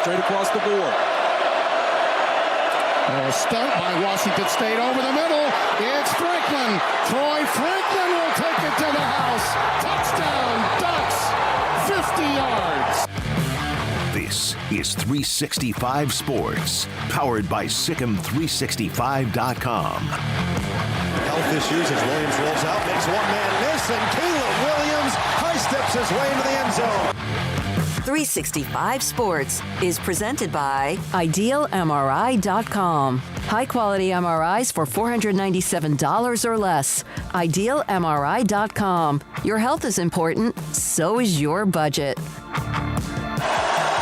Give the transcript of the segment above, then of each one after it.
straight across the board. A stunt by Washington State over the middle. It's Franklin. Troy Franklin will take it to the house. Touchdown, Ducks. 50 yards. This is 365 Sports, powered by SicEm365.com. Health issues as Williams rolls out, makes one man miss, and Caleb Williams high steps his way into the end zone. 365 Sports is presented by IdealMRI.com. High-quality MRIs for $497 or less. IdealMRI.com. Your health is important, so is your budget.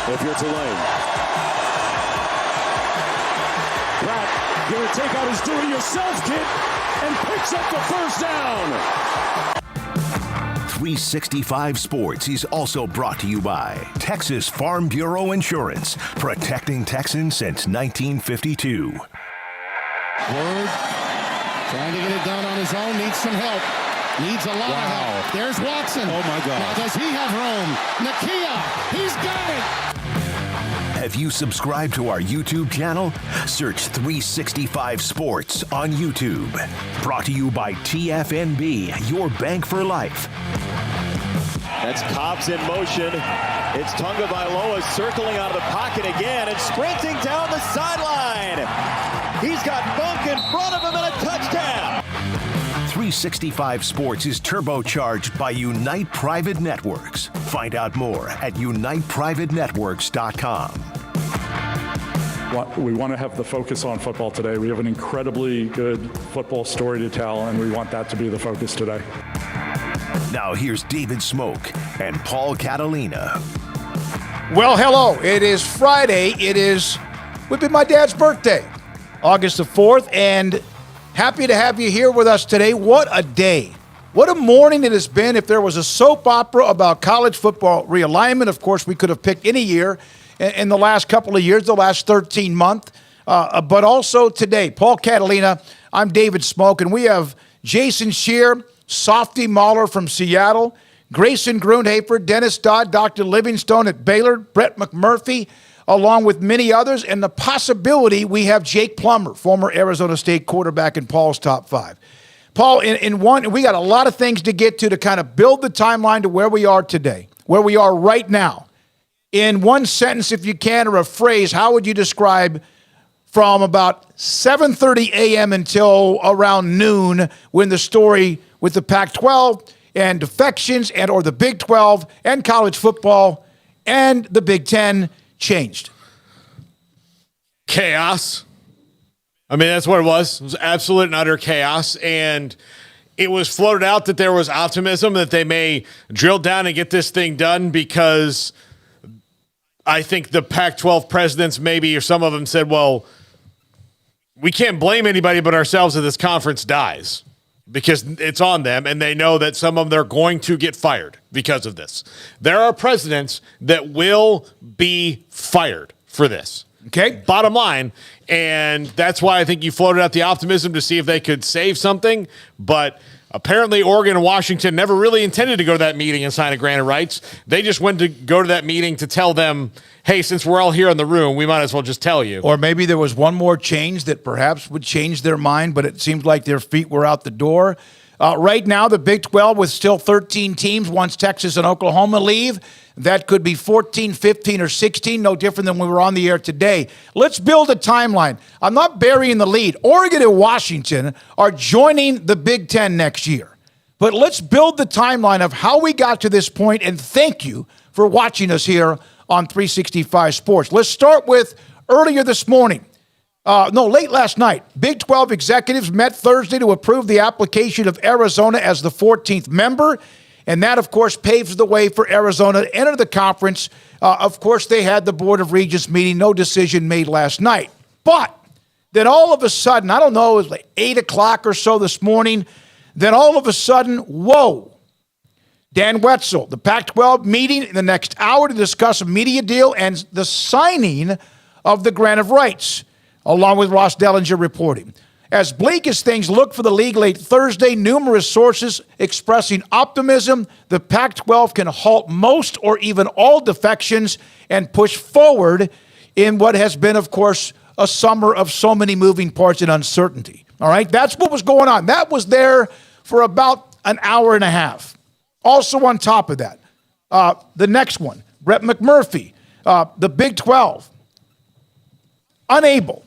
If you're Tulane. Pratt going to take out his do-it-yourself kit and picks up the first down. 365 Sports is also brought to you by Texas Farm Bureau Insurance, protecting Texans since 1952. Word, trying to get it done on his own, needs some help. Needs a lot of help. There's Watson. Oh, my God. Now, does he have room? Nakia, he's got it. Have you subscribed to our YouTube channel? Search 365 Sports on YouTube. Brought to you by TFNB, your bank for life. That's Cobbs in motion. It's Tunga Vailoa circling out of the pocket again and sprinting down the sideline. He's got Bunk in front of him and a touchdown. 365 Sports is turbocharged by Unite Private Networks. Find out more at uniteprivatenetworks.com. We want to have the focus on football today. We have an incredibly good football story to tell, and we want that to be the focus today. Now here's David Smoak and Paul Catalina. Well, hello. It is Friday. Would be my dad's birthday, August the 4th, and happy to have you here with us today. What a day. What a morning it has been. If there was a soap opera about college football realignment, of course, we could have picked any year in the last couple of years, the last 13 months. But also today, Paul Catalina, I'm David Smoak, and we have Jason Shear, Softy Mahler from Seattle, Grayson Grundhafer, Dennis Dodd, Dr. Livingstone at Baylor, Brett McMurphy, along with many others, and the possibility we have Jake Plummer, former Arizona State quarterback, in Paul's top five. Paul, in one, we got a lot of things to get to kind of build the timeline to where we are today, where we are right now. In one sentence, if you can, or a phrase, how would you describe from about 7:30 a.m. until around noon when the story with the Pac-12 and defections and or the Big 12 and college football and the Big 10 changed? Chaos. I mean, that's what it was. It was absolute and utter chaos. And it was floated out that there was optimism that they may drill down and get this thing done because I think the Pac-12 presidents maybe, or some of them said, well, we can't blame anybody but ourselves if this conference dies because it's on them, and they know that some of them are going to get fired because of this. There are presidents that will be fired for this. Okay. Bottom line, and that's why I think you floated out the optimism to see if they could save something, but apparently Oregon and Washington never really intended to go to that meeting and sign a grant of rights. They just went to go to that meeting to tell them, hey, since we're all here in the room, we might as well just tell you. Or maybe there was one more change that perhaps would change their mind, but it seems like their feet were out the door. Right now, the Big 12 with still 13 teams, once Texas and Oklahoma leave, that could be 14, 15, or 16, no different than we were on the air today. Let's build a timeline. I'm not burying the lead. Oregon and Washington are joining the Big 10 next year. But let's build the timeline of how we got to this point, and thank you for watching us here on 365 Sports. Let's start with earlier this morning. Late last night, Big 12 executives met Thursday to approve the application of Arizona as the 14th member, and that, of course, paves the way for Arizona to enter the conference. Of course, they had the Board of Regents meeting, no decision made last night. But then all of a sudden, I don't know, it was like 8 o'clock or so this morning, then all of a sudden, whoa. Dan Wetzel, the Pac-12 meeting in the next hour to discuss a media deal and the signing of the grant of rights, along with Ross Dellinger reporting. As bleak as things look for the league late Thursday, numerous sources expressing optimism the Pac-12 can halt most or even all defections and push forward in what has been, of course, a summer of so many moving parts and uncertainty. All right, that's what was going on. That was there for about an hour and a half. Also on top of that, the next one, Brett McMurphy, the Big 12, unable.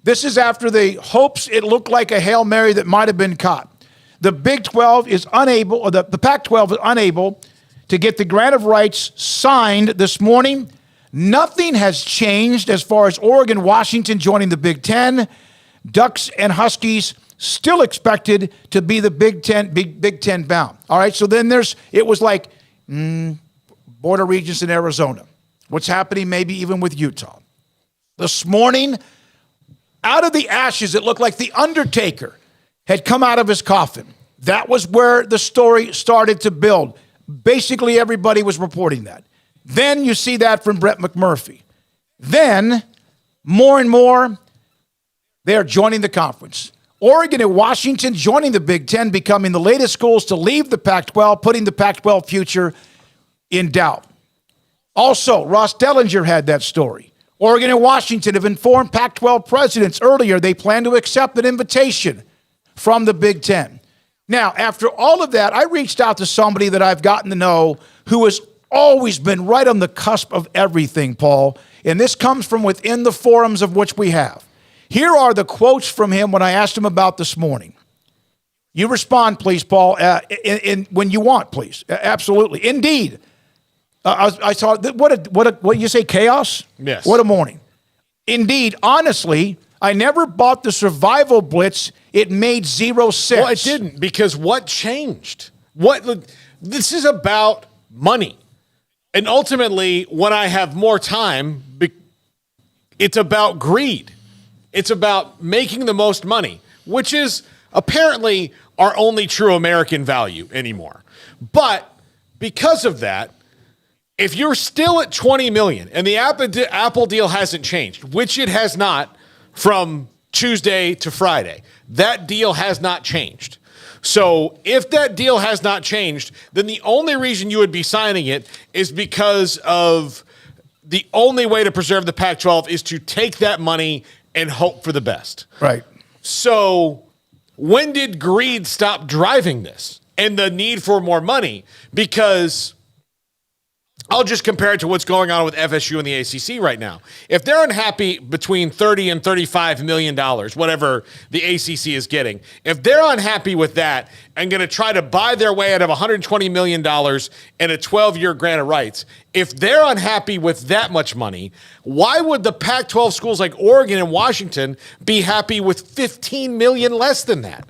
This is after the hopes it looked like a Hail Mary that might have been caught. The Big 12 is unable, or the Pac-12 is unable to get the grant of rights signed this morning. Nothing has changed as far as Oregon, Washington joining the Big Ten. Ducks and Huskies still expected to be the Big Ten bound. All right, so then it was like Board of Regents in Arizona. What's happening maybe even with Utah. This morning, out of the ashes, it looked like the Undertaker had come out of his coffin. That was where the story started to build. Basically, everybody was reporting that. Then you see that from Brett McMurphy. Then, more and more, they are joining the conference. Oregon and Washington joining the Big Ten, becoming the latest schools to leave the Pac-12, putting the Pac-12 future in doubt. Also, Ross Dellinger had that story. Oregon and Washington have informed Pac-12 presidents earlier they plan to accept an invitation from the Big Ten. Now, after all of that, I reached out to somebody that I've gotten to know who has always been right on the cusp of everything, Paul, and this comes from within the forums of which we have. Here are the quotes from him when I asked him about this morning. You respond, please, Paul, when you want, please. Absolutely. Indeed. I saw, what you say, chaos? Yes. What a morning. Indeed, honestly, I never bought the survival blitz. It made zero sense. Well, it didn't, because what changed? This is about money. And ultimately, when I have more time, it's about greed. It's about making the most money, which is apparently our only true American value anymore. But because of that, if you're still at $20 million and the Apple deal hasn't changed, which it has not from Tuesday to Friday, that deal has not changed. So if that deal has not changed, then the only reason you would be signing it is because of the only way to preserve the Pac-12 is to take that money and hope for the best. Right. So when did greed stop driving this and the need for more money? Because I'll just compare it to what's going on with FSU and the ACC right now. If they're unhappy between $30 and $35 million, whatever the ACC is getting, if they're unhappy with that and going to try to buy their way out of $120 million and a 12-year grant of rights, if they're unhappy with that much money, why would the Pac-12 schools like Oregon and Washington be happy with $15 million less than that?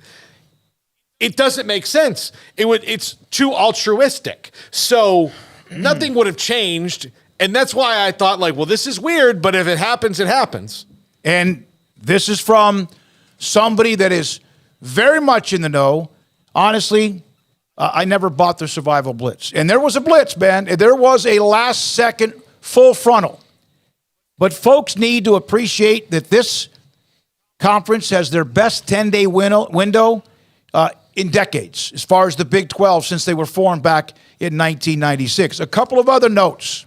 It doesn't make sense. It's too altruistic. So nothing would have changed, and that's why I thought, well, this is weird, but if it happens, it happens. And this is from somebody that is very much in the know. Honestly, I never bought the survival blitz. And there was a blitz, man. There was a last-second full frontal. But folks need to appreciate that this conference has their best 10-day window in decades, as far as the Big 12 since they were formed back in 1996. A couple of other notes.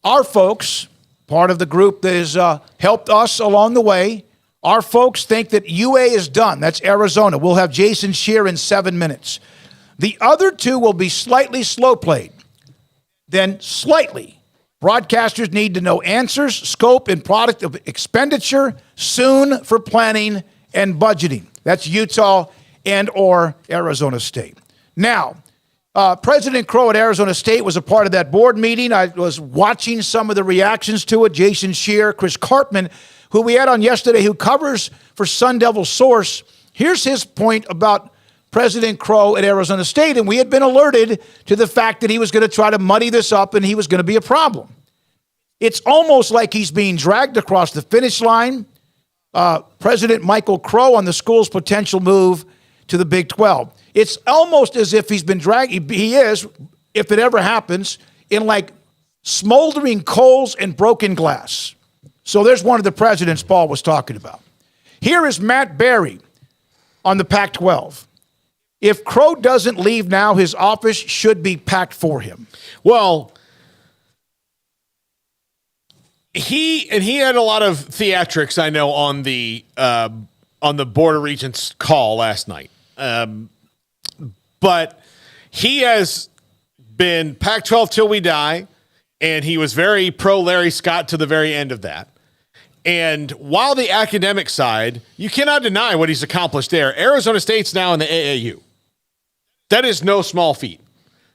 Our folks, part of the group that has helped us along the way, our folks think that UA is done. That's Arizona. We'll have Jason Shear in 7 minutes. The other two will be slightly slow played. Then slightly. Broadcasters need to know answers, scope, and product of expenditure soon for planning and budgeting. That's Utah and or Arizona State. Now, President Crow at Arizona State was a part of that board meeting. I was watching some of the reactions to it. Jason Shear, Chris Cartman, who we had on yesterday, who covers for Sun Devil Source. Here's his point about President Crow at Arizona State, and we had been alerted to the fact that he was going to try to muddy this up and he was going to be a problem. It's almost like he's being dragged across the finish line. President Michael Crow on the school's potential move to the Big 12. It's almost as if he's been dragged. He is, if it ever happens, in like smoldering coals and broken glass. So there's one of the presidents Paul was talking about. Here is Matt Berry on the Pac-12. If Crow doesn't leave now, his office should be packed for him. Well, he had a lot of theatrics, I know, on the Board of Regents call last night. But he has been Pac-12 till we die, and he was very pro Larry Scott to the very end of that. And while the academic side, you cannot deny what he's accomplished there. Arizona State's now in the AAU. That is no small feat.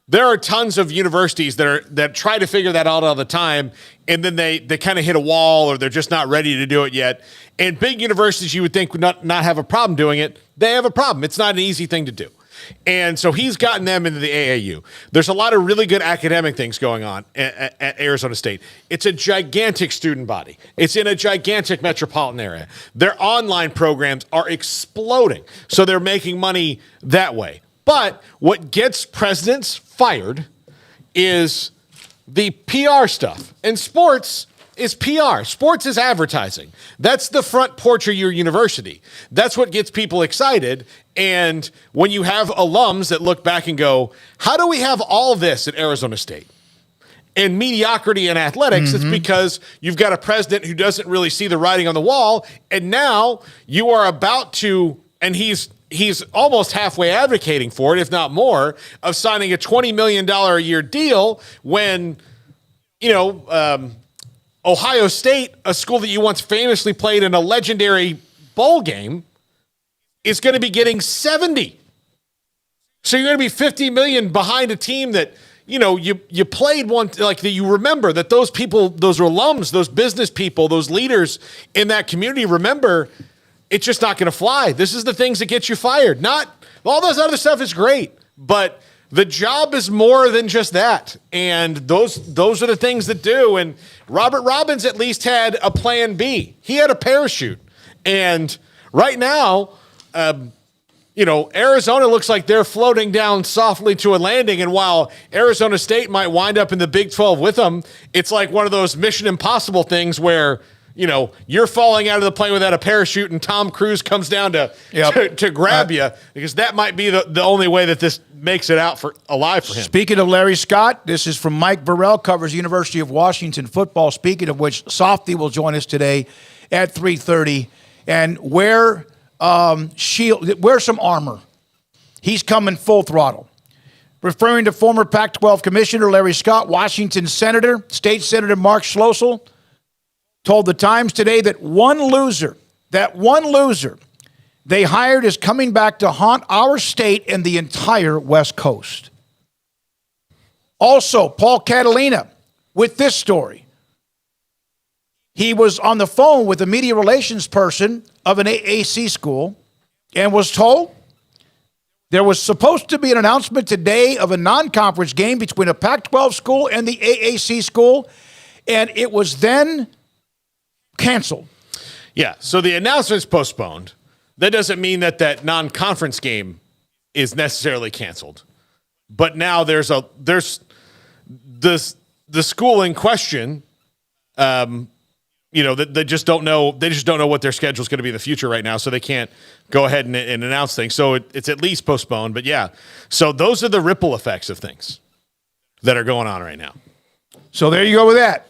There are tons of universities that try to figure that out all the time, and then they kind of hit a wall, or they're just not ready to do it yet. And big universities you would think would not have a problem doing it. They have a problem. It's not an easy thing to do. And so he's gotten them into the AAU. There's a lot of really good academic things going on at Arizona State. It's a gigantic student body. It's in a gigantic metropolitan area. Their online programs are exploding, so they're making money that way. But what gets presidents fired is the PR stuff. And sports is PR. Sports is advertising. That's the front porch of your university. That's what gets people excited. And when you have alums that look back and go, how do we have all this at Arizona State? And mediocrity in athletics, it's because you've got a president who doesn't really see the writing on the wall. And now you are about to, and he's almost halfway advocating for it, if not more, of signing a $20 million a year deal when, Ohio State, a school that you once famously played in a legendary bowl game, is going to be getting 70. So you're going to be 50 million behind a team that, you played one, like that you remember, that those people, those alums, those business people, those leaders in that community remember. It's just not going to fly. This is the things that get you fired. Not all those other stuff is great, but the job is more than just that. And those are the things that do. And Robert Robbins at least had a plan B. He had a parachute. And right now, Arizona looks like they're floating down softly to a landing. And while Arizona State might wind up in the Big 12 with them, it's like one of those Mission Impossible things where, you're falling out of the plane without a parachute and Tom Cruise comes down to grab you, because that might be the only way that this makes it out alive for him. Speaking of Larry Scott, this is from Mike Burrell, covers University of Washington football. Speaking of which, Softy will join us today at 3:30 and wear some armor. He's coming full throttle. Referring to former Pac-12 Commissioner Larry Scott, Washington State Senator Mark Schloessel, told the Times today that one loser they hired is coming back to haunt our state and the entire West Coast. Also, Paul Catalina with this story. He was on the phone with a media relations person of an AAC school and was told there was supposed to be an announcement today of a non-conference game between a Pac-12 school and the AAC school, and it was then canceled. Yeah, so the announcement's postponed. That doesn't mean that non-conference game is necessarily canceled. But now there's the school in question, they just don't know what their schedule is going to be in the future right now, so they can't go ahead and announce things. So it's at least postponed. But yeah, so those are the ripple effects of things that are going on right now. So there you go with that.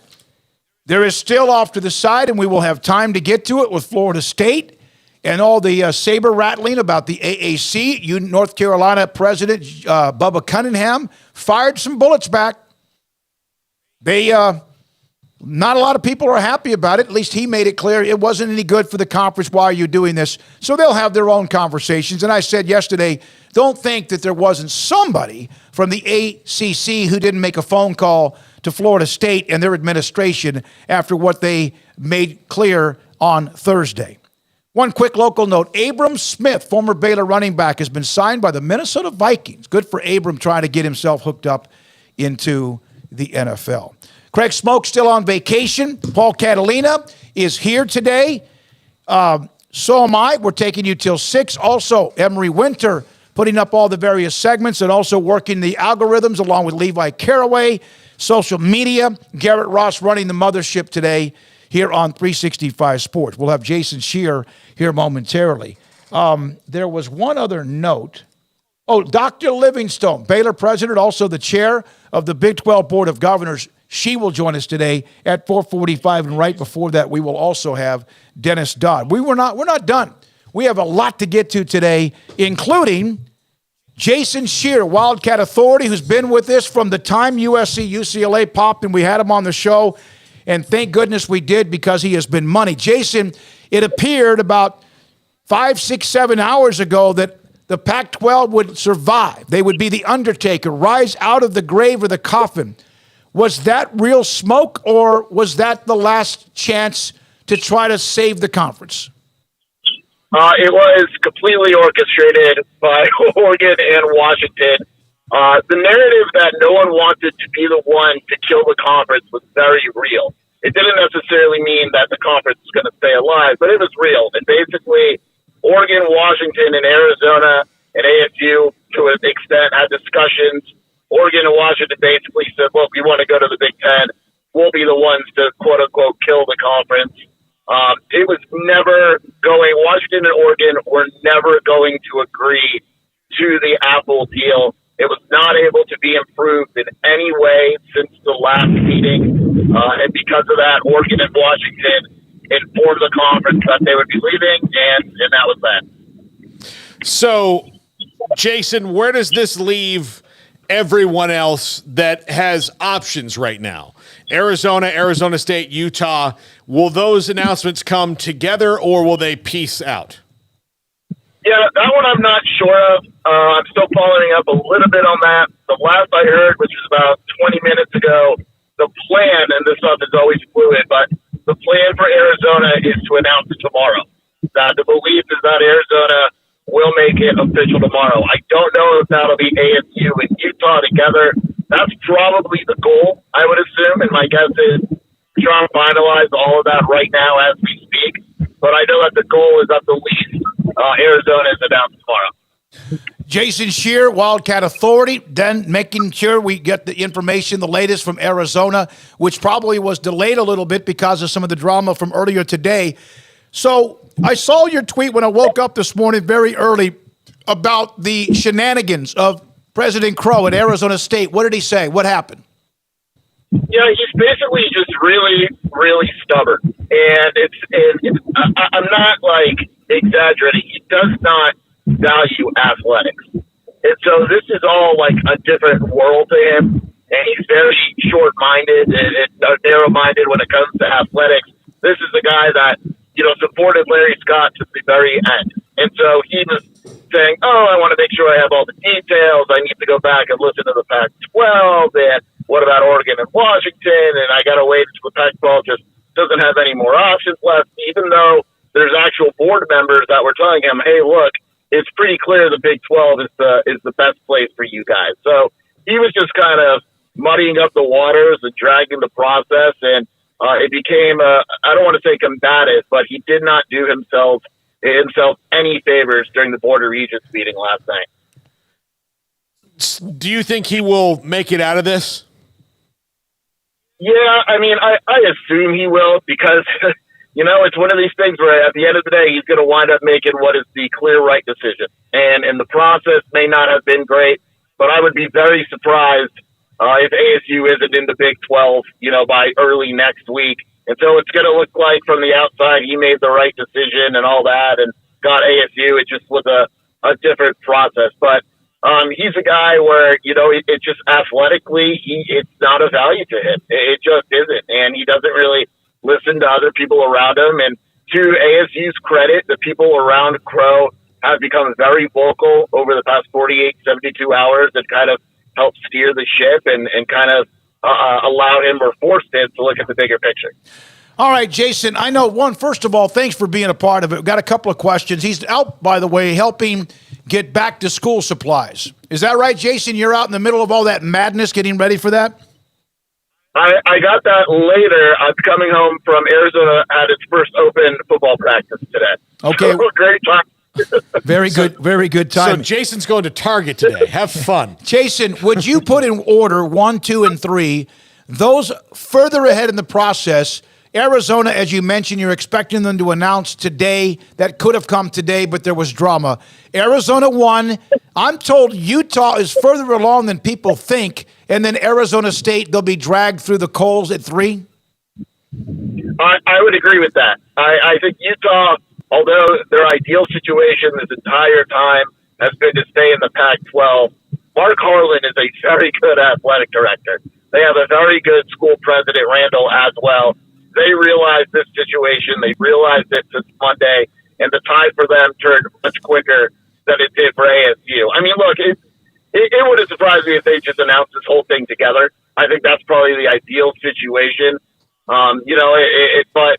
There is still off to the side, and we will have time to get to it with Florida State and all the saber rattling about the AAC. North Carolina President Bubba Cunningham fired some bullets back. Not a lot of people are happy about it. At least he made it clear it wasn't any good for the conference. Why are you doing this? So they'll have their own conversations. And I said yesterday, don't think that there wasn't somebody from the ACC who didn't make a phone call to Florida State and their administration after what they made clear on Thursday. One quick local note. Abram Smith, former Baylor running back, has been signed by the Minnesota Vikings. Good for Abram trying to get himself hooked up into the NFL. Craig Smoak still on vacation. Paul Catalina is here today. So am I. We're taking you till 6. Also, Emery Winter putting up all the various segments and also working the algorithms along with Levi Caraway. Social media, Garrett Ross running the mothership today here on 365 Sports. We'll have Jason Shear here momentarily. There was one other note. Oh, Dr. Livingstone, Baylor president, also the chair of the Big 12 Board of Governors, She will join us today at 4:45, and right before that, we will also have Dennis Dodd. We're not done. We have a lot to get to today, including Jason Scheer, Wildcat Authority, who's been with us from the time USC UCLA popped, and we had him on the show. And thank goodness we did, because he has been money. Jason, it appeared about 5, 6, 7 hours ago that the Pac-12 would survive. They would be the Undertaker, rise out of the grave or the coffin. Was that real smoke, or was that the last chance to try to save the conference? It was completely orchestrated by Oregon and Washington. The narrative that no one wanted to be the one to kill the conference was very real. It didn't necessarily mean that the conference was going to stay alive, but it was real. And basically, Oregon, Washington, and Arizona and ASU, to an extent, had discussions. Oregon and Washington basically said, look, we want to go to the Big Ten. We'll be the ones to, quote-unquote, kill the conference. It was never going – Washington and Oregon were never going to agree to the Apple deal. It was not able to be improved in any way since the last meeting. And because of that, Oregon and Washington informed the conference that they would be leaving, and that was that. So, Jason, where does this leave everyone else that has options right now? Arizona, Arizona State, Utah. Will those announcements come together, or will they piece out? Yeah, that one I'm not sure of. I'm still following up a little bit on that. The last I heard, which was about 20 minutes ago, the plan, and this stuff is always fluid, but the plan for Arizona is to announce it tomorrow. The belief is that Arizona will make it official tomorrow. I don't know if that'll be ASU and Utah together. That's probably the goal, I would assume, and my guess is trying to finalize all of that right now as we speak. But I know that the goal is at the least Arizona is announced tomorrow. Jason Scheer, Wildcat Authority, then making sure we get the information, the latest from Arizona, which probably was delayed a little bit because of some of the drama from earlier today. So I saw your tweet when I woke up this morning very early about the shenanigans of President Crow at Arizona State. What did he say? What happened? Yeah, he's basically just really, really stubborn. And I'm not, like, exaggerating. He does not value athletics. And so this is all, like, a different world to him. And he's very short-minded and narrow-minded when it comes to athletics. This is the guy that, supported Larry Scott to the very end. And so he was saying, I want to make sure I have all the details. I need to go back and listen to the Pac-12. And what about Oregon and Washington? And I got to wait until the Pac-12 just doesn't have any more options left, even though there's actual board members that were telling him, hey, look, it's pretty clear the Big 12 is the best place for you guys. So he was just kind of muddying up the waters and dragging the process. And it became, I don't want to say combative, but he did not do himself any favors during the Board of Regents meeting last night. Do you think he will make it out of this? Yeah, I mean, I assume he will because, it's one of these things where at the end of the day, he's going to wind up making what is the clear right decision. And the process may not have been great, but I would be very surprised if ASU isn't in the Big 12, by early next week. And so it's going to look like from the outside he made the right decision and all that and got ASU. It just was a different process. But he's a guy where, it just athletically, it's not a value to him. It just isn't. And he doesn't really listen to other people around him. And to ASU's credit, the people around Crow have become very vocal over the past 48, 72 hours and kind of helped steer the ship and kind of allowed him or forced him to look at the bigger picture. All right, Jason, I know, first of all, thanks for being a part of it. We've got a couple of questions. He's out, by the way, helping get back to school supplies. Is that right, Jason? You're out in the middle of all that madness getting ready for that? I got that later. I'm coming home from Arizona at its first open football practice today. Okay. So, great time. Very good time. So Jason's going to Target today. Have fun. Jason, would you put in order 1, 2, and 3, those further ahead in the process, Arizona, as you mentioned, you're expecting them to announce today. That could have come today, but there was drama. Arizona won. I'm told Utah is further along than people think, and then Arizona State, they'll be dragged through the coals at 3. I would agree with that. I think Utah, although their ideal situation this entire time has been to stay in the Pac-12, Mark Harlan is a very good athletic director. They have a very good school president, Randall, as well. They realized this situation. They realized it since Monday, and the tide for them turned much quicker than it did for ASU. I mean, look, it would have surprised me if they just announced this whole thing together. I think that's probably the ideal situation. But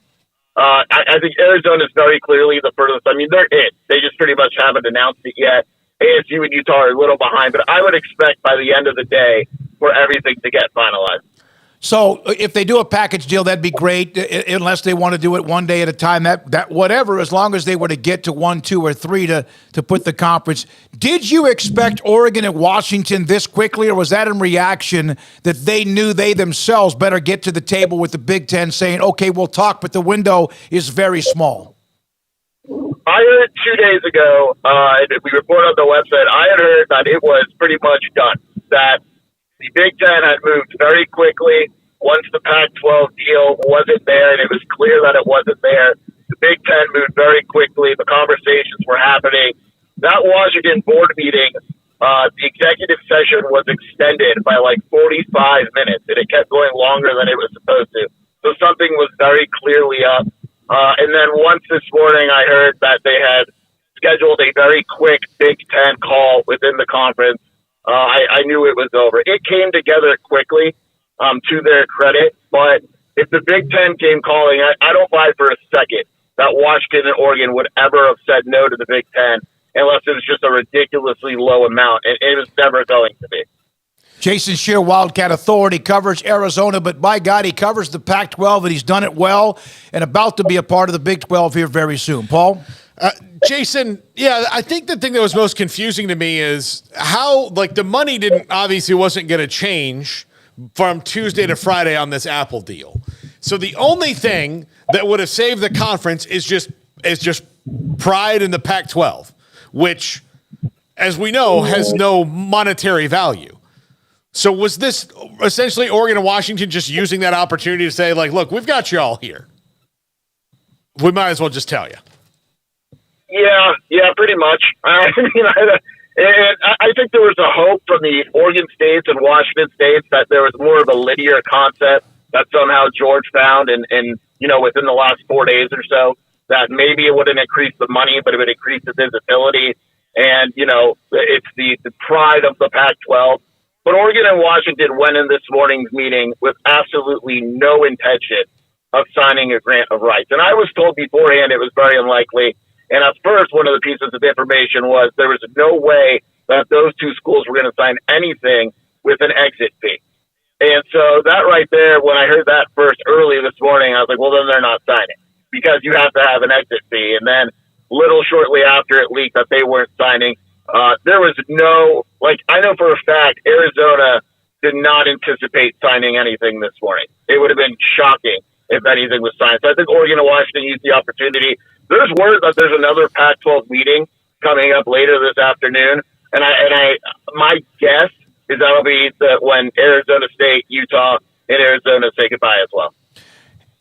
I think Arizona is very clearly the furthest. I mean, they're it. They just pretty much haven't announced it yet. ASU and Utah are a little behind, but I would expect by the end of the day for everything to get finalized. So if they do a package deal, that'd be great, unless they want to do it one day at a time. That whatever, as long as they were to get to 1, 2, or 3 to put the conference. Did you expect Oregon and Washington this quickly, or was that in reaction that they knew they themselves better get to the table with the Big Ten saying, okay, we'll talk, but the window is very small? I heard 2 days ago, we reported on the website, I had heard that it was pretty much done, that the Big Ten had moved very quickly once the Pac-12 deal wasn't there, and it was clear that it wasn't there. The Big Ten moved very quickly. The conversations were happening. That Washington board meeting, the executive session was extended by like 45 minutes, and it kept going longer than it was supposed to. So something was very clearly up. And then once this morning, I heard that they had scheduled a very quick Big Ten call within the conference. I knew it was over. It came together quickly, to their credit. But if the Big Ten came calling, I don't buy for a second that Washington and Oregon would ever have said no to the Big Ten unless it was just a ridiculously low amount. And it was never going to be. Jason Scheer, Wildcat Authority, covers Arizona, but by God, he covers the Pac-12, and he's done it well and about to be a part of the Big 12 here very soon. Paul? Jason, yeah, I think the thing that was most confusing to me is how, like, the money obviously wasn't going to change from Tuesday to Friday on this Apple deal. So the only thing that would have saved the conference is just pride in the Pac-12, which, as we know, has no monetary value. So was this essentially Oregon and Washington just using that opportunity to say, like, look, we've got you all here. We might as well just tell you. Yeah, pretty much. I think there was a hope from the Oregon states and Washington states that there was more of a linear concept that somehow George found and within the last 4 days or so, that maybe it wouldn't increase the money, but it would increase the visibility. And, it's the pride of the Pac-12. But Oregon and Washington went in this morning's meeting with absolutely no intention of signing a grant of rights. And I was told beforehand it was very unlikely. And at first, one of the pieces of information was there was no way that those two schools were going to sign anything with an exit fee. And so that right there, when I heard that first early this morning, I was like, well, then they're not signing because you have to have an exit fee. And then little shortly after it leaked that they weren't signing, there was no, I know for a fact, Arizona did not anticipate signing anything this morning. It would have been shocking if anything was signed. So I think Oregon and Washington used the opportunity. There's word that there's another Pac-12 meeting coming up later this afternoon, and my guess is that'll be when Arizona State, Utah, and Arizona say goodbye as well.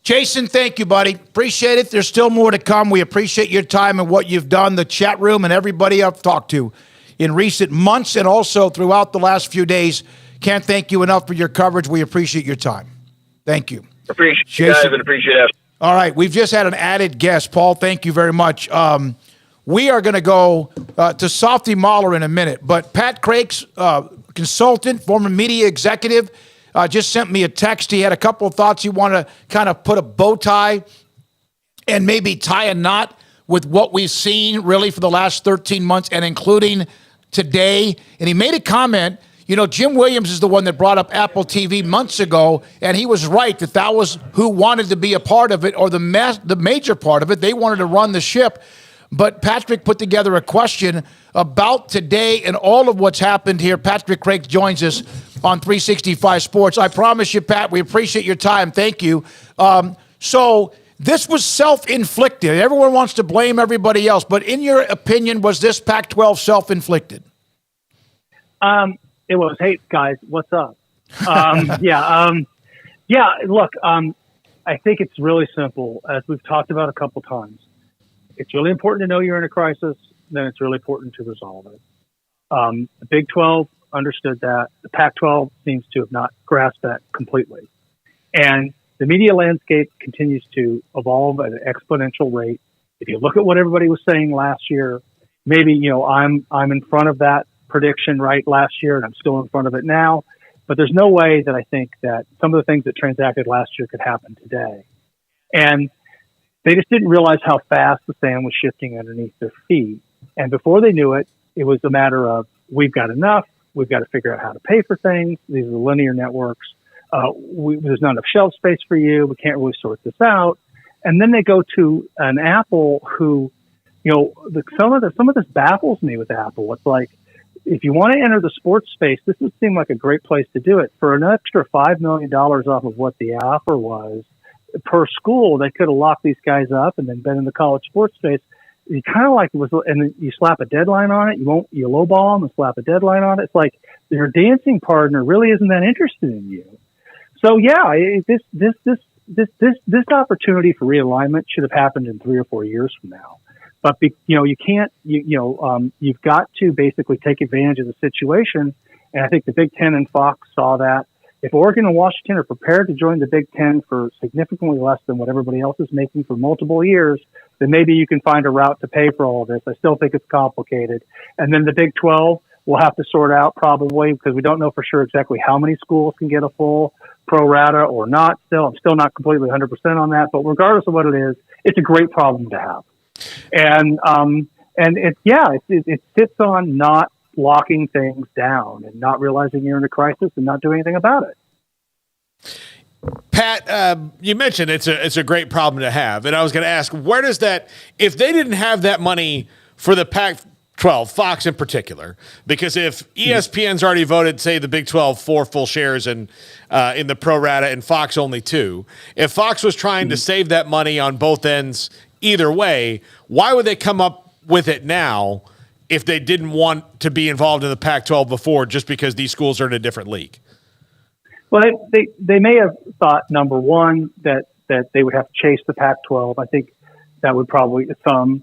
Jason, thank you, buddy. Appreciate it. There's still more to come. We appreciate your time and what you've done, the chat room, and everybody I've talked to in recent months and also throughout the last few days. Can't thank you enough for your coverage. We appreciate your time. Thank you. Appreciate you guys and appreciate it. All right, we've just had an added guest. Paul, thank you very much. We are going to go to Softy Mahler in a minute, but Pat Craig's consultant, former media executive, just sent me a text. He had a couple of thoughts. He wanted to kind of put a bow tie and maybe tie a knot with what we've seen really for the last 13 months and including today. And he made a comment. Jim Williams is the one that brought up Apple TV months ago, and he was right that was who wanted to be a part of it or the major part of it. They wanted to run the ship. But Patrick put together a question about today and all of what's happened here. Patrick Craig joins us on 365 Sports. I promise you, Pat, we appreciate your time. Thank you. So this was self-inflicted. Everyone wants to blame everybody else, but in your opinion, was this Pac-12 self-inflicted? It was. Hey, guys, what's up? Look, I think it's really simple. As we've talked about a couple times, it's really important to know you're in a crisis. Then it's really important to resolve it. The Big 12 understood that. The Pac-12 seems to have not grasped that completely. And the media landscape continues to evolve at an exponential rate. If you look at what everybody was saying last year, maybe, I'm in front of that prediction right last year, and I'm still in front of it now. But there's no way that I think that some of the things that transacted last year could happen today. And they just didn't realize how fast the sand was shifting underneath their feet. And before they knew it, it was a matter of, we've got enough. We've got to figure out how to pay for things. These are the linear networks. There's not enough shelf space for you. We can't really sort this out. And then they go to an Apple who, some of this baffles me with Apple. It's like, if you want to enter the sports space, this would seem like a great place to do it. For an extra $5 million off of what the offer was per school, they could have locked these guys up and then been in the college sports space. You kind of like it was, and then you slap a deadline on it. You lowball them and slap a deadline on it. It's like your dancing partner really isn't that interested in you. So this opportunity for realignment should have happened in 3 or 4 years from now. But you can't. You've got to basically take advantage of the situation, and I think the Big Ten and Fox saw that. If Oregon and Washington are prepared to join the Big Ten for significantly less than what everybody else is making for multiple years, then maybe you can find a route to pay for all of this. I still think it's complicated. And then the Big 12 will have to sort out probably, because we don't know for sure exactly how many schools can get a full pro rata or not. I'm still not completely 100% on that. But regardless of what it is, it's a great problem to have. And it sits on not locking things down and not realizing you're in a crisis and not doing anything about it. Pat, you mentioned it's a great problem to have, and I was going to ask, where does that, if they didn't have that money for the Pac-12, Fox in particular, because if ESPN's already voted, say, the Big 12 4 full shares in the pro rata and Fox only 2, if Fox was trying to save that money on both ends either way, why would they come up with it now if they didn't want to be involved in the Pac-12 before, just because these schools are in a different league? Well, they may have thought, number one, that they would have to chase the Pac-12. I think that would probably some.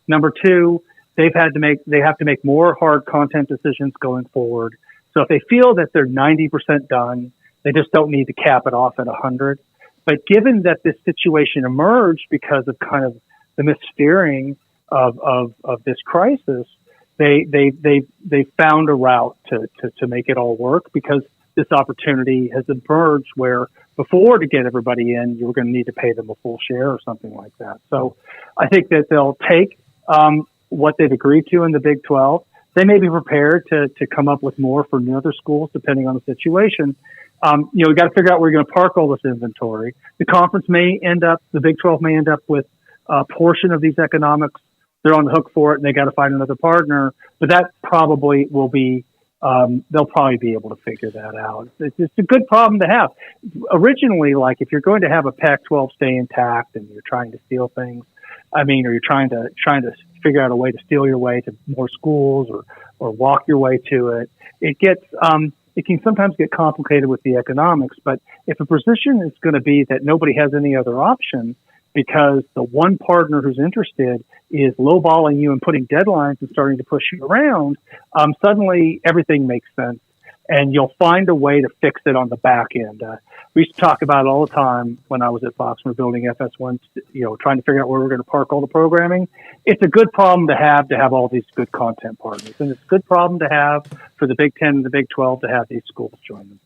Number two, they have to make more hard content decisions going forward. So if they feel that they're 90% done, they just don't need to cap it off at 100. But given that this situation emerged because of kind of the missteering of this crisis, they found a route to make it all work, because this opportunity has emerged where before, to get everybody in, you were going to need to pay them a full share or something like that. So I think that they'll take what they've agreed to in the Big 12. They may be prepared to come up with more for the other schools, depending on the situation. We've got to figure out where you're going to park all this inventory. The Big 12 may end up with a portion of these economics. They're on the hook for it, and they got to find another partner. But that probably will be, they'll probably be able to figure that out. It's a good problem to have. Originally, like, if you're going to have a Pac-12 stay intact and you're trying to steal things, or you're trying to figure out a way to steal your way to more schools or walk your way to it, it can sometimes get complicated with the economics. But if a position is going to be that nobody has any other option, because the one partner who's interested is lowballing you and putting deadlines and starting to push you around, suddenly everything makes sense, and you'll find a way to fix it on the back end. We used to talk about it all the time when I was at Fox. We're building FS1, trying to figure out where we're going to park all the programming. It's a good problem to have all these good content partners, and it's a good problem to have for the Big 10 and the Big 12 to have these schools join them.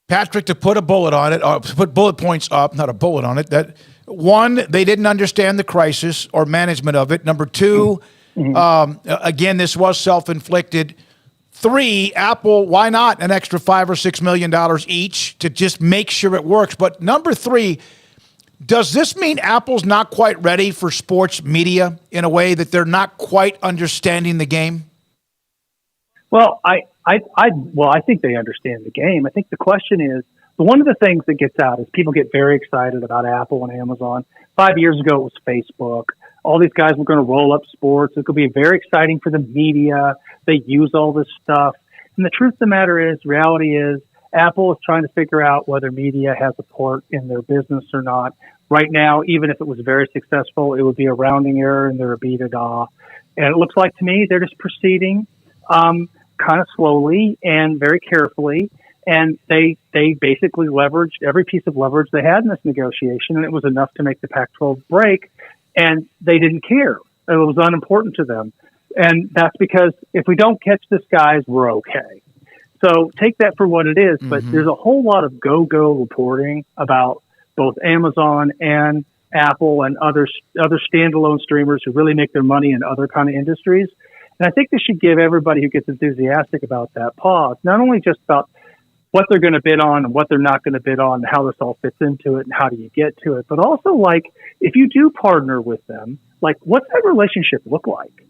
Patrick, to put a bullet on it, or to put bullet points up, not a bullet on it, that one, they didn't understand the crisis or management of it. Number two, again, this was self-inflicted. 3, Apple, why not an extra $5 or $6 million each to just make sure it works? But number 3, does this mean Apple's not quite ready for sports media in a way that they're not quite understanding the game? Well, I think they understand the game. I think the question is, So one of the things that gets out is people get very excited about Apple and Amazon. 5 years ago, it was Facebook. All these guys were going to roll up sports. It could be very exciting for the media. They use all this stuff. And the truth of the matter is, reality is, Apple is trying to figure out whether media has a part in their business or not. Right now, even if it was very successful, it would be a rounding error and they're a EBITDA. And it looks like to me they're just proceeding kind of slowly and very carefully. And they basically leveraged every piece of leverage they had in this negotiation, and it was enough to make the Pac-12 break. And they didn't care. It was unimportant to them. And that's because if we don't catch this, guys, we're okay. So take that for what it is. But there's a whole lot of go-go reporting about both Amazon and Apple and other standalone streamers who really make their money in other kind of industries. And I think this should give everybody who gets enthusiastic about that pause, not only just about what they're going to bid on and what they're not going to bid on and how this all fits into it and how do you get to it, but also, like, if you do partner with them, like, what's that relationship look like?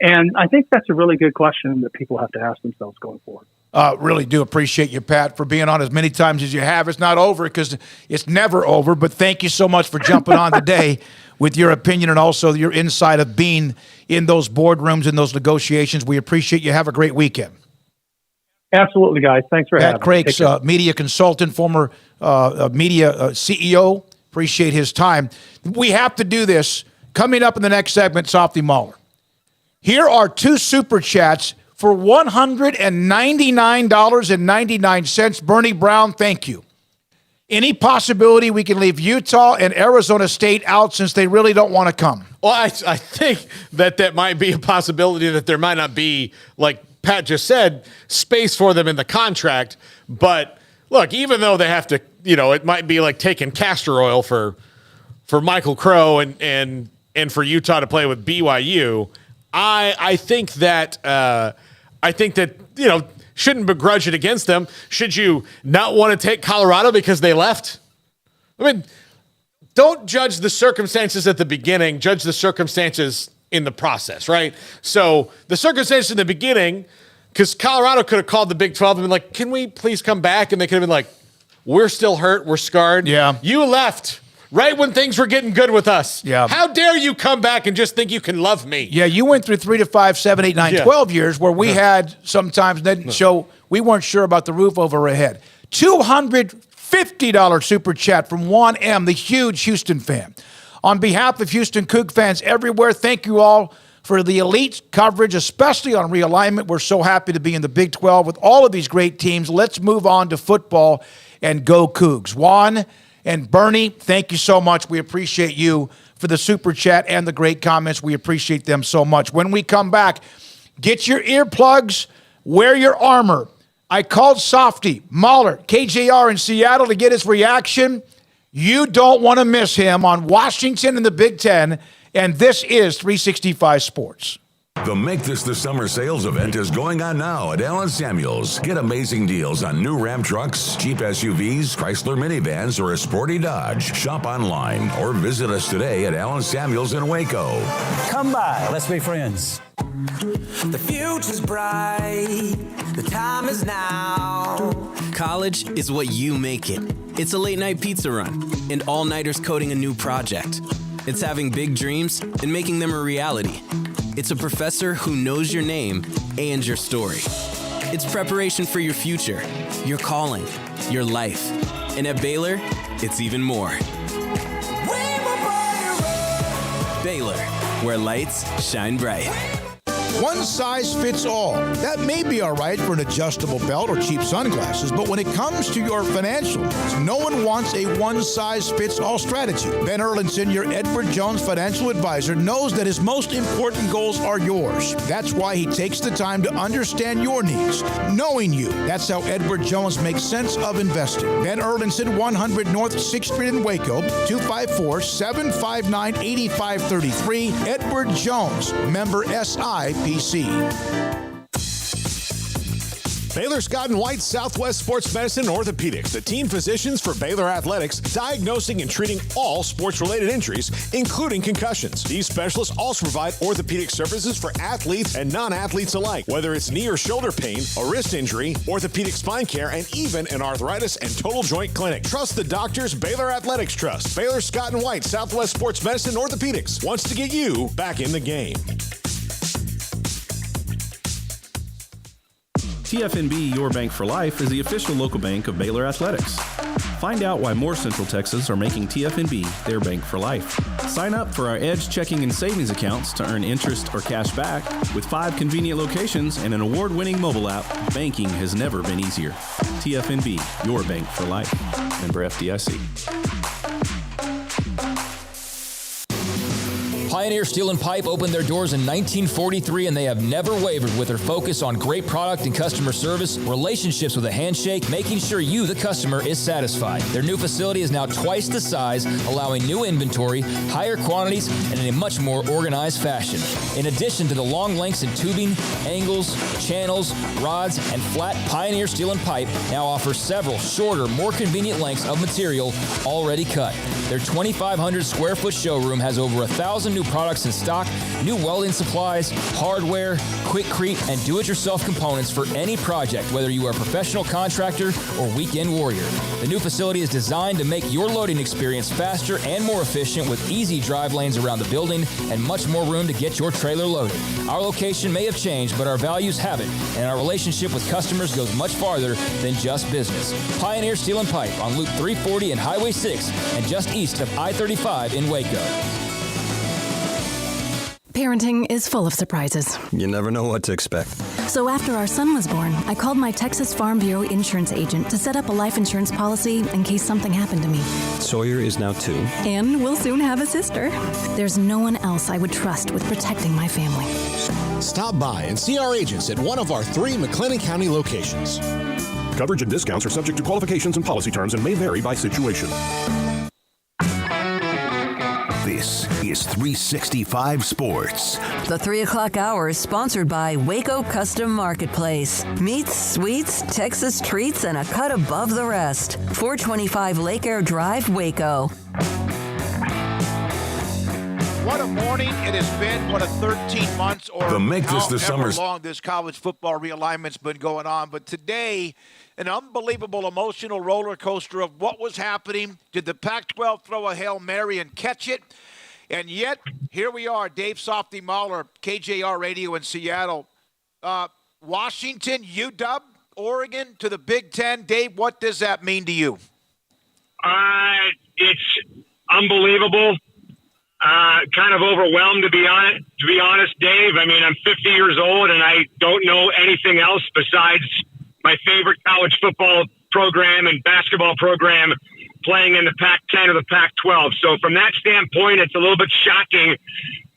And I think that's a really good question that people have to ask themselves going forward. Really do appreciate you, Pat, for being on as many times as you have. It's not over because it's never over, but thank you so much for jumping on today with your opinion and also your insight of being in those boardrooms and those negotiations. We appreciate you. Have a great weekend. Absolutely, guys. Thanks for having me. Pat Craig's media consultant, former media CEO. Appreciate his time. We have to do this. Coming up in the next segment, Softy Mahler. Here are 2 super chats for $199.99. Bernie Brown, thank you. Any possibility we can leave Utah and Arizona State out since they really don't want to come? Well, I think that might be a possibility, that there might not be, like Pat just said, space for them in the contract. But look, even though they have to, it might be like taking castor oil for Michael Crow and for Utah to play with BYU. I think that shouldn't begrudge it against them. Should you not want to take Colorado because they left? I mean, don't judge the circumstances at the beginning, judge the circumstances in the process, right? So the circumstances in the beginning, because Colorado could have called the Big 12 and been like, can we please come back? And they could have been like, we're still hurt, we're scarred. Yeah. You left right when things were getting good with us. Yeah. How dare you come back and just think you can love me? Yeah, you went through 3 to 5, 7, 8, 9, 12 years where we had sometimes didn't show we weren't sure about the roof over our head. $250 super chat from Juan M., the huge Houston fan. On behalf of Houston Coug fans everywhere, thank you all for the elite coverage, especially on realignment. We're so happy to be in the Big 12 with all of these great teams. Let's move on to football and go Cougs. Juan and Bernie, thank you so much. We appreciate you for the super chat and the great comments. We appreciate them so much. When we come back, get your earplugs, wear your armor. I called Softy Mahler, KJR in Seattle, to get his reaction. You don't want to miss him on Washington and the Big Ten, and this is 365 Sports. The Make This the Summer sales event is going on now at Allen Samuels. Get amazing deals on new Ram trucks, Jeep SUVs, Chrysler minivans, or a sporty Dodge. Shop online or visit us today at Allen Samuels in Waco. Come by, let's be friends. The future's bright, the time is now. College is what you make it. It's a late night pizza run and all-nighters coding a new project. It's having big dreams and making them a reality. It's a professor who knows your name and your story. It's preparation for your future, your calling, your life. And at Baylor, it's even more. Baylor, where lights shine bright. One size fits all. That may be all right for an adjustable belt or cheap sunglasses, but when it comes to your financial needs, no one wants a one-size-fits-all strategy. Ben Erlinson, your Edward Jones financial advisor, knows that his most important goals are yours. That's why he takes the time to understand your needs, knowing you. That's how Edward Jones makes sense of investing. Ben Erlinson, 100 North 6th Street in Waco, 254-759-8533. Edward Jones, member SIPC. Baylor Scott and White Southwest Sports Medicine and Orthopedics, the team physicians for Baylor Athletics, diagnosing and treating all sports-related injuries, including concussions. These specialists also provide orthopedic services for athletes and non-athletes alike, whether it's knee or shoulder pain, a wrist injury, orthopedic spine care, and even an arthritis and total joint clinic. Trust the doctors Baylor Athletics trust. Baylor Scott and White Southwest Sports Medicine and Orthopedics wants to get you back in the game. TFNB Your Bank for Life is the official local bank of Baylor Athletics. Find out why more Central Texas are making TFNB their bank for life. Sign up for our Edge checking and savings accounts to earn interest or cash back. With 5 convenient locations and an award-winning mobile app, banking has never been easier. TFNB Your Bank for Life. Member FDIC. Pioneer Steel and Pipe opened their doors in 1943, and they have never wavered with their focus on great product and customer service, relationships with a handshake, making sure you, the customer, is satisfied. Their new facility is now twice the size, allowing new inventory, higher quantities, and in a much more organized fashion. In addition to the long lengths in tubing, angles, channels, rods, and flat, Pioneer Steel and Pipe now offers several shorter, more convenient lengths of material already cut. Their 2,500 square foot showroom has over 1,000 new products in stock, new welding supplies, hardware, quickcrete, and do-it-yourself components for any project, whether you are a professional contractor or weekend warrior. The new facility is designed to make your loading experience faster and more efficient, with easy drive lanes around the building and much more room to get your trailer loaded. Our location may have changed, but our values haven't, and our relationship with customers goes much farther than just business. Pioneer Steel and Pipe on Loop 340 and Highway 6 and just east of I-35 in Waco. Parenting is full of surprises. You never know what to expect. So after our son was born, I called my Texas Farm Bureau insurance agent to set up a life insurance policy in case something happened to me. Sawyer is now 2. And we'll soon have a sister. There's no one else I would trust with protecting my family. Stop by and see our agents at one of our 3 McLennan County locations. Coverage and discounts are subject to qualifications and policy terms and may vary by situation. This is 365 Sports. The 3 o'clock hour is sponsored by Waco Custom Marketplace. Meats, sweets, Texas treats, and a cut above the rest. 425 Lake Air Drive, Waco. What a morning it has been. What a 13 months or however long this college football realignment's been going on. But today, an unbelievable emotional roller coaster of what was happening. Did the Pac-12 throw a Hail Mary and catch it? And yet, here we are, Dave Softy Mahler, KJR Radio in Seattle. Washington, UW, Oregon to the Big Ten. Dave, what does that mean to you? It's unbelievable. Kind of overwhelmed, to be honest, Dave. I mean, I'm 50 years old, and I don't know anything else besides my favorite college football program and basketball program playing in the Pac-10 or the Pac-12. So from that standpoint, it's a little bit shocking.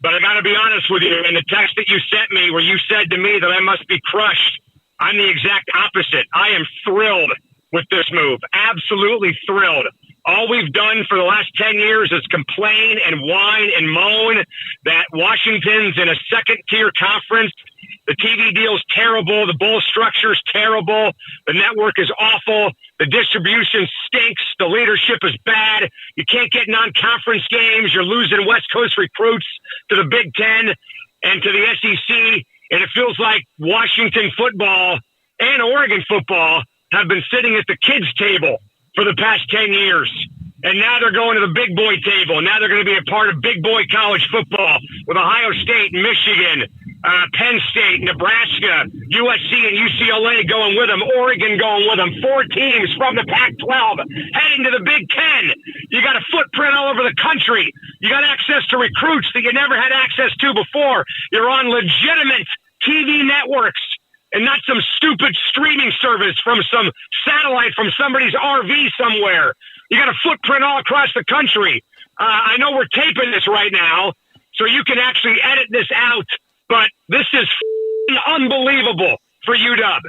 But I got to be honest with you, in the text that you sent me where you said to me that I must be crushed, I'm the exact opposite. I am thrilled with this move. Absolutely thrilled. All we've done for the last 10 years is complain and whine and moan that Washington's in a second-tier conference. The TV deal's terrible. The bowl structure's terrible. The network is awful. The distribution stinks. The leadership is bad. You can't get non-conference games. You're losing West Coast recruits to the Big Ten and to the SEC. And it feels like Washington football and Oregon football have been sitting at the kids' table for the past 10 years. And now they're going to the big boy table. Now they're going to be a part of big boy college football with Ohio State, Michigan, Penn State, Nebraska, USC and UCLA going with them, Oregon going with them, 4 teams from the Pac-12 heading to the Big Ten. You got a footprint all over the country. You got access to recruits that you never had access to before. You're on legitimate TV networks and not some stupid streaming service from some satellite from somebody's RV somewhere. You got a footprint all across the country. I know we're taping this right now, so you can actually edit this out, but this is unbelievable for UW.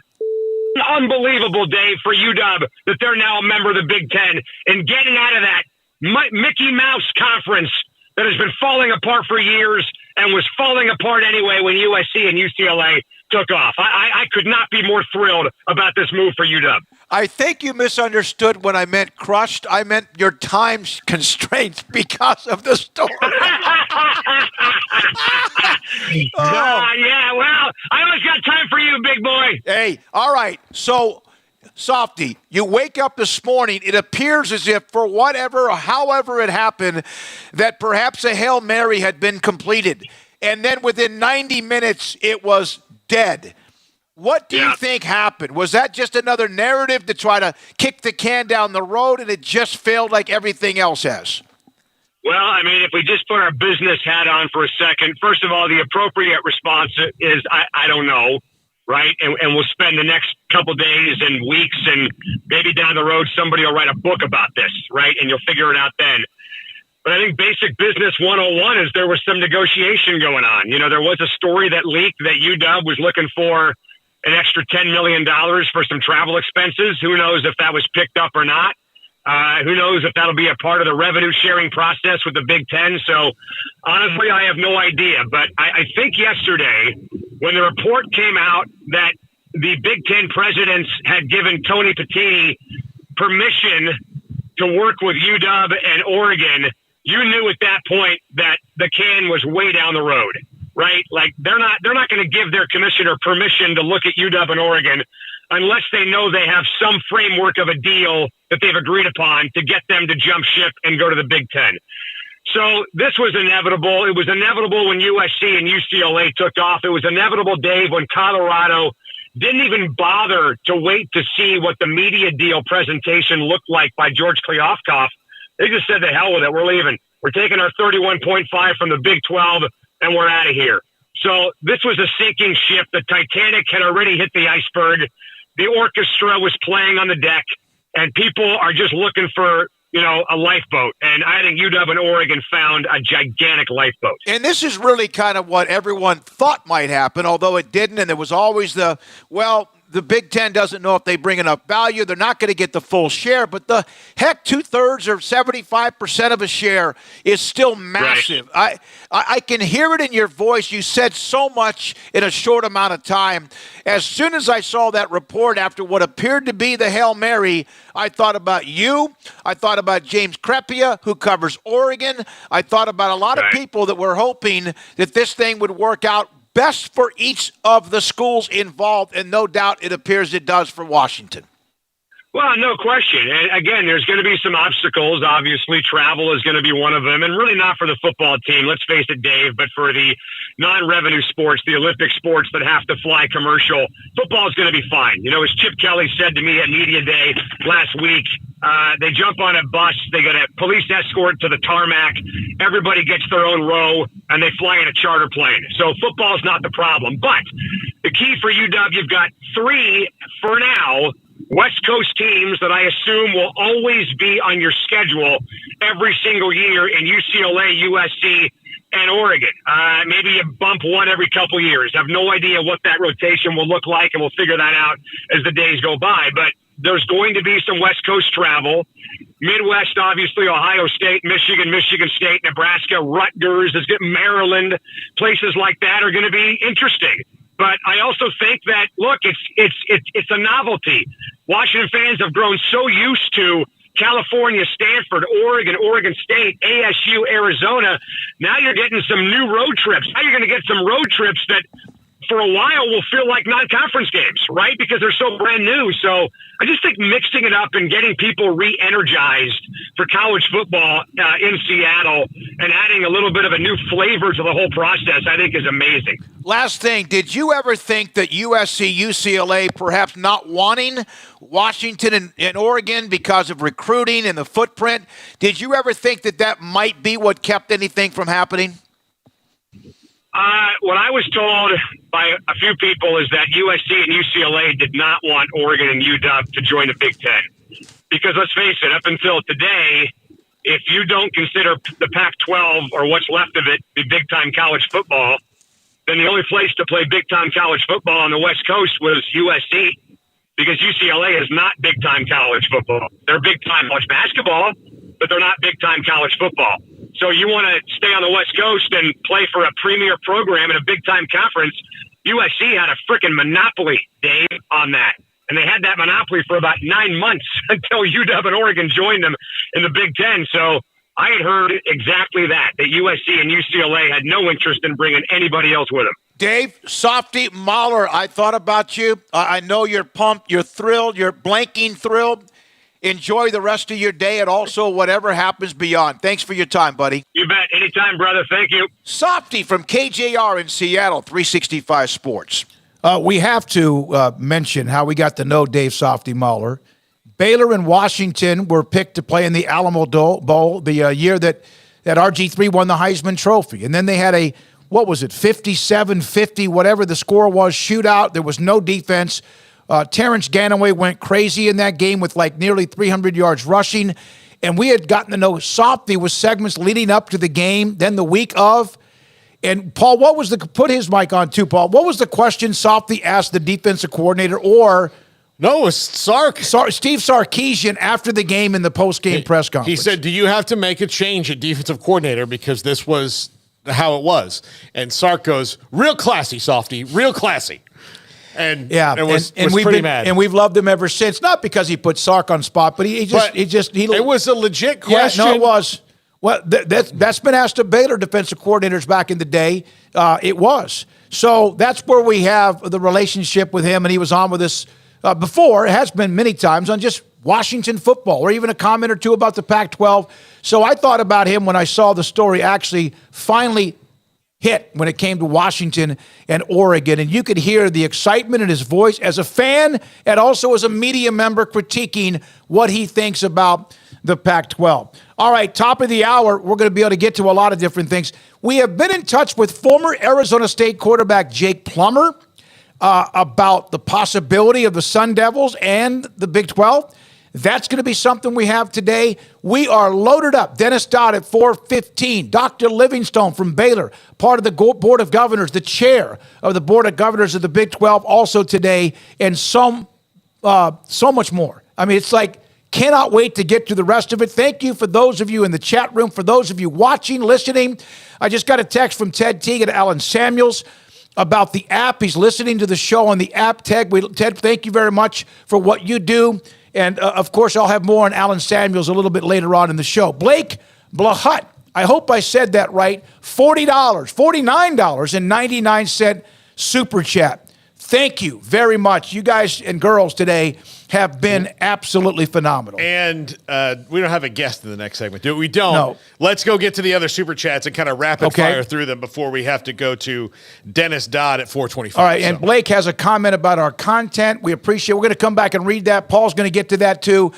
Unbelievable, Dave, for UW that they're now a member of the Big Ten and getting out of that Mickey Mouse conference that has been falling apart for years and was falling apart anyway when USC and UCLA took off. I could not be more thrilled about this move for UW. I think you misunderstood when I meant crushed. I meant your time constraints because of the story. Yeah, well, I always got time for you, big boy. Hey, all right. So, Softy, you wake up this morning, it appears as if for whatever or however it happened, that perhaps a Hail Mary had been completed. And then within 90 minutes, it was dead. What do you think happened? Was that just another narrative to try to kick the can down the road and it just failed like everything else has? Well, I mean, if we just put our business hat on for a second, first of all, the appropriate response is, I don't know, right? And we'll spend the next couple days and weeks and maybe down the road somebody will write a book about this, right? And you'll figure it out then. But I think basic business 101 is there was some negotiation going on. You know, there was a story that leaked that UW was looking for an extra $10 million for some travel expenses. Who knows if that was picked up or not? Who knows if that'll be a part of the revenue sharing process with the Big Ten? So honestly, I have no idea. But I think yesterday when the report came out that the Big Ten presidents had given Tony Patini permission to work with UW and Oregon, you knew at that point that the can was way down the road, right? Like they're not going to give their commissioner permission to look at UW and Oregon unless they know they have some framework of a deal that they've agreed upon to get them to jump ship and go to the Big Ten. So this was inevitable. It was inevitable when USC and UCLA took off. It was inevitable, Dave, when Colorado didn't even bother to wait to see what the media deal presentation looked like by George Kliavkoff. They just said, the hell with it. We're leaving. We're taking our 31.5 from the Big 12, and we're out of here. So this was a sinking ship. The Titanic had already hit the iceberg. The orchestra was playing on the deck, and people are just looking for, you know, a lifeboat. And I think UW and Oregon found a gigantic lifeboat. And this is really kind of what everyone thought might happen, although it didn't. And there was always the Big Ten doesn't know if they bring enough value. They're not going to get the full share. But the heck, 2/3 or 75% of a share is still massive. Right. I can hear it in your voice. You said so much in a short amount of time. As soon as I saw that report after what appeared to be the Hail Mary, I thought about you. I thought about James Crepea, who covers Oregon. I thought about a lot of people that were hoping that this thing would work out best for each of the schools involved, and no doubt it appears it does for Washington. Well, no question. And again, there's going to be some obstacles. Obviously, travel is going to be one of them, and really not for the football team, let's face it, Dave, but for the non-revenue sports, the Olympic sports that have to fly commercial, football is going to be fine. You know, as Chip Kelly said to me at Media Day last week, they jump on a bus, they get a police escort to the tarmac, everybody gets their own row, and they fly in a charter plane. So football is not the problem. But the key for UW, you've got 3, for now, West Coast teams that I assume will always be on your schedule every single year in UCLA, USC, and Oregon. Maybe you bump one every couple years. I have no idea what that rotation will look like, and we'll figure that out as the days go by. But there's going to be some West Coast travel. Midwest, obviously, Ohio State, Michigan, Michigan State, Nebraska, Rutgers, Maryland, places like that are going to be interesting. But I also think that, look, it's a novelty. Washington fans have grown so used to California, Stanford, Oregon, Oregon State, ASU, Arizona. Now you're getting some new road trips. Now you're going to get some road trips that for a while will feel like non-conference games, right? Because they're so brand new. So I just think mixing it up and getting people re-energized for college football in Seattle and adding a little bit of a new flavor to the whole process, I think is amazing. Last thing, did you ever think that USC, UCLA, perhaps not wanting Washington and Oregon because of recruiting and the footprint, did you ever think that that might be what kept anything from happening? What I was told by a few people is that USC and UCLA did not want Oregon and UW to join the Big Ten. Because let's face it, up until today, if you don't consider the Pac-12 or what's left of it the big-time college football, then the only place to play big-time college football on the West Coast was USC. Because UCLA is not big-time college football. They're big-time college basketball, but they're not big-time college football. So you want to stay on the West Coast and play for a premier program in a big-time conference, USC had a freaking monopoly, Dave, on that. And they had that monopoly for about 9 months until UW and Oregon joined them in the Big Ten. So I had heard exactly that USC and UCLA had no interest in bringing anybody else with them. Dave, Softy, Mahler, I thought about you. I know you're pumped, you're thrilled, you're blanking thrilled. Enjoy the rest of your day and also whatever happens beyond. Thanks for your time, buddy. You bet. Anytime, brother. Thank you. Softy from KJR in Seattle, 365 Sports. We have to mention how we got to know Dave Softy Mahler. Baylor and Washington were picked to play in the Alamo Bowl the year that RG3 won the Heisman Trophy. And then they had a, 57-50, whatever the score was, shootout. There was no defense. Terrence Ganaway went crazy in that game with like nearly 300 yards rushing. And we had gotten to know Softy with segments leading up to the game, then the week of. And, Paul, put his mic on too, Paul. What was the question Softy asked the defensive coordinator or – No, it was Steve Sarkisian after the game in the post-game press conference. He said, do you have to make a change at defensive coordinator because this was how it was? And Sark goes, real classy, Softy, real classy. And it was pretty mad. And we've loved him ever since. Not because he put Sark on spot, but he it was a legit question. Yeah, no, it was. Well, that's been asked of Baylor defensive coordinators back in the day. It was. So that's where we have the relationship with him, and he was on with us before. It has been many times on just Washington football or even a comment or two about the Pac-12. So I thought about him when I saw the story actually finally hit when it came to Washington and Oregon. And you could hear the excitement in his voice as a fan and also as a media member critiquing what he thinks about the Pac-12. All right, top of the hour, we're going to be able to get to a lot of different things. We have been in touch with former Arizona State quarterback Jake Plummer about the possibility of the Sun Devils and the Big 12. That's going to be something we have today. We are loaded up. Dennis Dodd at 4:15. Dr. Livingstone from Baylor, part of the Board of Governors, the chair of the Board of Governors of the Big 12, also today, and so much more. I mean, it's like, cannot wait to get to the rest of it. Thank you for those of you in the chat room, for those of you watching, listening. I just got a text from Ted Teague and Alan Samuels about the app. He's listening to the show on the app. Ted, thank you very much for what you do. And, of course, I'll have more on Alan Samuels a little bit later on in the show. Blake Blahut, I hope I said that right, $49.99 super chat. Thank you very much. You guys and girls today have been absolutely phenomenal. And we don't have a guest in the next segment, do we? We don't. No. Let's go get to the other super chats and kind of rapid fire through them before we have to go to Dennis Dodd at 4:25. All right, and Blake has a comment about our content. We appreciate it. We're going to come back and read that. Paul's going to get to that too.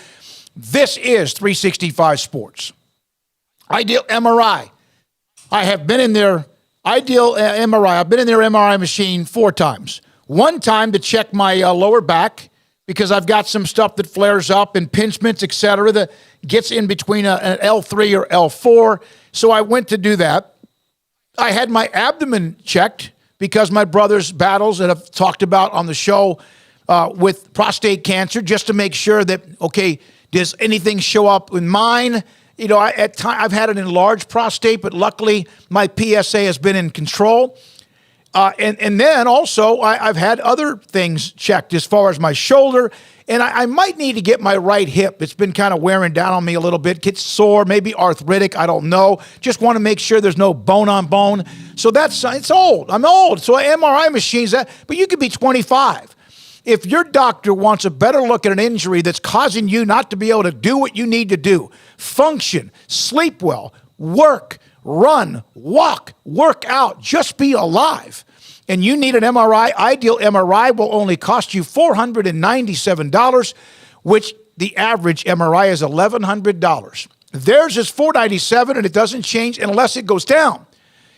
This is 365 Sports. Ideal MRI. I have been in their Ideal MRI. I've been in their MRI machine 4 times. One time to check my lower back, because I've got some stuff that flares up, impingements, et cetera, that gets in between an L3 or L4. So I went to do that. I had my abdomen checked because my brother's battles that I've talked about on the show with prostate cancer, just to make sure that, okay, does anything show up in mine? You know, I've had an enlarged prostate, but luckily my PSA has been in control. And then also I've had other things checked as far as my shoulder, and I might need to get my right hip. It's been kind of wearing down on me a little bit. Gets sore, maybe arthritic. I don't know. Just want to make sure there's no bone on bone. So it's old. I'm old. So MRI machines, but you could be 25. If your doctor wants a better look at an injury that's causing you not to be able to do what you need to do, function, sleep well, work, run, walk, work out, just be alive, and you need an MRI, Ideal MRI will only cost you $497, which the average MRI is $1,100. Theirs is $497, and it doesn't change unless it goes down.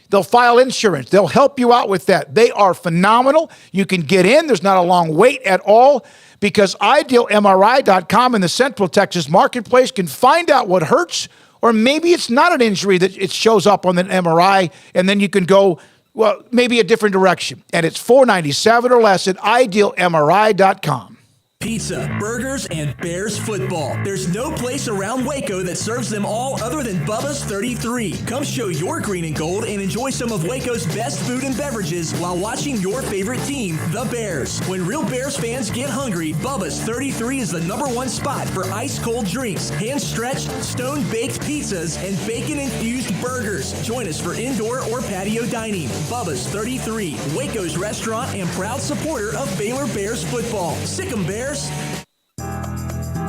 They'll file insurance. They'll help you out with that. They are phenomenal. You can get in. There's not a long wait at all, because IdealMRI.com in the Central Texas marketplace can find out what hurts, or maybe it's not an injury that it shows up on the MRI, and then you can go, well, maybe a different direction. And it's $497 or less at IdealMRI.com. Pizza, burgers, and Bears football. There's no place around Waco that serves them all other than Bubba's 33. Come show your green and gold and enjoy some of Waco's best food and beverages while watching your favorite team, the Bears. When real Bears fans get hungry, Bubba's 33 is the #1 spot for ice-cold drinks, hand-stretched, stone-baked pizzas, and bacon-infused burgers. Join us for indoor or patio dining. Bubba's 33, Waco's restaurant and proud supporter of Baylor Bears football. Sick 'em, Bears.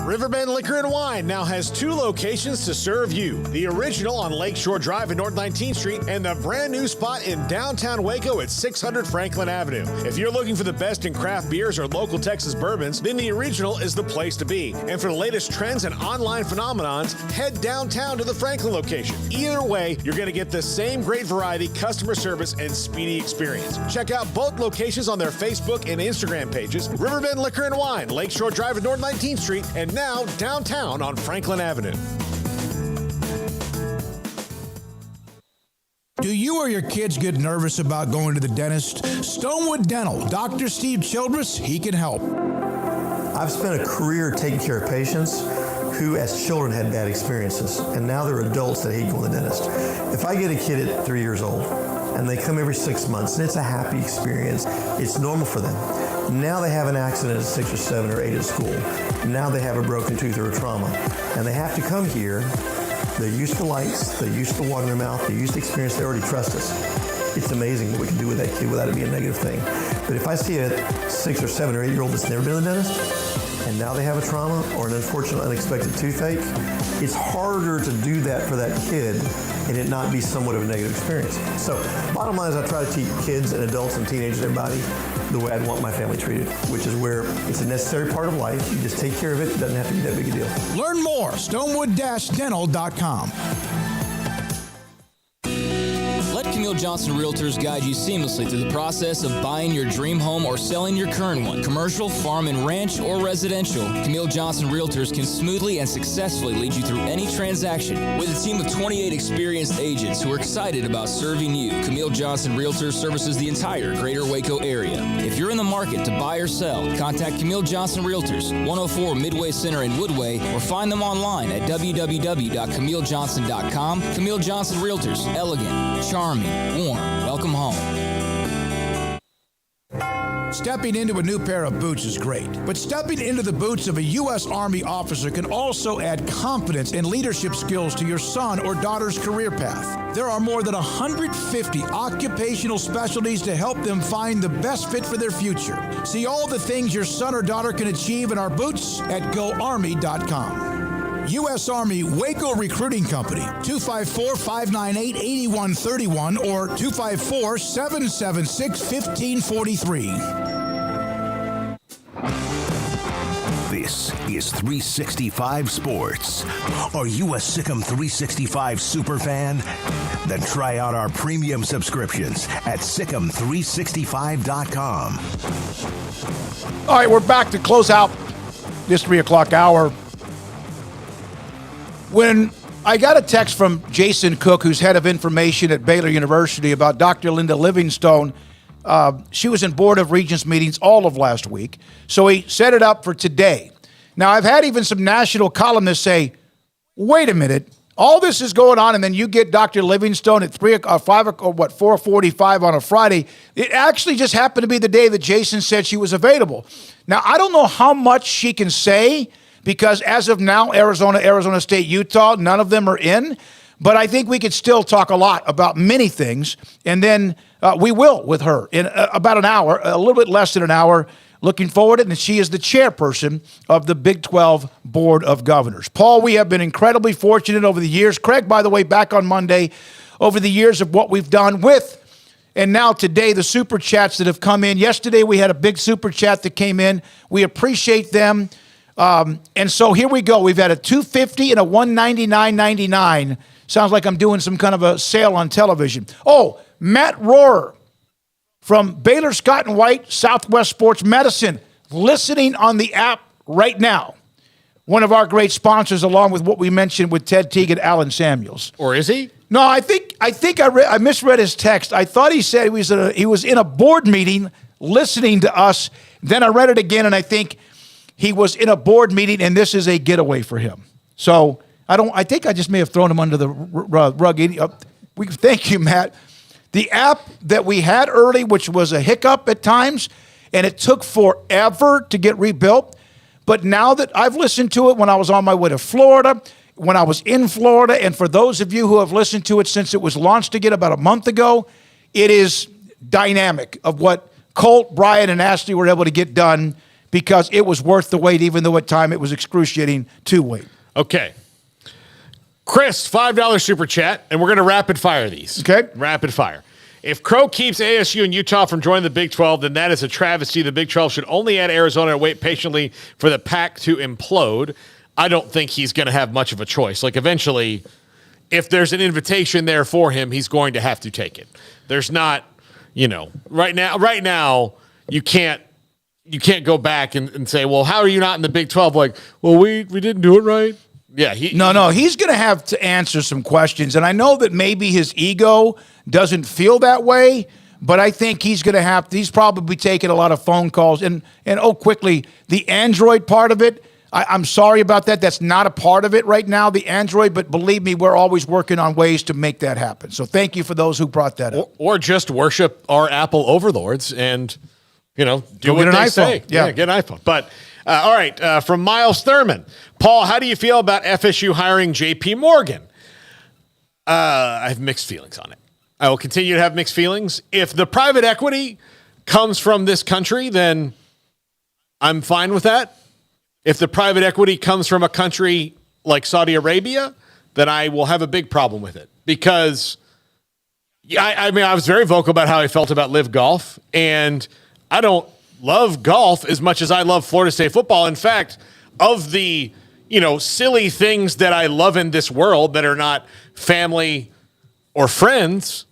Riverbend Liquor and Wine now has 2 locations to serve you. The original on Lakeshore Drive at North 19th Street and the brand new spot in downtown Waco at 600 Franklin Avenue. If you're looking for the best in craft beers or local Texas bourbons, then the original is the place to be. And for the latest trends and online phenomenons, head downtown to the Franklin location. Either way, you're going to get the same great variety, customer service, and speedy experience. Check out both locations on their Facebook and Instagram pages, Riverbend Liquor and Wine, Lakeshore Drive at North 19th Street, and now downtown on Franklin Avenue. Do you or your kids get nervous about going to the dentist? Stonewood Dental, Dr. Steve Childress, he can help. I've spent a career taking care of patients who as children had bad experiences, and now they're adults that hate going to the dentist. If I get a kid at 3 years old and they come every 6 months and it's a happy experience, it's normal for them. Now they have an accident at 6 or 7 or 8 at school. Now they have a broken tooth or a trauma. And they have to come here. They're used to lights. They're used to water in their mouth. They're used to experience. They already trust us. It's amazing what we can do with that kid without it being a negative thing. But if I see a 6 or 7 or 8 year old that's never been to the dentist, and now they have a trauma or an unfortunate unexpected toothache, it's harder to do that for that kid and it not be somewhat of a negative experience. So bottom line is I try to teach kids and adults and teenagers, everybody, the way I'd want my family treated, which is where it's a necessary part of life. You just take care of it. It doesn't have to be that big a deal. Learn more, stonewood-dental.com. Let Camille Johnson Realtors guide you seamlessly through the process of buying your dream home or selling your current one. Commercial, farm and ranch, or residential, Camille Johnson Realtors can smoothly and successfully lead you through any transaction. With a team of 28 experienced agents who are excited about serving you, Camille Johnson Realtors services the entire greater Waco area. If you're in the market to buy or sell, contact Camille Johnson Realtors, 104 Midway Center in Woodway, or find them online at www.camillejohnson.com. Camille Johnson Realtors, elegant, charming, warm. Welcome home. Stepping into a new pair of boots is great, but stepping into the boots of a U.S. Army officer can also add confidence and leadership skills to your son or daughter's career path. There are more than 150 occupational specialties to help them find the best fit for their future. See all the things your son or daughter can achieve in our boots at GoArmy.com. U.S. Army Waco Recruiting Company, 254-598-8131 or 254-776-1543. This is 365 Sports. Are you a Sikkim 365 super fan? Then try out our premium subscriptions at Sikkim365.com. All right, we're back to close out this 3 o'clock hour. When I got a text from Jason Cook, who's head of information at Baylor University, about Dr. Linda Livingstone, she was in Board of Regents meetings all of last week, so he set it up for today. Now, I've had even some national columnists say, wait a minute, all this is going on, and then you get Dr. Livingstone at 4:45 on a Friday. It actually just happened to be the day that Jason said she was available. Now, I don't know how much she can say, because as of now, Arizona State, Utah, none of them are in. But I think we could still talk a lot about many things. And then we will with her in about an hour, a little bit less than an hour. Looking forward to it. And she is the chairperson of the Big 12 Board of Governors. Paul, we have been incredibly fortunate over the years. Craig, by the way, back on Monday, over the years of what we've done with, and now today, the super chats that have come in. Yesterday, we had a big super chat that came in. We appreciate them. And so here we go. We've had a $250 and a $199.99. Sounds like I'm doing some kind of a sale on television. Oh, Matt Rohrer from Baylor Scott and White, Southwest Sports Medicine, listening on the app right now. One of our great sponsors, along with what we mentioned with Ted Teague and Alan Samuels. Or is he? No, I think I misread his text. I thought he said he was in a board meeting listening to us. Then I read it again, and I think he was in a board meeting, and this is a getaway for him. So I think I just may have thrown him under the rug. Thank you, Matt. The app that we had early, which was a hiccup at times, and it took forever to get rebuilt. But now that I've listened to it when I was on my way to Florida, when I was in Florida, and for those of you who have listened to it since it was launched again about a month ago, it is dynamic of what Colt, Brian, and Ashley were able to get done because it was worth the wait, even though at time it was excruciating to wait. Okay. Chris, $5 super chat, and we're going to rapid fire these. Okay. Rapid fire. If Crow keeps ASU and Utah from joining the Big 12, then that is a travesty. The Big 12 should only add Arizona and wait patiently for the Pac to implode. I don't think he's going to have much of a choice. Like, eventually, if there's an invitation there for him, he's going to have to take it. There's not, right now, you can't go back and say, well, how are you not in the Big 12? Like, well, we didn't do it right. Yeah. He's going to have to answer some questions. And I know that maybe his ego doesn't feel that way, but I think he's going to he's probably taking a lot of phone calls. And quickly, the Android part of it, I'm sorry about that. That's not a part of it right now, the Android, but believe me, we're always working on ways to make that happen. So thank you for those who brought that up. Or just worship our Apple overlords and, do what they say. Yeah, get an iPhone. But, all right, from Miles Thurman. Paul, how do you feel about FSU hiring J.P. Morgan? I have mixed feelings on it. I will continue to have mixed feelings. If the private equity comes from this country, then I'm fine with that. If the private equity comes from a country like Saudi Arabia, then I will have a big problem with it. Because, I was very vocal about how I felt about Live Golf, and I don't love golf as much as I love Florida State football. In fact, of the silly things that I love in this world that are not family or friends,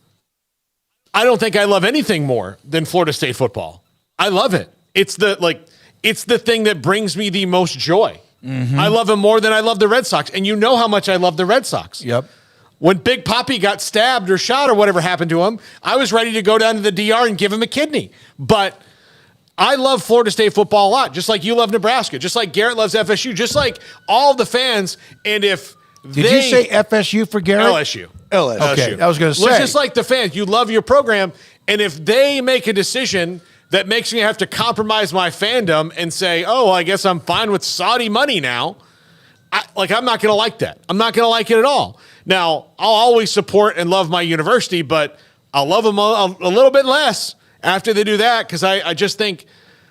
I don't think I love anything more than Florida State football. I love it. It's the thing that brings me the most joy. Mm-hmm. I love them more than I love the Red Sox. And you know how much I love the Red Sox. Yep. When Big Poppy got stabbed or shot or whatever happened to him, I was ready to go down to the DR and give him a kidney. But I love Florida State football a lot, just like you love Nebraska, just like Garrett loves FSU, just like all the fans. And if Did you say FSU for Garrett? LSU. Okay, I was going to say. Well, just like the fans, you love your program, and if they make a decision that makes me have to compromise my fandom and say, oh, I guess I'm fine with Saudi money now, I'm not going to like that. I'm not going to like it at all. Now, I'll always support and love my university, but I'll love them a little bit less after they do that, because I just think,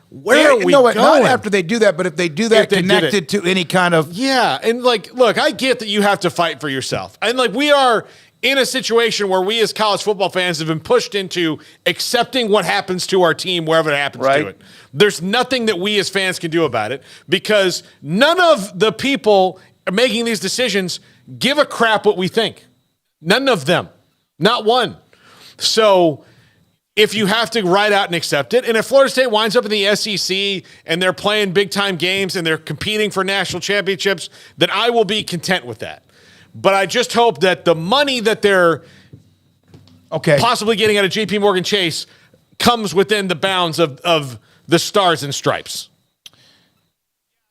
where are we going? Not after they do that, but if they do that connected to any kind of... Yeah, and look, I get that you have to fight for yourself. And we are in a situation where we as college football fans have been pushed into accepting what happens to our team wherever it happens to it. There's nothing that we as fans can do about it, because none of the people making these decisions give a crap what we think. None of them. Not one. So if you have to ride out and accept it, and if Florida State winds up in the SEC and they're playing big-time games and they're competing for national championships, then I will be content with that. But I just hope that the money that they're possibly getting out of J.P. Morgan Chase comes within the bounds of the stars and stripes.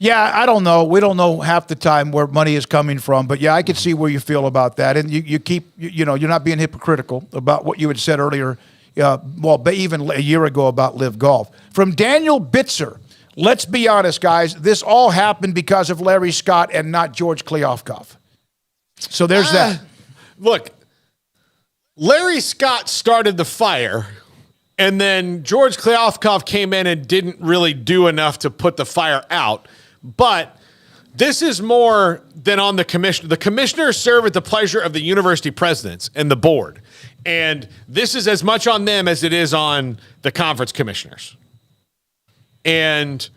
Yeah, I don't know. We don't know half the time where money is coming from. But, yeah, I can see where you feel about that. And you keep, you're not being hypocritical about what you had said earlier, even a year ago about Live Golf. From Daniel Bitzer, let's be honest, guys. This all happened because of Larry Scott and not George Kliavkoff. So there's that. Look, Larry Scott started the fire, and then George Kliavkoff came in and didn't really do enough to put the fire out. But this is more than on the commissioner. The commissioners serve at the pleasure of the university presidents and the board. And this is as much on them as it is on the conference commissioners. And,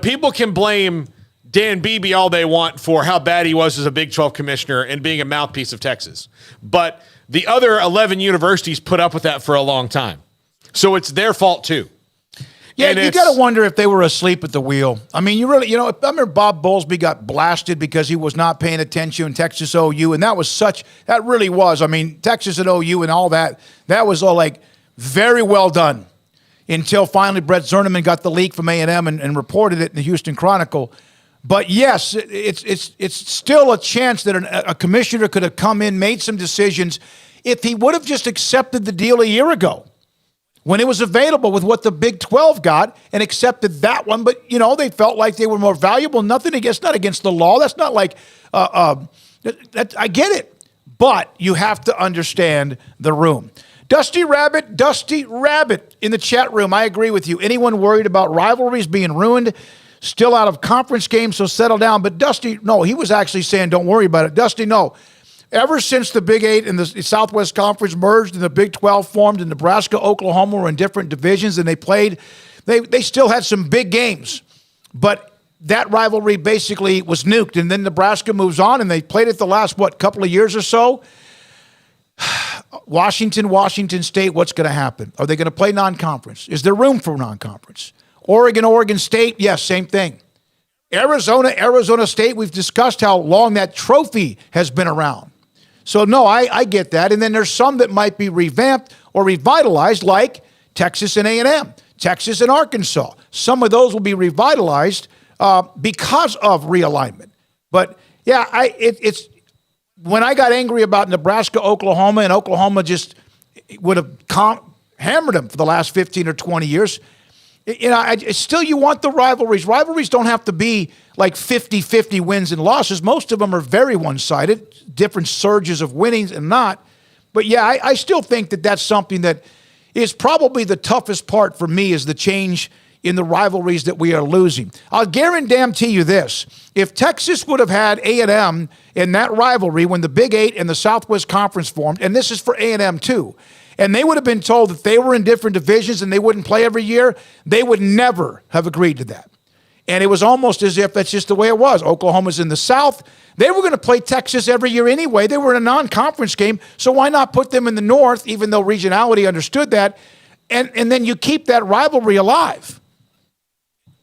people can blame Dan Beebe all they want for how bad he was as a Big 12 commissioner and being a mouthpiece of Texas. But the other 11 universities put up with that for a long time. So it's their fault too. Yeah, you got to wonder if they were asleep at the wheel. I mean, I remember Bob Bowlesby got blasted because he was not paying attention in Texas OU, and that really was. I mean, Texas and OU and all that was all very well done. until finally Brett Zerneman got the leak from A&M and reported it in the Houston Chronicle. But yes, it's still a chance that a commissioner could have come in, made some decisions if he would have just accepted the deal a year ago when it was available with what the Big 12 got and accepted that one. But, they felt like they were more valuable. Nothing against, not against the law. That's not like, I get it. But you have to understand the room. Dusty Rabbit in the chat room. I agree with you. Anyone worried about rivalries being ruined? Still out of conference games, so settle down. But Dusty, no, he was actually saying don't worry about it. Dusty, no. Ever since the Big 8 and the Southwest Conference merged and the Big 12 formed and Nebraska, Oklahoma were in different divisions and they played, they still had some big games. But that rivalry basically was nuked. And then Nebraska moves on and they played it the last, couple of years or so. Washington State, what's going to happen? Are they going to play non-conference? Is there room for non-conference? Oregon State, yes, same thing. Arizona State, we've discussed how long that trophy has been around. So, no, I get that. And then there's some that might be revamped or revitalized, like Texas and A&M, Texas and Arkansas. Some of those will be revitalized because of realignment. But, yeah, it's when I got angry about Nebraska, Oklahoma, and Oklahoma just would have hammered them for the last 15 or 20 years, still you want the rivalries. Rivalries don't have to be like 50-50 wins and losses. Most of them are very one-sided, different surges of winnings and not. But, yeah, I still think that that's something that is probably the toughest part for me is the change in the rivalries that we are losing. I'll guarantee you this. If Texas would have had A&M in that rivalry when the Big 8 and the Southwest Conference formed, and this is for A&M too, and they would have been told that they were in different divisions and they wouldn't play every year, they would never have agreed to that. And it was almost as if that's just the way it was. Oklahoma's in the South. They were going to play Texas every year anyway. They were in a non-conference game, so why not put them in the North, even though regionality understood that, and then you keep that rivalry alive.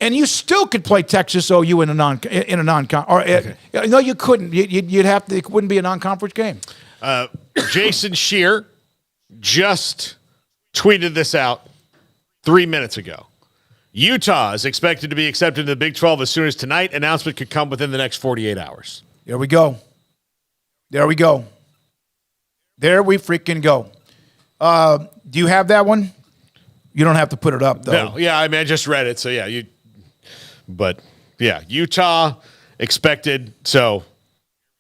And you still could play Texas OU in a non-conference. No, you couldn't. You'd have to. It wouldn't be a non-conference game. Jason Scheer just tweeted this out 3 minutes ago. Utah is expected to be accepted in the Big 12 as soon as tonight. Announcement could come within the next 48 hours. There we go. There we freaking go. Do you have that one? You don't have to put it up, though. No, yeah, I just read it, so yeah, But, yeah, Utah expected, so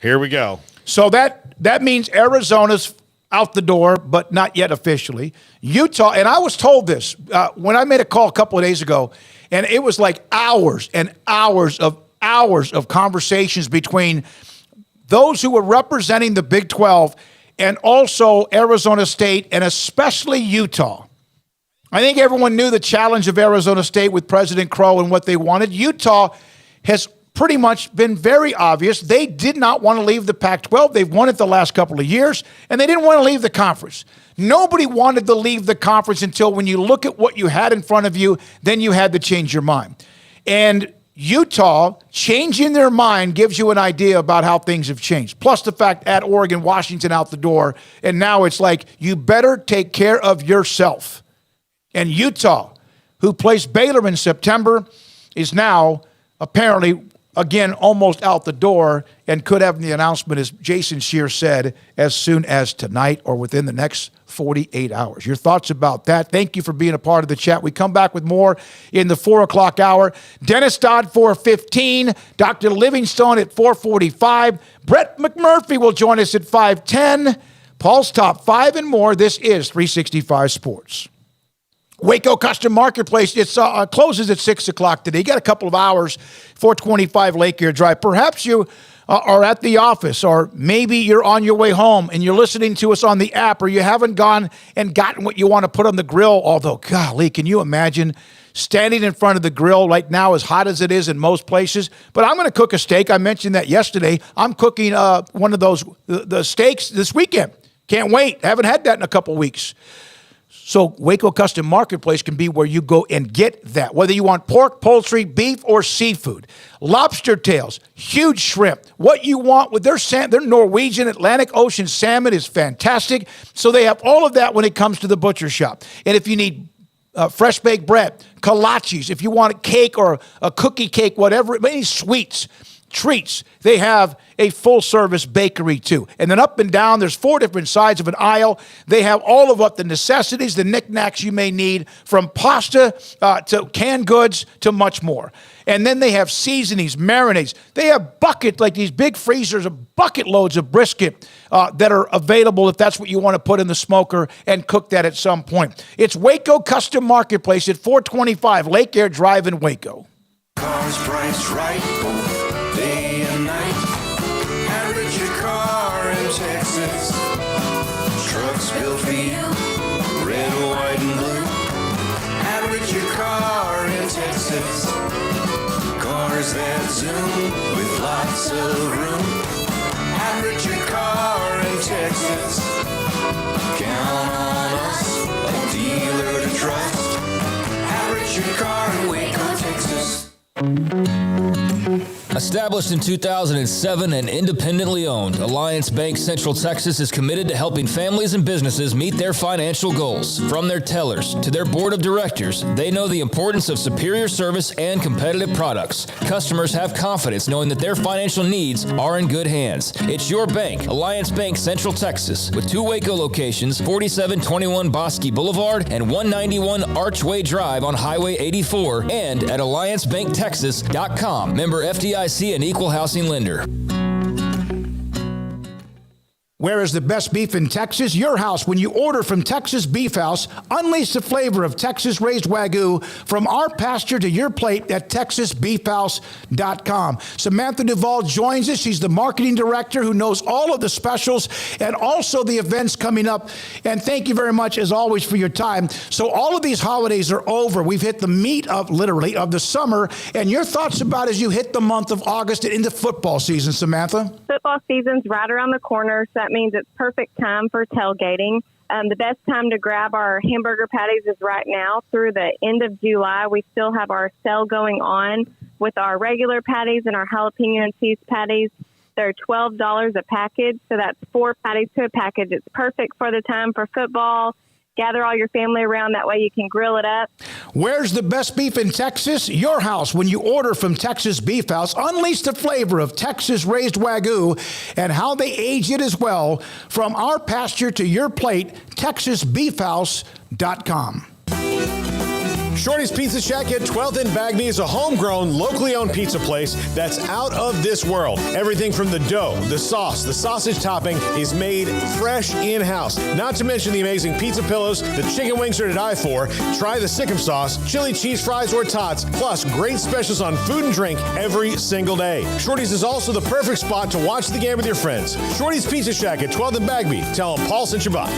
here we go. So that means Arizona's out the door, but not yet officially. Utah, and I was told this when I made a call a couple of days ago, and it was like hours and hours of conversations between those who were representing the Big 12 and also Arizona State and especially Utah. I think everyone knew the challenge of Arizona State with President Crow and what they wanted. Utah has pretty much been very obvious. They did not want to leave the Pac-12. They've won it the last couple of years, and they didn't want to leave the conference. Nobody wanted to leave the conference until when you look at what you had in front of you, then you had to change your mind. And Utah changing their mind gives you an idea about how things have changed. Plus the fact at Oregon, Washington out the door, and now it's like you better take care of yourself. And Utah, who placed Baylor in September, is now apparently, again, almost out the door and could have the announcement, as Jason Scheer said, as soon as tonight or within the next 48 hours. Your thoughts about that? Thank you for being a part of the chat. We come back with more in the 4 o'clock hour. Dennis Dodd, 4:15. Dr. Livingstone at 4:45. Brett McMurphy will join us at 5:10. Paul's Top 5 and more. This is 365 Sports. Waco Custom Marketplace, it closes at 6 o'clock today. You got a couple of hours, 425 Lake Air Drive. Perhaps you are at the office, or maybe you're on your way home and you're listening to us on the app, or you haven't gone and gotten what you want to put on the grill. Although, golly, can you imagine standing in front of the grill right now, as hot as it is in most places? But I'm going to cook a steak. I mentioned that yesterday. I'm cooking one of those the steaks this weekend. Can't wait. Haven't had that in a couple weeks. So Waco Custom Marketplace can be where you go and get that. Whether you want pork, poultry, beef, or seafood. Lobster tails, huge shrimp. What you want with their Norwegian Atlantic Ocean salmon is fantastic. So they have all of that when it comes to the butcher shop. And if you need fresh baked bread, kolaches, if you want a cake or a cookie cake, whatever, any sweets, treats. They have a full-service bakery, too. And then up and down, there's 4 different sides of an aisle. They have all of what the necessities, the knickknacks you may need, from pasta to canned goods to much more. And then they have seasonings, marinades. They have buckets, like these big freezers of bucket loads of brisket that are available if that's what you want to put in the smoker and cook that at some point. It's Waco Custom Marketplace at 425 Lake Air Drive in Waco. Cars priced right, both day and night. Average your car in Texas. Trucks built for you, red, white, and blue. Average your car in Texas. Cars that zoom with lots of room. Average your car in Texas. Count on us, a dealer to trust. Average your car in Waco, Texas. Established in 2007 and independently owned, Alliance Bank Central Texas is committed to helping families and businesses meet their financial goals. From their tellers to their board of directors, they know the importance of superior service and competitive products. Customers have confidence knowing that their financial needs are in good hands. It's your bank, Alliance Bank Central Texas, with 2 Waco locations, 4721 Bosque Boulevard and 191 Archway Drive on Highway 84, and at AllianceBankTexas.com. Member FDIC and equal housing lender. Where is the best beef in Texas? Your house. When you order from Texas Beef House, unleash the flavor of Texas-raised Wagyu from our pasture to your plate at TexasBeefHouse.com. Samantha Duvall joins us. She's the marketing director who knows all of the specials and also the events coming up. And thank you very much, as always, for your time. So all of these holidays are over. We've hit the meat of, literally, of the summer. And your thoughts about as you hit the month of August and into football season, Samantha? Football season's right around the corner, so that means it's perfect time for tailgating. The best time to grab our hamburger patties is right now through the end of July. We still have our sale going on with our regular patties and our jalapeno and cheese patties. They're $12 a package, so that's 4 patties to a package. It's perfect for the time for football. Gather all your family around. That way you can grill it up. Where's the best beef in Texas? Your house. When you order from Texas Beef House, unleash the flavor of Texas-raised Wagyu and how they age it as well. From our pasture to your plate, TexasBeefHouse.com. Shorty's Pizza Shack at 12th and Bagby is a homegrown, locally owned pizza place that's out of this world. Everything from the dough, the sauce, the sausage topping is made fresh in-house. Not to mention the amazing pizza pillows, the chicken wings are to die for. Try the Sikkim sauce, chili cheese fries or tots, plus great specials on food and drink every single day. Shorty's is also the perfect spot to watch the game with your friends. Shorty's Pizza Shack at 12th and Bagby. Tell them Paul sent you by.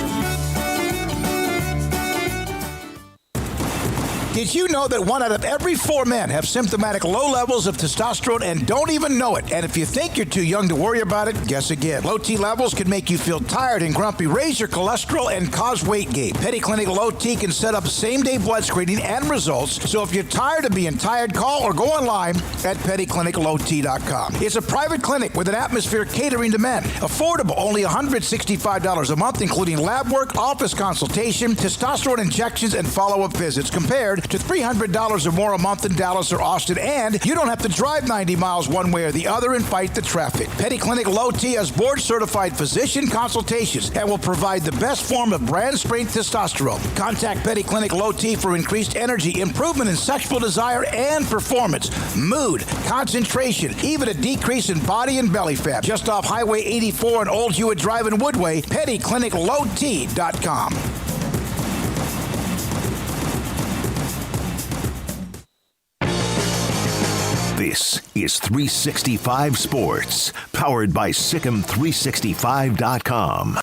Did you know that 1 out of every 4 men have symptomatic low levels of testosterone and don't even know it? And if you think you're too young to worry about it, guess again. Low T levels can make you feel tired and grumpy, raise your cholesterol, and cause weight gain. Petty Clinic Low T can set up same-day blood screening and results. So if you're tired of being tired, call or go online at pettycliniclowt.com. It's a private clinic with an atmosphere catering to men. Affordable, only $165 a month, including lab work, office consultation, testosterone injections, and follow-up visits, compared to $300 or more a month in Dallas or Austin, and you don't have to drive 90 miles one way or the other and fight the traffic. Petty Clinic Low T has board-certified physician consultations and will provide the best form of brand-strength testosterone. Contact Petty Clinic Low T for increased energy, improvement in sexual desire and performance, mood, concentration, even a decrease in body and belly fat. Just off Highway 84 and Old Hewitt Drive in Woodway, pettycliniclowt.com. This is 365 Sports, powered by Sikkim365.com.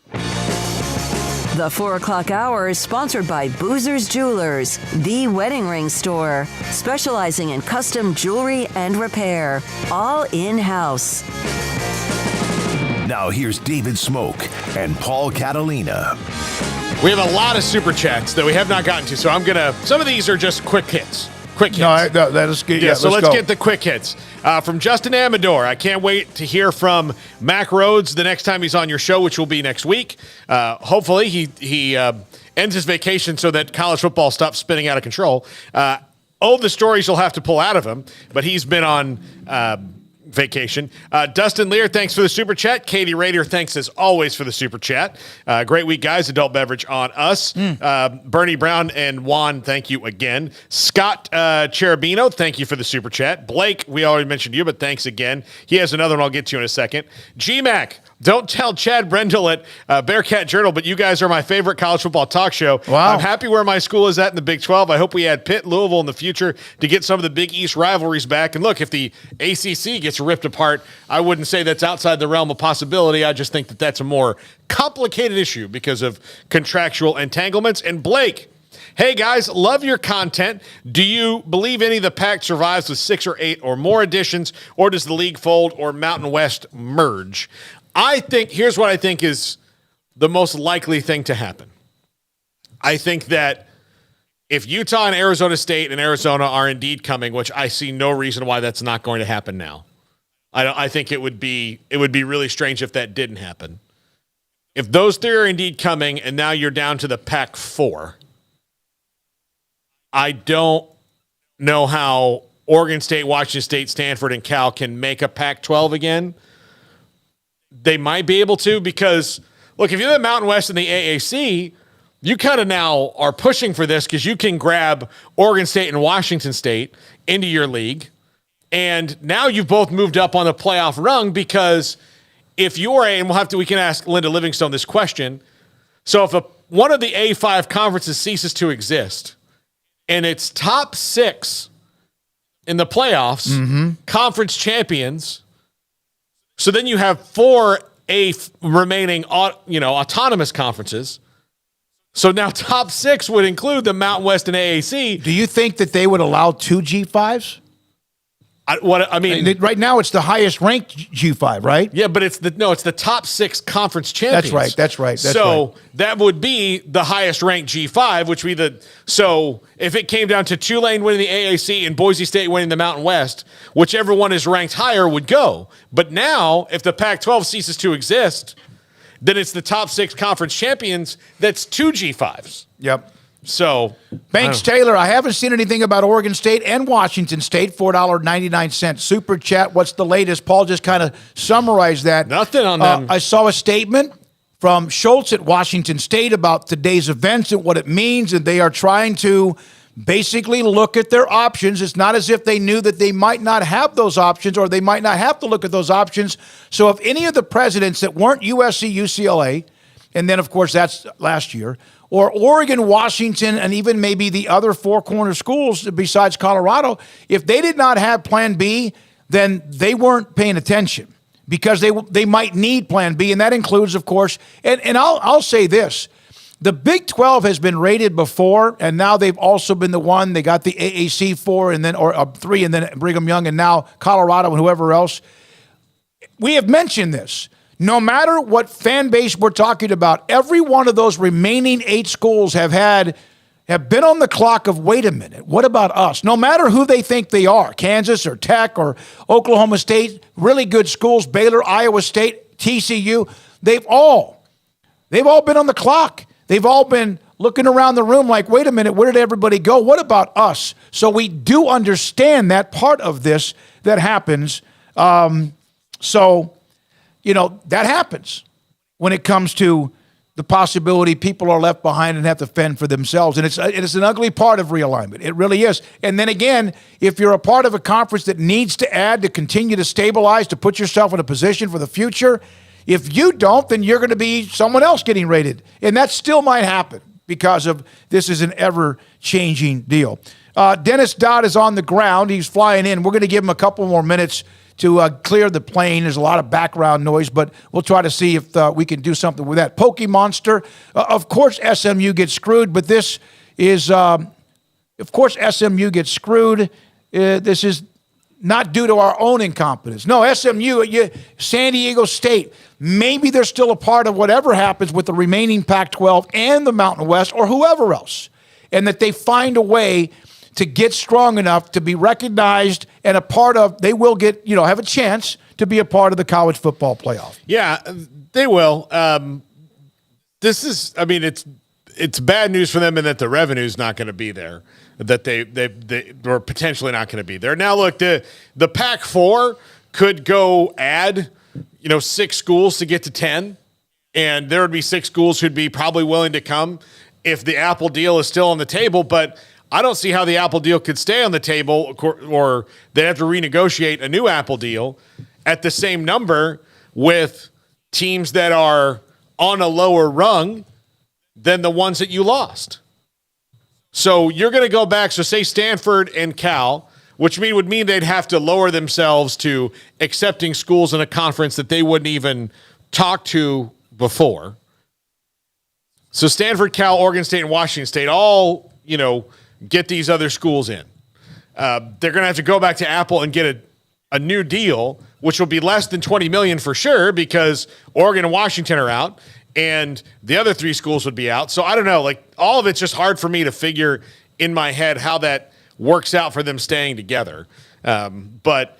The 4 o'clock hour is sponsored by Boozer's Jewelers, the wedding ring store, specializing in custom jewelry and repair, all in-house. Now here's David Smoak and Paul Catalina. We have a lot of super chats that we have not gotten to, so some of these are just quick hits. Quick hits. No, that is good. Yeah, so let's go. get the quick hits. From Justin Amador, I can't wait to hear from Mac Rhodes the next time he's on your show, which will be next week. Hopefully he ends his vacation so that college football stops spinning out of control. The stories you'll have to pull out of him, but he's been on vacation. Dustin Lear, thanks for the super chat. Katie Rader, thanks as always for the super chat. Great week, guys. Adult beverage on us. Bernie Brown and Juan, thank you again. Scott Cherubino, thank you for the super chat. Blake, we already mentioned you, but thanks again. He has another one I'll get to in a second. G-Mac, don't tell Chad Brendel at Bearcat Journal, but you guys are my favorite college football talk show. Wow. I'm happy where my school is at in the Big 12. I hope we add Pitt, Louisville in the future to get some of the Big East rivalries back. And look, if the ACC gets ripped apart, I wouldn't say that's outside the realm of possibility. I just think that that's a more complicated issue because of contractual entanglements. And Blake, hey guys, love your content. Do you believe any of the pack survives with 6 or 8 or more additions, or does the league fold or Mountain West merge? Here's what I think is the most likely thing to happen. I think that if Utah and Arizona State and Arizona are indeed coming, which I see no reason why that's not going to happen now. I think it would be really strange if that didn't happen. If those 3 are indeed coming and now you're down to the Pac-4, I don't know how Oregon State, Washington State, Stanford, and Cal can make a Pac-12 again. They might be able to because, look, if you're the Mountain West and the AAC, you kind of now are pushing for this because you can grab Oregon State and Washington State into your league. And now you've both moved up on the playoff rung because if you're and we can ask Linda Livingstone this question. So if one of the A5 conferences ceases to exist and it's top 6 in the playoffs, conference champions, so then you have 4 remaining, autonomous conferences. So now top 6 would include the Mountain West and AAC. Do you think that they would allow 2 G5s? Right now it's the highest ranked G5, right? Yeah, but it's the top 6 conference champions. That's right. That would be the highest ranked G5, which would be so if it came down to Tulane winning the AAC and Boise State winning the Mountain West, whichever one is ranked higher would go. But now, if the Pac-12 ceases to exist, then it's the top 6 conference champions. That's 2 G5s. Yep. So, Banks Taylor, I haven't seen anything about Oregon State and Washington State. $4.99 super chat. What's the latest? Paul just kind of summarized that. Nothing on them. I saw a statement from Schultz at Washington State about today's events and what it means, and they are trying to basically look at their options. It's not as if they knew that they might not have those options or they might not have to look at those options. So if any of the presidents that weren't USC, UCLA, and then, of course, that's last year, or Oregon, Washington, and even maybe the other 4 corner schools besides Colorado, if they did not have Plan B, then they weren't paying attention because they might need Plan B, and that includes, of course, and I'll say this. The Big 12 has been rated before, and now they've also been the one. They got the AAC 4 and then or 3, and then Brigham Young, and now Colorado and whoever else. We have mentioned this. No matter what fan base we're talking about, every one of those remaining 8 schools have been on the clock of, wait a minute, what about us? No matter who they think they are, Kansas or Tech or Oklahoma State, really good schools, Baylor, Iowa State, TCU, they've all been on the clock. They've all been looking around the room like, wait a minute, where did everybody go? What about us? So we do understand that part of this that happens. That happens when it comes to the possibility people are left behind and have to fend for themselves. And it's an ugly part of realignment. It really is. And then again, if you're a part of a conference that needs to add to continue to stabilize, to put yourself in a position for the future, if you don't, then you're going to be someone else getting rated. And that still might happen because of this is an ever-changing deal. Dennis Dodd is on the ground. He's flying in. We're going to give him a couple more minutes to clear the plane. There's a lot of background noise, but we'll try to see if we can do something with that. Pokemonster, of course SMU gets screwed, but this is, of course SMU gets screwed. This is not due to our own incompetence. No, SMU, San Diego State, maybe they're still a part of whatever happens with the remaining Pac-12 and the Mountain West or whoever else, and that they find a way to get strong enough to be recognized and a part of, they will get, have a chance to be a part of the college football playoff. Yeah, they will. It's it's bad news for them in that the revenue is not going to be there, that they were potentially not going to be there. Now, look, the Pac-4 could go add, 6 schools to get to 10, and there would be 6 schools who'd be probably willing to come if the Apple deal is still on the table, but I don't see how the Apple deal could stay on the table, or they'd have to renegotiate a new Apple deal at the same number with teams that are on a lower rung than the ones that you lost. So you're going to go back, so say Stanford and Cal, which would mean they'd have to lower themselves to accepting schools in a conference that they wouldn't even talk to before. So Stanford, Cal, Oregon State, and Washington State all, get these other schools in. They're going to have to go back to Apple and get a new deal, which will be less than $20 million for sure, because Oregon and Washington are out, and the other 3 schools would be out. So I don't know, all of it's just hard for me to figure in my head how that works out for them staying together. But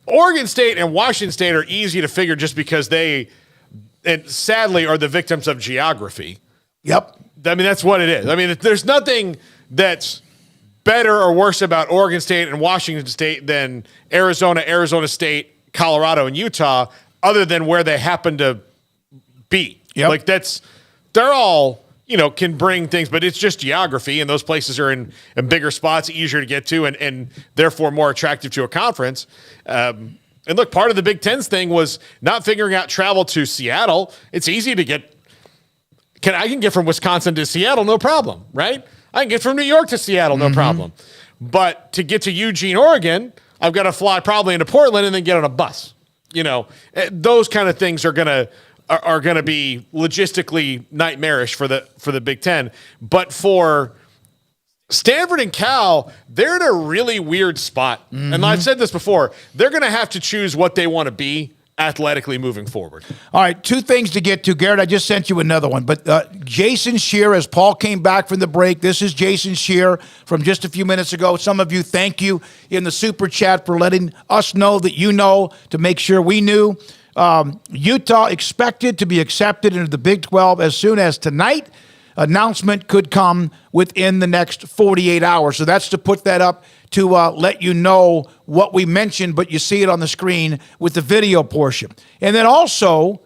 Oregon State and Washington State are easy to figure just because they, and sadly, are the victims of geography. Yep. That's what it is. There's nothing that's better or worse about Oregon State and Washington State than Arizona, Arizona State, Colorado, and Utah, other than where they happen to be. Yep. They're all, can bring things, but it's just geography, and those places are in bigger spots, easier to get to, and therefore more attractive to a conference. And look, part of the Big Ten's thing was not figuring out travel to Seattle. It's easy to get. I can get from Wisconsin to Seattle, no problem, right? I can get from New York to Seattle, no problem. But to get to Eugene, Oregon, I've got to fly probably into Portland and then get on a bus. Those kind of things are gonna be logistically nightmarish for the Big Ten. But for Stanford and Cal, they're in a really weird spot. And I've said this before, they're going to have to choose what they want to be athletically moving forward. All right, 2 things to get to. Garrett, I just sent you another one. But Jason Shear, as Paul came back from the break, this is Jason Shear from just a few minutes ago. Some of you, thank you in the super chat for letting us know that to make sure we knew. Utah expected to be accepted into the Big 12 as soon as tonight. Announcement could come within the next 48 hours. So that's to put that up to let you know what we mentioned, but you see it on the screen with the video portion. And then also,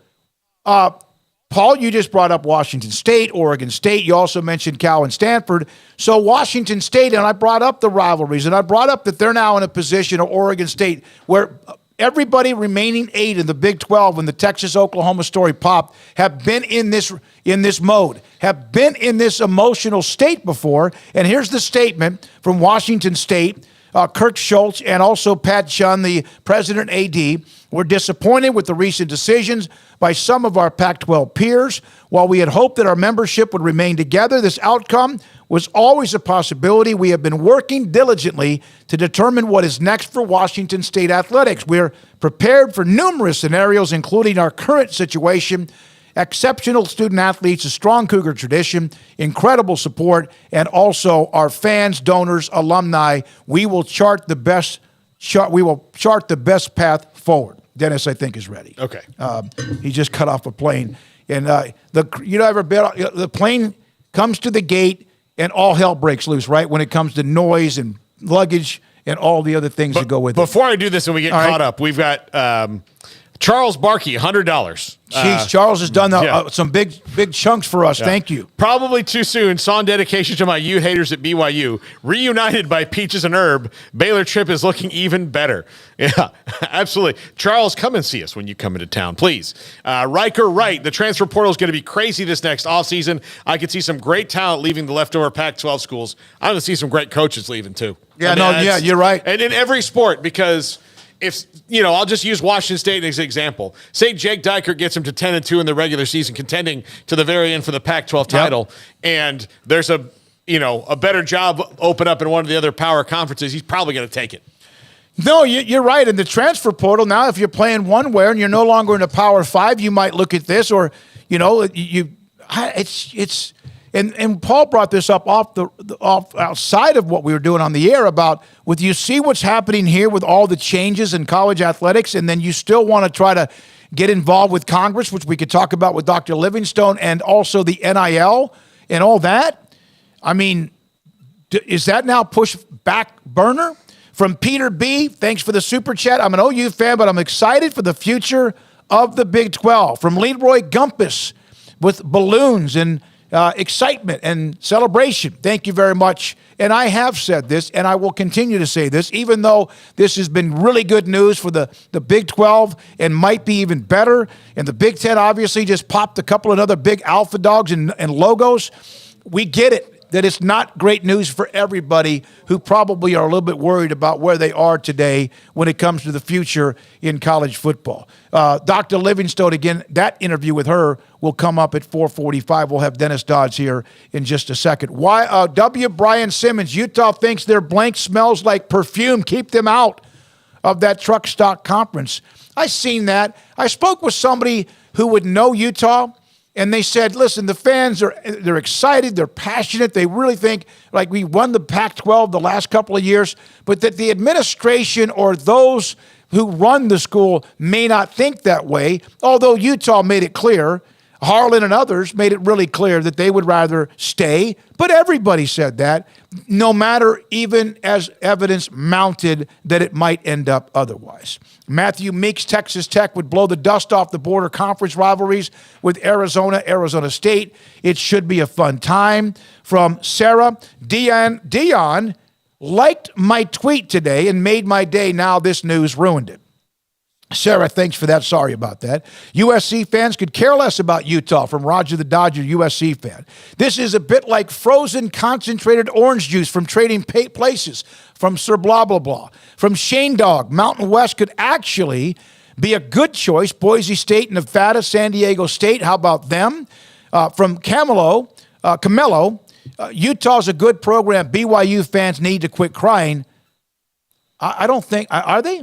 Paul, you just brought up Washington State, Oregon State. You also mentioned Cal and Stanford. So Washington State, and I brought up the rivalries, and I brought up that they're now in a position of Oregon State where everybody remaining 8 in the Big 12 when the Texas-Oklahoma story popped have been in this mode, have been in this emotional state before. And here's the statement from Washington State, Kirk Schultz, and also Pat Chun, the president AD. We're disappointed with the recent decisions by some of our Pac-12 peers. While we had hoped that our membership would remain together, this outcome was always a possibility. We have been working diligently to determine what is next for Washington State athletics. We're prepared for numerous scenarios, including our current situation, exceptional student athletes, a strong Cougar tradition, incredible support, and also our fans, donors, alumni. We will chart the best path forward. Dennis, I think, is ready. Okay. He just cut off a plane, and the plane comes to the gate, and all hell breaks loose. Right when it comes to noise and luggage and all the other things that go with it. Before I do this and we get caught up, we've got Charles Barkey, $100. Jeez, Charles has done some big chunks for us. Yeah. Thank you. Probably too soon. Song dedication to my Ute haters at BYU. Reunited by Peaches and Herb. Baylor trip is looking even better. Yeah, absolutely. Charles, come and see us when you come into town, please. Riker Wright, the transfer portal is going to be crazy this next offseason. I could see some great talent leaving the leftover Pac-12 schools. I'm going to see some great coaches leaving too. Yeah, you're right. And in every sport, because if, I'll just use Washington State as an example. Say Jake Dykert gets him to 10-2 in the regular season, contending to the very end for the Pac-12 title, and there's a better job open up in one of the other power conferences, he's probably going to take it. No, you're right. In the transfer portal, now if you're playing one way and you're no longer in a Power 5, you might look at this, or it's. And Paul brought this up off outside of what we were doing on the air about with you see what's happening here with all the changes in college athletics, and then you still want to try to get involved with Congress, which we could talk about with Dr. Livingstone, and also the NIL and all that. I mean, is that now pushed back burner? From Peter B., thanks for the super chat. I'm an OU fan, but I'm excited for the future of the Big 12. From Leroy Gumpus with balloons and excitement and celebration. Thank you very much. And I have said this, and I will continue to say this, even though this has been really good news for the Big 12 and might be even better. And the Big 10 obviously just popped a couple of other big alpha dogs and logos. We get it, that it's not great news for everybody who probably are a little bit worried about where they are today when it comes to the future in college football. Dr. Livingstone, again, that interview with her will come up at 4:45. We'll have Dennis Dodds here in just a second. W. Brian Simmons, Utah thinks their blank smells like perfume. Keep them out of that truck stock conference. I seen that. I spoke with somebody who would know Utah, and they said, listen, the fans they're excited, they're passionate, they really think like we won the Pac-12 the last couple of years, but that the administration or those who run the school may not think that way, although Utah made it clear, Harlan and others made it really clear that they would rather stay, but everybody said that, no matter even as evidence mounted that it might end up otherwise. Matthew Meeks, Texas Tech would blow the dust off the border conference rivalries with Arizona, Arizona State. It should be a fun time. From Sarah, Dion liked my tweet today and made my day. Now this news ruined it. Sarah, thanks for that. Sorry about that. USC fans could care less about Utah. From Roger the Dodger, USC fan. This is a bit like frozen concentrated orange juice from Trading Places. From Sir Blah Blah Blah. From Shane Dog, Mountain West could actually be a good choice. Boise State, Nevada, San Diego State. How about them? From Camelo, Utah's a good program. BYU fans need to quit crying. I don't think, are they?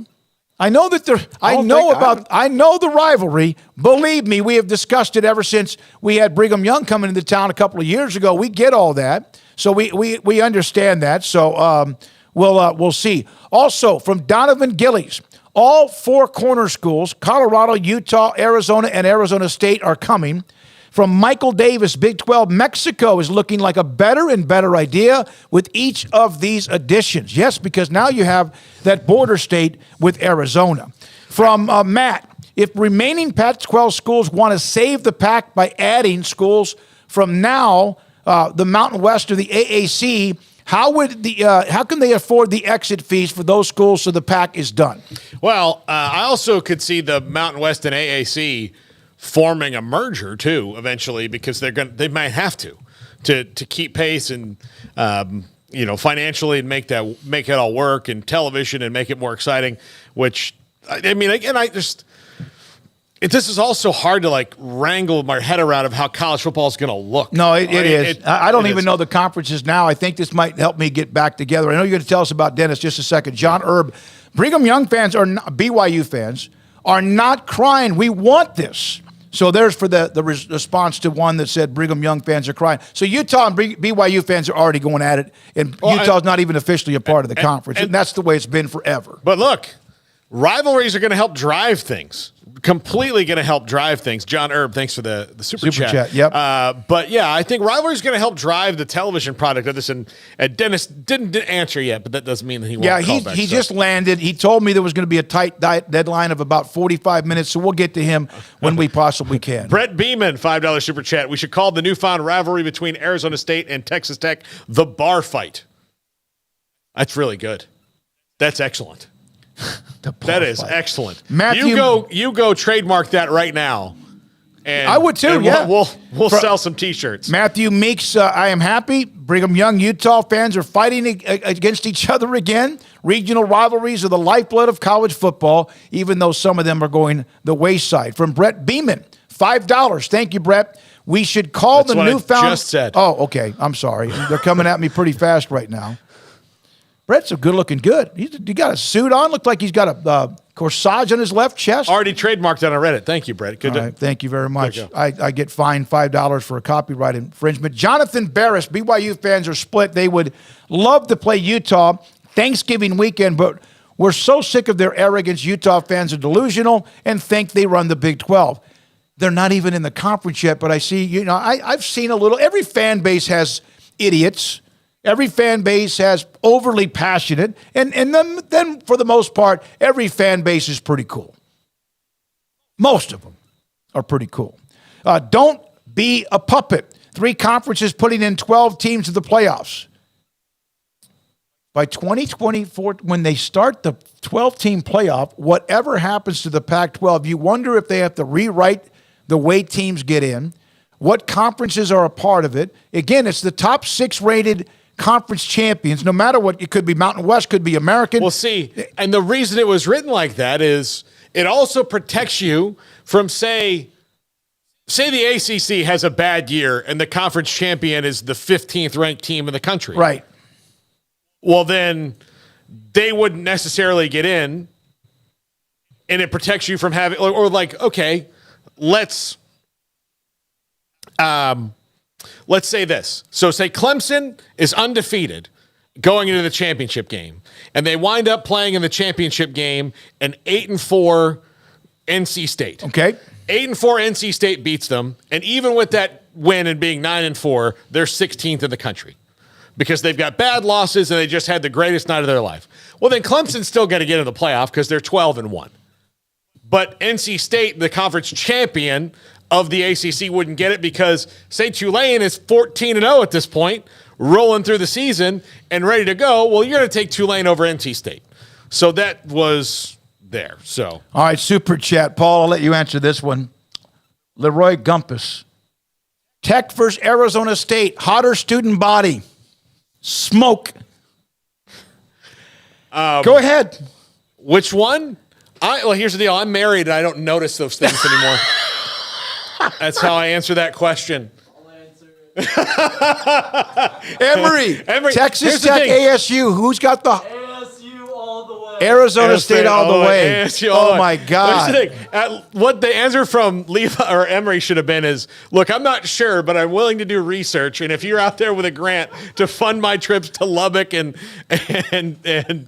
I know that I know the rivalry. Believe me, we have discussed it ever since we had Brigham Young coming into town a couple of years ago. We get all that. So we understand that. So we'll see. Also, from Donovan Gillies, all four corner schools, Colorado, Utah, Arizona, and Arizona State are coming. From Michael Davis, Big 12, Mexico is looking like a better and better idea with each of these additions. Yes, because now you have that border state with Arizona. From Matt, if remaining Pac-12 schools want to save the Pac by adding schools from now, the Mountain West or the AAC, how can they afford the exit fees for those schools so the Pac is done? Well, I also could see the Mountain West and AAC forming a merger too eventually, because they might have to keep pace and financially and make it all work, and television and make it more exciting. Which I mean, again, this is also hard to wrangle my head around of how college football is going to look. No, it is. I don't even know the conferences now. I think this might help me get back together. I know you're going to tell us about Dennis just a second. John Erb, Brigham Young fans or BYU fans are not crying. We want this. So there's for the response to one that said Brigham Young fans are crying. So Utah and BYU fans are already going at it, and Utah's not even officially a part of the conference. And that's the way it's been forever. But look, rivalries are going to help drive things. Completely going to help drive things. John Erb, thanks for the super chat. Yep. But yeah, I think rivalry is going to help drive the television product of this. And Dennis didn't answer yet, but that doesn't mean that he won't call back. He just landed. He told me there was going to be a tight deadline of about 45 minutes, so we'll get to him when we possibly can. Brett Beeman, $5 super chat. We should call the newfound rivalry between Arizona State and Texas Tech the bar fight. That's really good. That's excellent. That is excellent. Matthew, you go trademark that right now. And I would too. Yeah, we'll sell some T-shirts. Matthew Meeks, I am happy. Brigham Young Utah fans are fighting against each other again. Regional rivalries are the lifeblood of college football, even though some of them are going the wayside. From Brett Beeman, $5. Thank you, Brett. We should call That's the what newfound. I just said. Oh, okay. I'm sorry. They're coming at me pretty fast right now. Brett's a good-looking good. He got a suit on. Looked like he's got a corsage on his left chest. Already trademarked that on Reddit. Thank you, Brett. Good. Right, thank you very much. I get fined $5 for a copyright infringement. Jonathan Barris, BYU fans are split. They would love to play Utah Thanksgiving weekend, but we're so sick of their arrogance. Utah fans are delusional and think they run the Big 12. They're not even in the conference yet, but I see, I've seen a little. Every fan base has idiots. Every fan base has overly passionate. And then for the most part, every fan base is pretty cool. Most of them are pretty cool. Don't be a puppet. 3 conferences putting in 12 teams to the playoffs. By 2024, when they start the 12-team playoff, whatever happens to the Pac-12, you wonder if they have to rewrite the way teams get in, what conferences are a part of it. Again, it's the top 6 rated conference champions, no matter what. It could be Mountain West, could be American. Well, see, and the reason it was written like that is it also protects you from, say the ACC has a bad year and the conference champion is the 15th ranked team in the country. Right. Well, then they wouldn't necessarily get in, and it protects you from having, or like, okay, let's say this. So say Clemson is undefeated going into the championship game, and they wind up playing in the championship game an 8-4 NC State. Okay. 8-4 NC State beats them, and even with that win and being 9-4, they're 16th in the country because they've got bad losses and they just had the greatest night of their life. Well, then Clemson's still going to get in the playoff because they're 12-1. But NC State, the conference champion of the ACC, wouldn't get it because, say, Tulane is 14-0 at this point, rolling through the season and ready to go. Well, you're going to take Tulane over NC State. So that was there. So, all right, super chat. Paul, I'll let you answer this one. Leroy Gumpus. Tech versus Arizona State. Hotter student body. Smoak. Go ahead. Which one? Well, here's the deal. I'm married and I don't notice those things anymore. That's how I answer that question. Emory. Texas Tech, ASU. Who's got the ASU all the way? Arizona State all the way. ASU all the way. My God. Here's the thing. What the answer from Levi or Emory should have been is, look, I'm not sure, but I'm willing to do research. And if you're out there with a grant to fund my trips to Lubbock and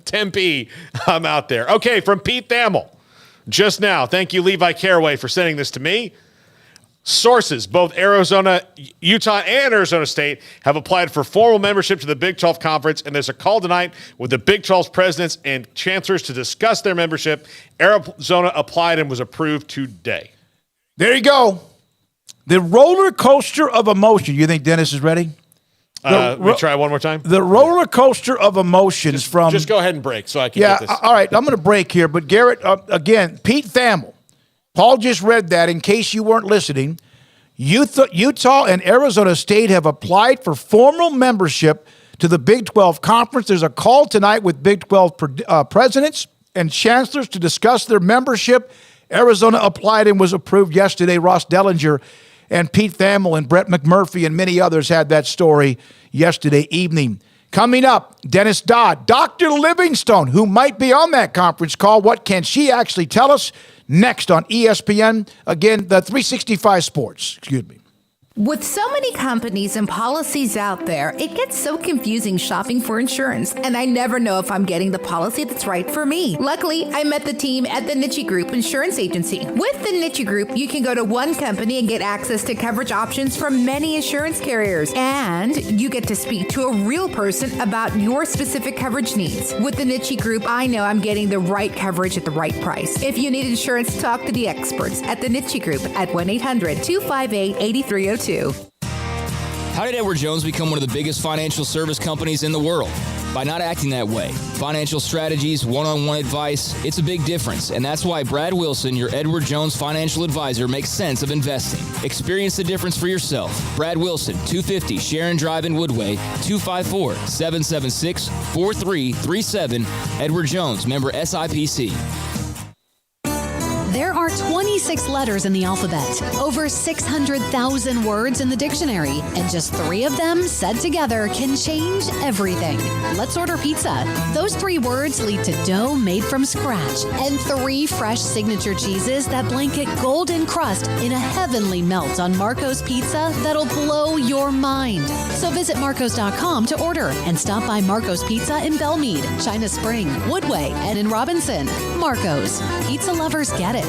Tempe, I'm out there. Okay, from Pete Thamel. Just now, thank you, Levi Caraway, for sending this to me. Sources, both Arizona, Utah, and Arizona State have applied for formal membership to the Big 12 Conference, and there's a call tonight with the Big 12's presidents and chancellors to discuss their membership. Arizona applied and was approved today. There you go. The roller coaster of emotion. You think Dennis is ready? Let me try one more time. The roller coaster of emotions from... Just go ahead and break so I can get this. All right, I'm going to break here. But Garrett, again, Pete Thamel. Paul just read that in case you weren't listening. Utah and Arizona State have applied for formal membership to the Big 12 Conference. There's a call tonight with Big 12 presidents and chancellors to discuss their membership. Arizona applied and was approved yesterday. Ross Dellinger and Pete Thamel and Brett McMurphy and many others had that story yesterday evening. Coming up, Dennis Dodd, Dr. Livingstone, who might be on that conference call. What can she actually tell us? Next on ESPN, again, the 365 Sports. Excuse me. With so many companies and policies out there, it gets so confusing shopping for insurance, and I never know if I'm getting the policy that's right for me. Luckily, I met the team at the Niche Group Insurance Agency. With the Niche Group, you can go to one company and get access to coverage options from many insurance carriers, and you get to speak to a real person about your specific coverage needs. With the Niche Group, I know I'm getting the right coverage at the right price. If you need insurance, talk to the experts at the Niche Group at 1-800-258-8302. How did Edward Jones become one of the biggest financial service companies in the world? By not acting that way. Financial strategies, one-on-one advice, it's a big difference. And that's why Brad Wilson, your Edward Jones financial advisor, makes sense of investing. Experience the difference for yourself. Brad Wilson, 250 Sharon Drive in Woodway, 254-776-4337. Edward Jones, member SIPC. There are 26 letters in the alphabet, over 600,000 words in the dictionary, and just 3 of them said together can change everything. Let's order pizza. Those 3 words lead to dough made from scratch and 3 fresh signature cheeses that blanket golden crust in a heavenly melt on Marco's Pizza that'll blow your mind. So visit Marcos.com to order and stop by Marco's Pizza in Belmead, China Spring, Woodway, and in Robinson. Marco's. Pizza lovers get it.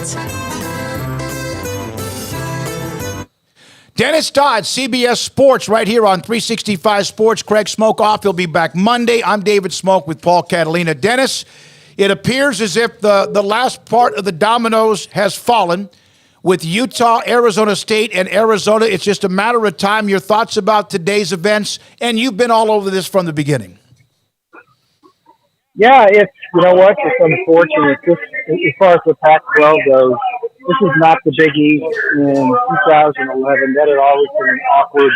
Dennis Dodd, CBS Sports, right here on 365 Sports. Craig Smoak off. He'll be back Monday. I'm David Smoak with Paul Catalina. Dennis, it appears as if the last part of the dominoes has fallen with Utah, Arizona State, and Arizona. It's just a matter of time. Your thoughts about today's events, and you've been all over this from the beginning. Yeah, you know what? It's unfortunate. Just as far as the Pac-12 goes, this is not the Big East in 2011. That had always been an awkward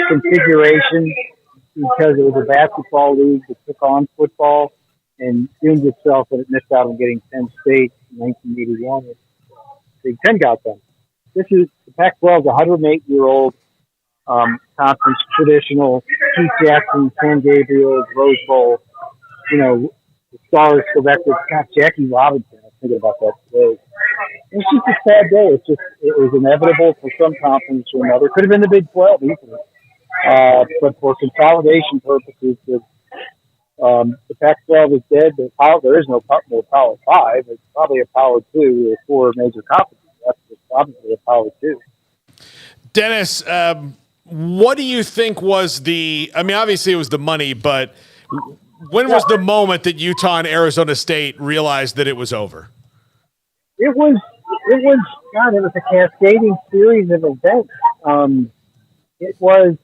configuration because it was a basketball league that took on football and doomed itself that it missed out on getting Penn State in 1981. Big Ten got them. This is the Pac-12 is a 108-year-old conference, traditional. Keith Jackson, San Gabriel, Rose Bowl. You know, the stars selected. God, Jackie Robinson. I was thinking about that today. It's just a sad day. It was inevitable for some conference or another. Could have been the Big 12 easily. But for consolidation purposes, the Pac-12 is dead. There is no more Power 5. It's probably a Power 2 or 4 major conferences. That's probably a Power 2. Dennis, what do you think was obviously it was the money, but when was the moment that Utah and Arizona State realized that it was over? It was a cascading series of events. It was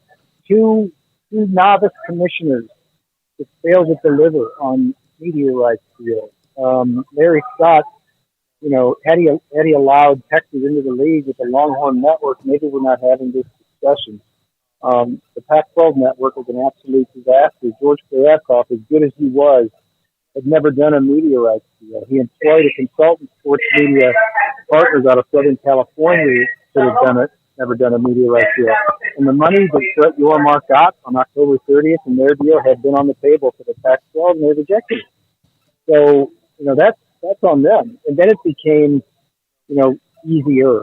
two novice commissioners that failed to deliver on media rights deals. Larry Scott, had he allowed Texas into the league with the Longhorn Network, maybe we're not having this discussion. The Pac-12 network was an absolute disaster. George Kliavkoff, as good as he was, had never done a media rights deal. He employed a consultant, sports media partners out of Southern California that had done it, never done a media rights deal. And the money that Brett Yormark got on October 30th in their deal had been on the table for the Pac-12, and they rejected it. So, that's on them. And then it became, easier,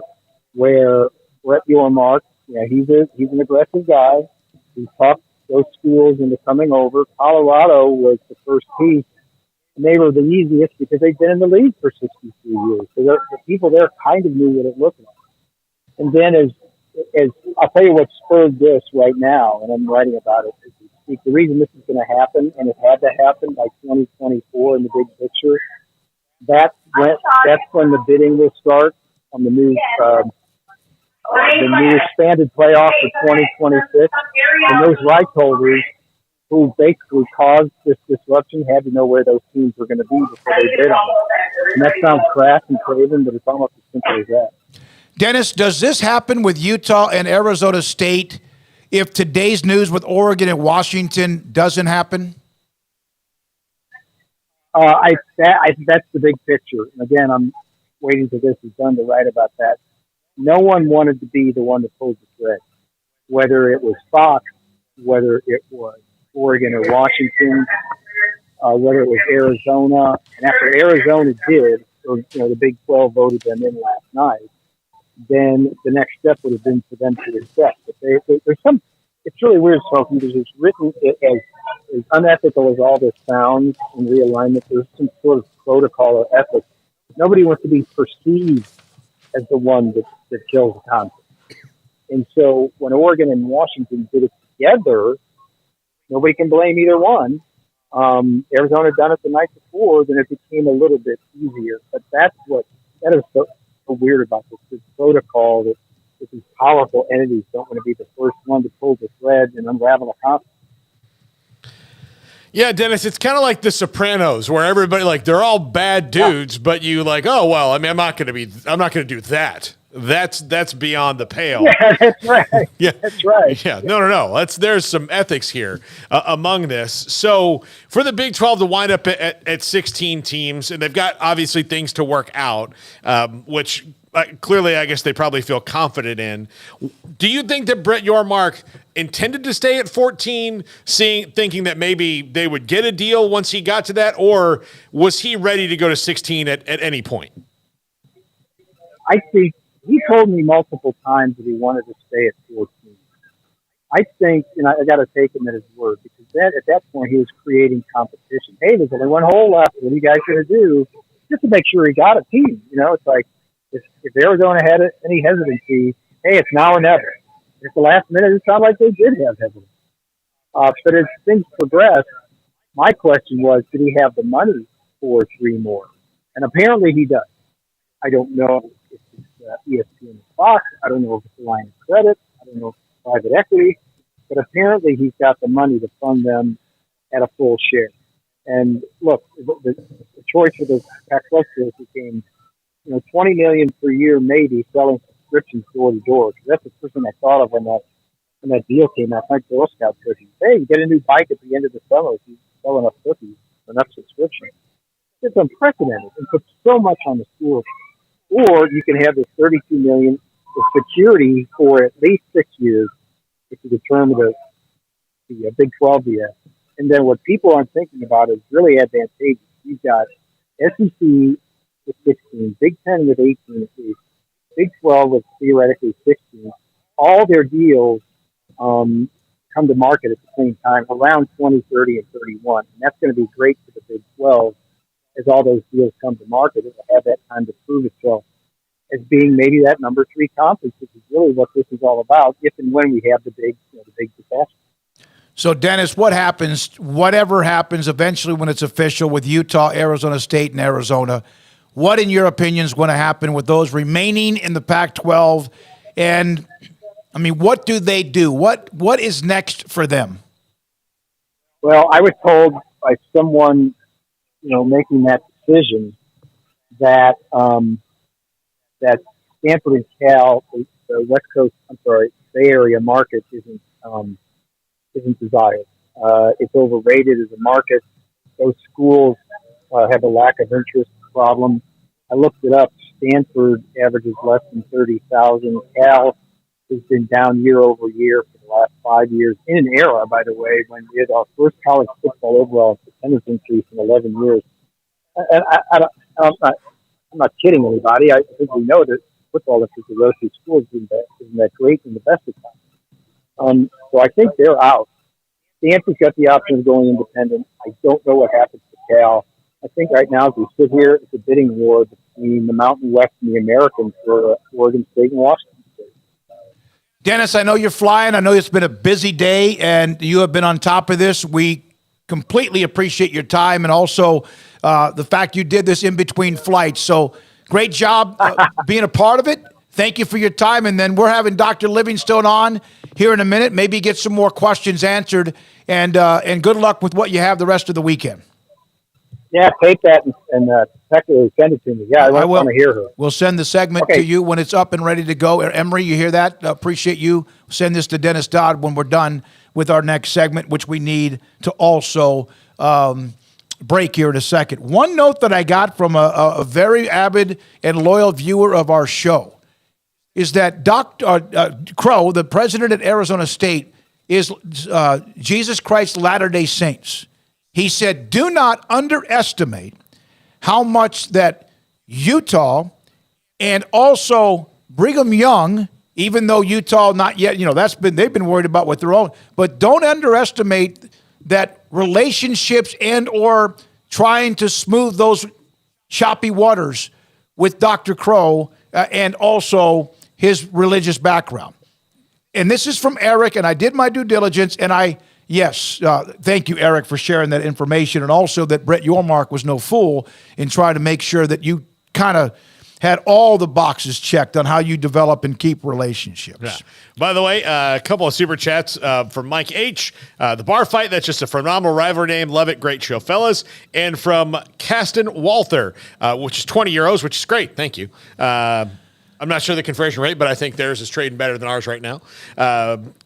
where Brett Yormark, he's an aggressive guy. He talked those schools into coming over. Colorado was the first piece, and they were the easiest because they'd been in the league for 63 years. So the people there kind of knew what it looked like. And then as I'll tell you what spurred this right now, and I'm writing about it as we speak. The reason this is going to happen, and it had to happen by 2024 in the big picture, that's when the bidding will start on the new expanded playoff for 2026. And those rights holders who basically caused this disruption had to know where those teams were going to be before they bid on it. And that sounds crass and craven, but it's almost as simple as that. Dennis, does this happen with Utah and Arizona State if today's news with Oregon and Washington doesn't happen? I think that's the big picture. And again, I'm waiting till this is done to write about that. No one wanted to be the one that pulled the thread, whether it was Fox, whether it was Oregon or Washington, whether it was Arizona. And after Arizona did, or the Big 12 voted them in last night, then the next step would have been for them to accept. But there's some. It's really weird, Smoky, because it's written as unethical as all this sounds in realignment. There's some sort of protocol or ethics. Nobody wants to be perceived as the one that kills the conflict. And so when Oregon and Washington did it together, nobody can blame either one. Arizona had done it the night before, then it became a little bit easier. But that is so weird about this protocol that these powerful entities don't want to be the first one to pull the thread and unravel a conflict. Yeah, Dennis, it's kind of like The Sopranos, where everybody they're all bad dudes, but you I'm not going to do that. That's beyond the pale. Yeah, that's right. Yeah, that's right. Yeah, no. There's some ethics here among this. So for the Big 12 to wind up at 16 teams, and they've got obviously things to work out, which clearly I guess they probably feel confident in. Do you think that Brett Yormark intended to stay at 14, thinking that maybe they would get a deal once he got to that, or was he ready to go to 16 at any point? I think he told me multiple times that he wanted to stay at 14. I think, and I got to take him at his word, because at that point he was creating competition. Hey, there's only one hole left. What are you guys going to do? Just to make sure he got a team. It's like if Arizona had any hesitancy, hey, it's now or never. At the last minute, it sounded like they did have heavily. But as things progressed, my question was, did he have the money for 3 more? And apparently he does. I don't know if it's ESPN and Fox. I don't know if it's a line of credit. I don't know if it's private equity. But apparently he's got the money to fund them at a full share. And look, the choice for the Pac-12 schools became, $20 million per year, maybe selling subscriptions door to door. That's the first thing I thought of when that deal came out. My Girl Scout cookies. Hey, you get a new bike at the end of the summer if you sell enough cookies, enough subscriptions. It's unprecedented and puts so much on the school. Or you can have this $32 million of security for at least 6 years if you determine the Big 12 BS. And then what people aren't thinking about is really advantageous. You've got SEC with 16, Big 10 with 18 at least, Big 12 with theoretically 16. All their deals come to market at the same time, around 20, 30, and 31. And that's going to be great for the Big 12 as all those deals come to market. It will have that time to prove itself as being maybe that number 3 conference, which is really what this is all about, if and when we have the big disaster. So, Dennis, what happens, whatever happens eventually when it's official with Utah, Arizona State, and Arizona, what, in your opinion, is going to happen with those remaining in the Pac-12? And, I mean, what do they do? What is next for them? Well, I was told by someone, making that decision that that Stanford and Cal, the West Coast, Bay Area market isn't desired. It's overrated as a market. Those schools have a lack of interest problem. I looked it up. Stanford averages less than 30,000. Cal has been down year over year for the last 5 years, in an era, by the way, when we had our first college football overall attendance increase in 11 years. And I'm not kidding anybody. I think we know that football interest in those 2 schools isn't that great in the best of times. So I think they're out. Stanford's got the option of going independent. I don't know what happens to Cal. I think right now, as we sit here, it's a bidding war between the Mountain West and the Americans for Oregon State and Washington State. Dennis, I know you're flying. I know it's been a busy day, and you have been on top of this. We completely appreciate your time and also the fact you did this in between flights. So great job being a part of it. Thank you for your time. And then we're having Dr. Livingstone on here in a minute. Maybe get some more questions answered. And good luck with what you have the rest of the weekend. Yeah, take that and technically send it to me. Yeah, I want to hear her. We'll send the segment to you when it's up and ready to go. Emery, you hear that? Appreciate you. Send this to Dennis Dodd when we're done with our next segment, which we need to also break here in a second. One note that I got from a very avid and loyal viewer of our show is that Dr. Crow, the president at Arizona State, is Jesus Christ Latter-day Saints. He said, do not underestimate how much that Utah and also Brigham Young, even though Utah not yet, they've been worried about what their own, but don't underestimate that relationships and or trying to smooth those choppy waters with Dr. Crow and also his religious background. And this is from Eric, and I did my due diligence, and thank you, Eric, for sharing that information, and also that Brett Yormark was no fool in trying to make sure that you kind of had all the boxes checked on how you develop and keep relationships. Yeah. By the way, a couple of super chats from Mike H. The bar fight, that's just a phenomenal rivalry name. Love it. Great show, fellas. And from Caston Walther, which is 20 euros, which is great. Thank you. I'm not sure the conversion rate, but I think theirs is trading better than ours right now.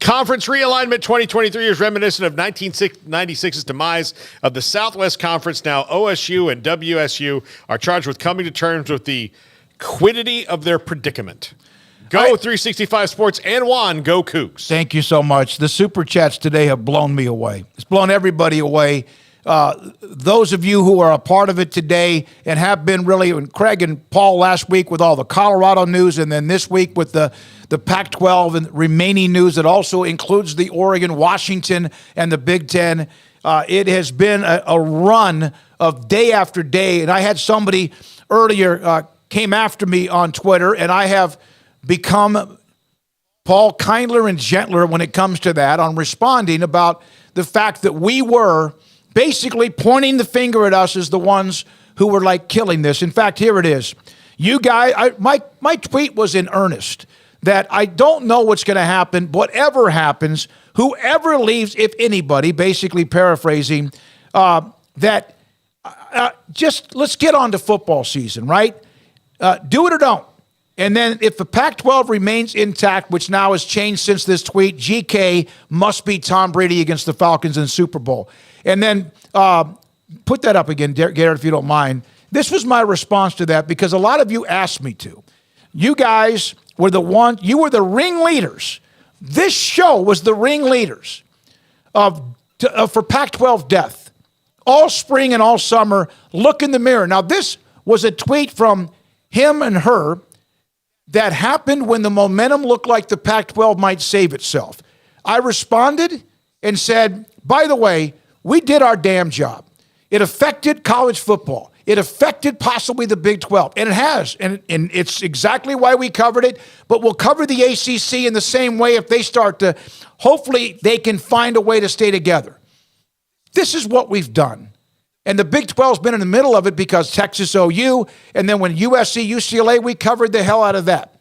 Conference realignment 2023 is reminiscent of 1996's demise of the Southwest Conference. Now OSU and WSU are charged with coming to terms with the quiddity of their predicament. Go 365 Sports and Juan, go Cougs. Thank you so much. The super chats today have blown me away. It's blown everybody away. Those of you who are a part of it today and have been really, and Craig and Paul last week with all the Colorado news, and then this week with the Pac-12 and remaining news that also includes the Oregon, Washington, and the Big Ten. It has been a run of day after day, and I had somebody earlier came after me on Twitter, and I have become Paul kinder and gentler when it comes to that on responding about the fact that we were basically pointing the finger at us as the ones who were like killing this. In fact, here it is. You guys, my tweet was in earnest that I don't know what's going to happen. Whatever happens, whoever leaves, if anybody, basically paraphrasing, just let's get on to football season, right? Do it or don't. And then if the Pac-12 remains intact, which now has changed since this tweet, GK must be Tom Brady against the Falcons in the Super Bowl. And then put that up again, Garrett, if you don't mind. This was my response to that because a lot of you asked me to. You guys were you were the ringleaders. This show was the ringleaders for Pac-12 death. All spring and all summer, look in the mirror. Now, this was a tweet from him and her that happened when the momentum looked like the Pac-12 might save itself. I responded and said, by the way, we did our damn job. It affected college football. It affected possibly the Big 12, and it has, and it's exactly why we covered it, but we'll cover the ACC in the same way if they start to, hopefully they can find a way to stay together. This is what we've done. And the Big 12's been in the middle of it because Texas OU, and then when USC, UCLA, we covered the hell out of that.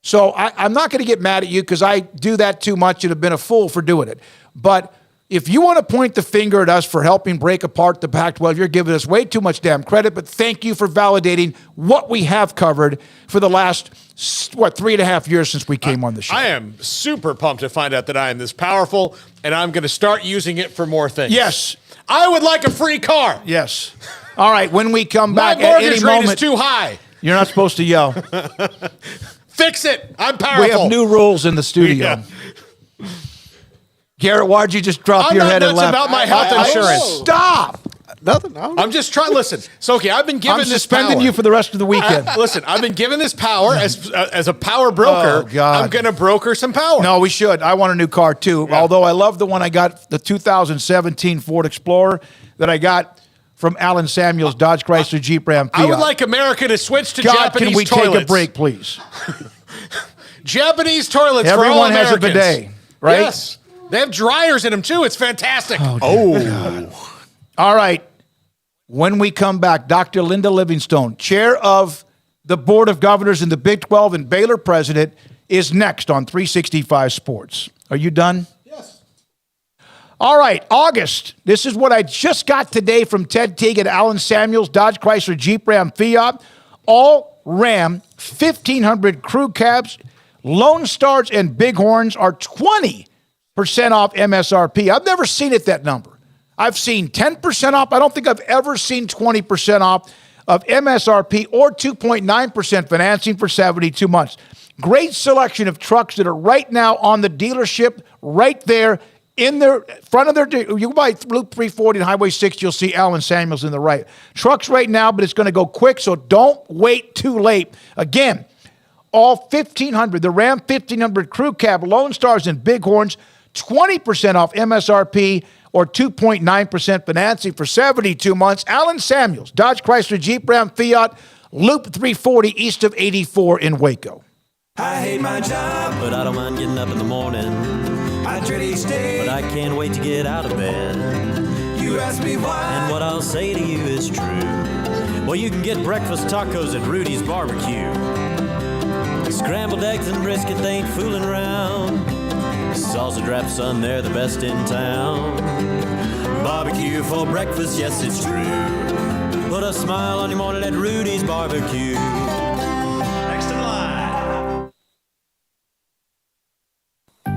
So I'm not going to get mad at you because I do that too much and have been a fool for doing it. But if you want to point the finger at us for helping break apart the Pac-12, you're giving us way too much damn credit, but thank you for validating what we have covered for the last, 3.5 years since we came on the show. I am super pumped to find out that I am this powerful, and I'm going to start using it for more things. Yes. I would like a free car. Yes. All right, when we come back My mortgage rate is too high. You're not supposed to yell. Fix it. I'm powerful. We have new rules in the studio. Yeah. Garrett, why'd you just drop your head and laugh? I'm not nuts about my health insurance. Stop. Nothing. I'm just trying. Listen, Soki, I've been given this suspending power. you for the rest of the weekend. Listen, I've been given this power as a power broker. Oh, God. I'm going to broker some power. No, we should. I want a new car, too. Yeah. Although I love the one I got, the 2017 Ford Explorer that I got from Alan Samuels, Dodge Chrysler Jeep Ram Fiat. I would like America to switch to God, Japanese can we toilets. take a break, please? Japanese toilets for all Everyone Americans. has a bidet, right? Yes. They have dryers in them, too. It's fantastic. Oh. All right. When we come back, Dr. Linda Livingstone, chair of the Board of Governors in the Big 12 and Baylor president, is next on 365 Sports. Are you done? Yes. All right, August. This is what I just got today from Ted Teague at Alan Samuels, Dodge Chrysler Jeep Ram Fiat. All Ram 1,500 crew cabs, Lone Stars, and Bighorns are 20% off MSRP. I've never seen it that number. I've seen 10% off. I don't think I've ever seen 20% off of MSRP or 2.9% financing for 72 months. Great selection of trucks that are right now on the dealership, right there in their front of their. You can buy Loop 340 and Highway 6, you'll see Alan Samuels in the right. Trucks right now, but it's going to go quick, so don't wait too late. Again, all 1,500, the Ram 1,500 Crew Cab, Lone Stars, and Bighorns, 20% off MSRP or 2.9% financing for 72 months. Alan Samuels, Dodge Chrysler Jeep Ram Fiat, Loop 340 east of 84 in Waco. I hate my job, but I don't mind getting up in the morning. I dread each day, but I can't wait to get out of bed. You ask me why, and what I'll say to you is true. Well, you can get breakfast tacos at Rudy's Barbecue. Scrambled eggs and brisket, they ain't fooling around. Salsa drap, son, they're the best in town. Barbecue for breakfast, yes, it's true. Put a smile on your morning at Rudy's Barbecue. Next in line.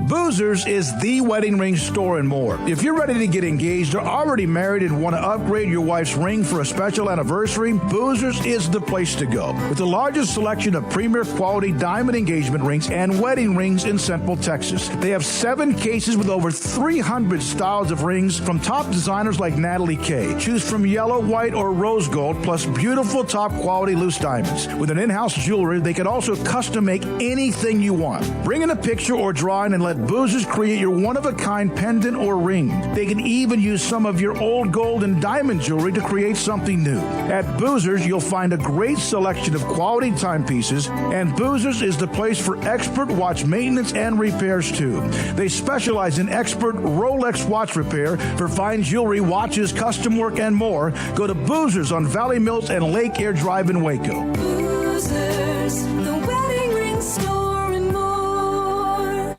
Boozers is the wedding ring store and more. If you're ready to get engaged or already married and want to upgrade your wife's ring for a special anniversary, Boozers is the place to go. With the largest selection of premier quality diamond engagement rings and wedding rings in Central Texas. They have 7 cases with over 300 styles of rings from top designers like Natalie Kay. Choose from yellow, white, or rose gold, plus beautiful top quality loose diamonds. With an in-house jeweler, they can also custom make anything you want. Bring in a picture or drawing and let Boozers Boozers create your one-of-a-kind pendant or ring. They can even use some of your old gold and diamond jewelry to create something new. At Boozers, you'll find a great selection of quality timepieces, and Boozers is the place for expert watch maintenance and repairs, too. They specialize in expert Rolex watch repair for fine jewelry, watches, custom work, and more. Go to Boozers on Valley Mills and Lake Air Drive in Waco. Boozers, the wedding ring store and more.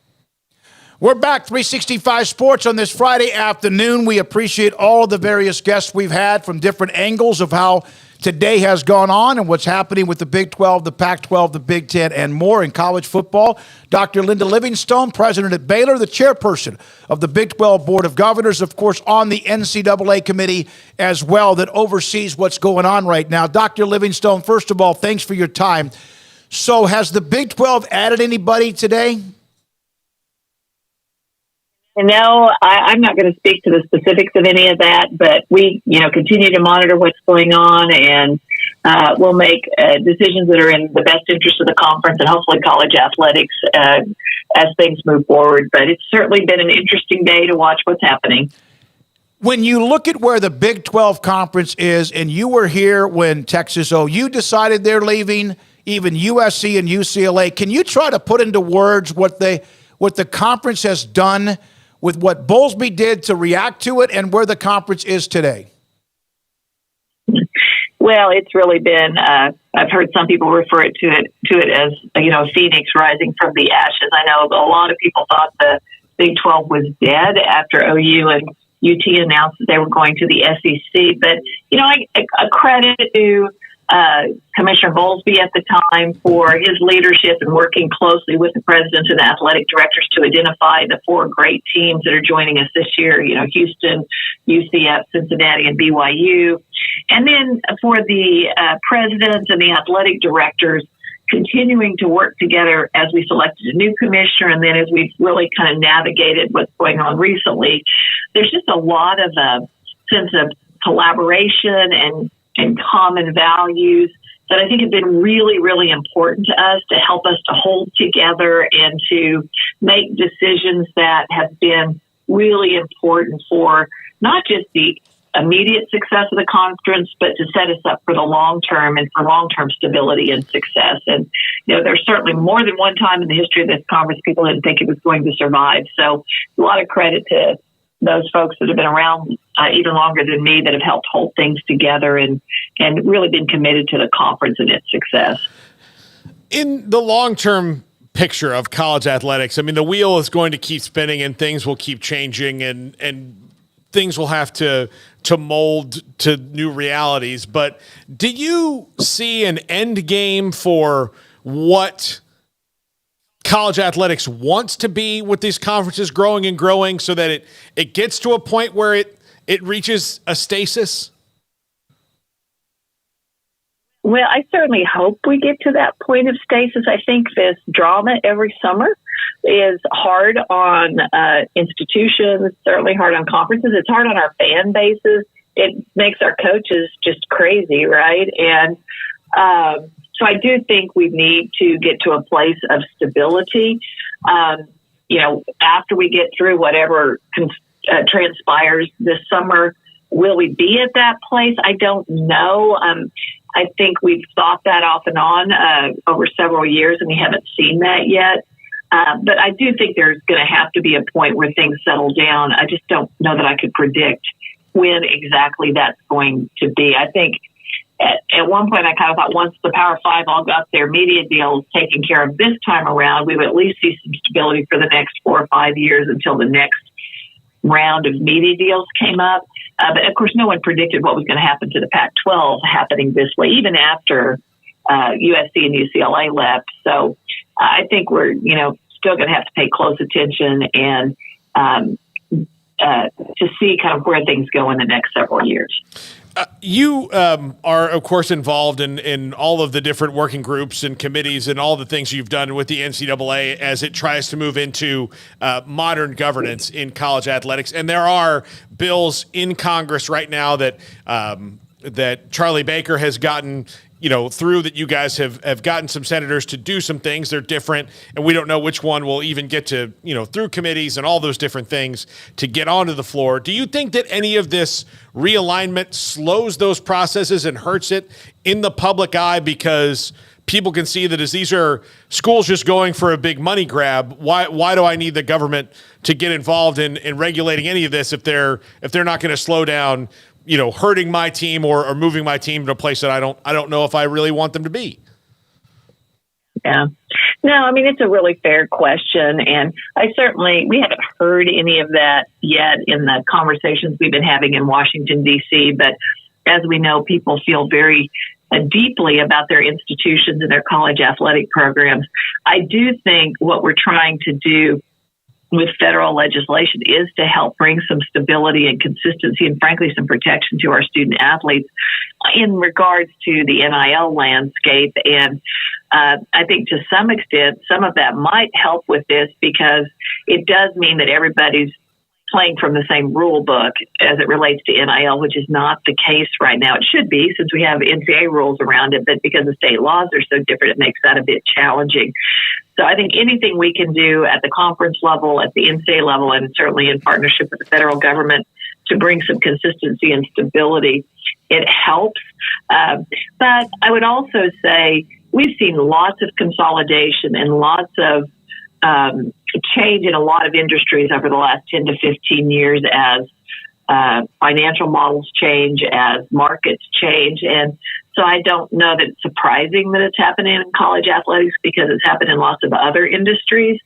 We're back, 365 Sports on this Friday afternoon. We appreciate all of the various guests we've had from different angles of how today has gone on and what's happening with the Big 12, the Pac-12, the Big 10, and more in college football. Dr. Linda Livingstone, president at Baylor, the chairperson of the Big 12 Board of Governors, of course, on the NCAA committee as well that oversees what's going on right now. Dr. Livingstone, first of all, thanks for your time. So has the Big 12 added anybody today? No, I'm not going to speak to the specifics of any of that, but we, continue to monitor what's going on, and we'll make decisions that are in the best interest of the conference and hopefully college athletics as things move forward. But it's certainly been an interesting day to watch what's happening. When you look at where the Big 12 conference is, and you were here when Texas OU decided they're leaving, even USC and UCLA, can you try to put into words what the conference has done with what Bowlesby did to react to it and where the conference is today? Well, it's really been, I've heard some people refer to it as, Phoenix rising from the ashes. I know a lot of people thought the Big 12 was dead after OU and UT announced that they were going to the SEC. But, a credit to Commissioner Bowlesby at the time for his leadership and working closely with the presidents and the athletic directors to identify the 4 great teams that are joining us this year, Houston, UCF, Cincinnati, and BYU. And then for the presidents and the athletic directors continuing to work together as we selected a new commissioner, and then as we've really kind of navigated what's going on recently, there's just a lot of sense of collaboration and common values that I think have been really, really important to us to help us to hold together and to make decisions that have been really important for not just the immediate success of the conference, but to set us up for the long term and for long-term stability and success. And, there's certainly more than one time in the history of this conference people didn't think it was going to survive. So a lot of credit to those folks that have been around even longer than me that have helped hold things together and really been committed to the conference and its success. In the long-term picture of college athletics, the wheel is going to keep spinning and things will keep changing and things will have to mold to new realities. But do you see an end game for what college athletics wants to be with these conferences growing and growing so that it gets to a point where it reaches a stasis? Well, I certainly hope we get to that point of stasis. I think this drama every summer is hard on institutions, certainly hard on conferences. It's hard on our fan bases. It makes our coaches just crazy, right? And so I do think we need to get to a place of stability. After we get through whatever transpires this summer, will we be at that place? I don't know. I think we've thought that off and on over several years, and we haven't seen that yet. But I do think there's going to have to be a point where things settle down. I just don't know that I could predict when exactly that's going to be. I think at one point I kind of thought once the Power Five all got their media deals taken care of this time around, we would at least see some stability for the next 4 or 5 years until the next round of media deals came up. But of course, no one predicted what was going to happen to the Pac-12 happening this way, even after USC and UCLA left. So I think we're, still going to have to pay close attention and to see kind of where things go in the next several years. You are, of course, involved in all of the different working groups and committees and all the things you've done with the NCAA as it tries to move into modern governance in college athletics. And there are bills in Congress right now that Charlie Baker has gotten through that you guys have gotten some senators to do some things. They're different, and we don't know which one will even get to, through committees and all those different things to get onto the floor. Do you think that any of this realignment slows those processes and hurts it in the public eye because people can see that as these are schools just going for a big money grab, why do I need the government to get involved in regulating any of this if they're not going to slow down hurting my team or moving my team to a place that I don't know if I really want them to be? Yeah. No, I mean, it's a really fair question. And we haven't heard any of that yet in the conversations we've been having in Washington, D.C. But as we know, people feel very deeply about their institutions and their college athletic programs. I do think what we're trying to do with federal legislation is to help bring some stability and consistency and, frankly, some protection to our student athletes in regards to the NIL landscape. And I think to some extent, some of that might help with this because it does mean that everybody's playing from the same rule book as it relates to NIL, which is not the case right now. It should be, since we have NCAA rules around it, but because the state laws are so different, it makes that a bit challenging. So I think anything we can do at the conference level, at the NCAA level, and certainly in partnership with the federal government to bring some consistency and stability, it helps. But I would also say we've seen lots of consolidation and lots of change in a lot of industries over the last 10 to 15 years as financial models change, as markets change. And so I don't know that it's surprising that it's happening in college athletics because it's happened in lots of other industries.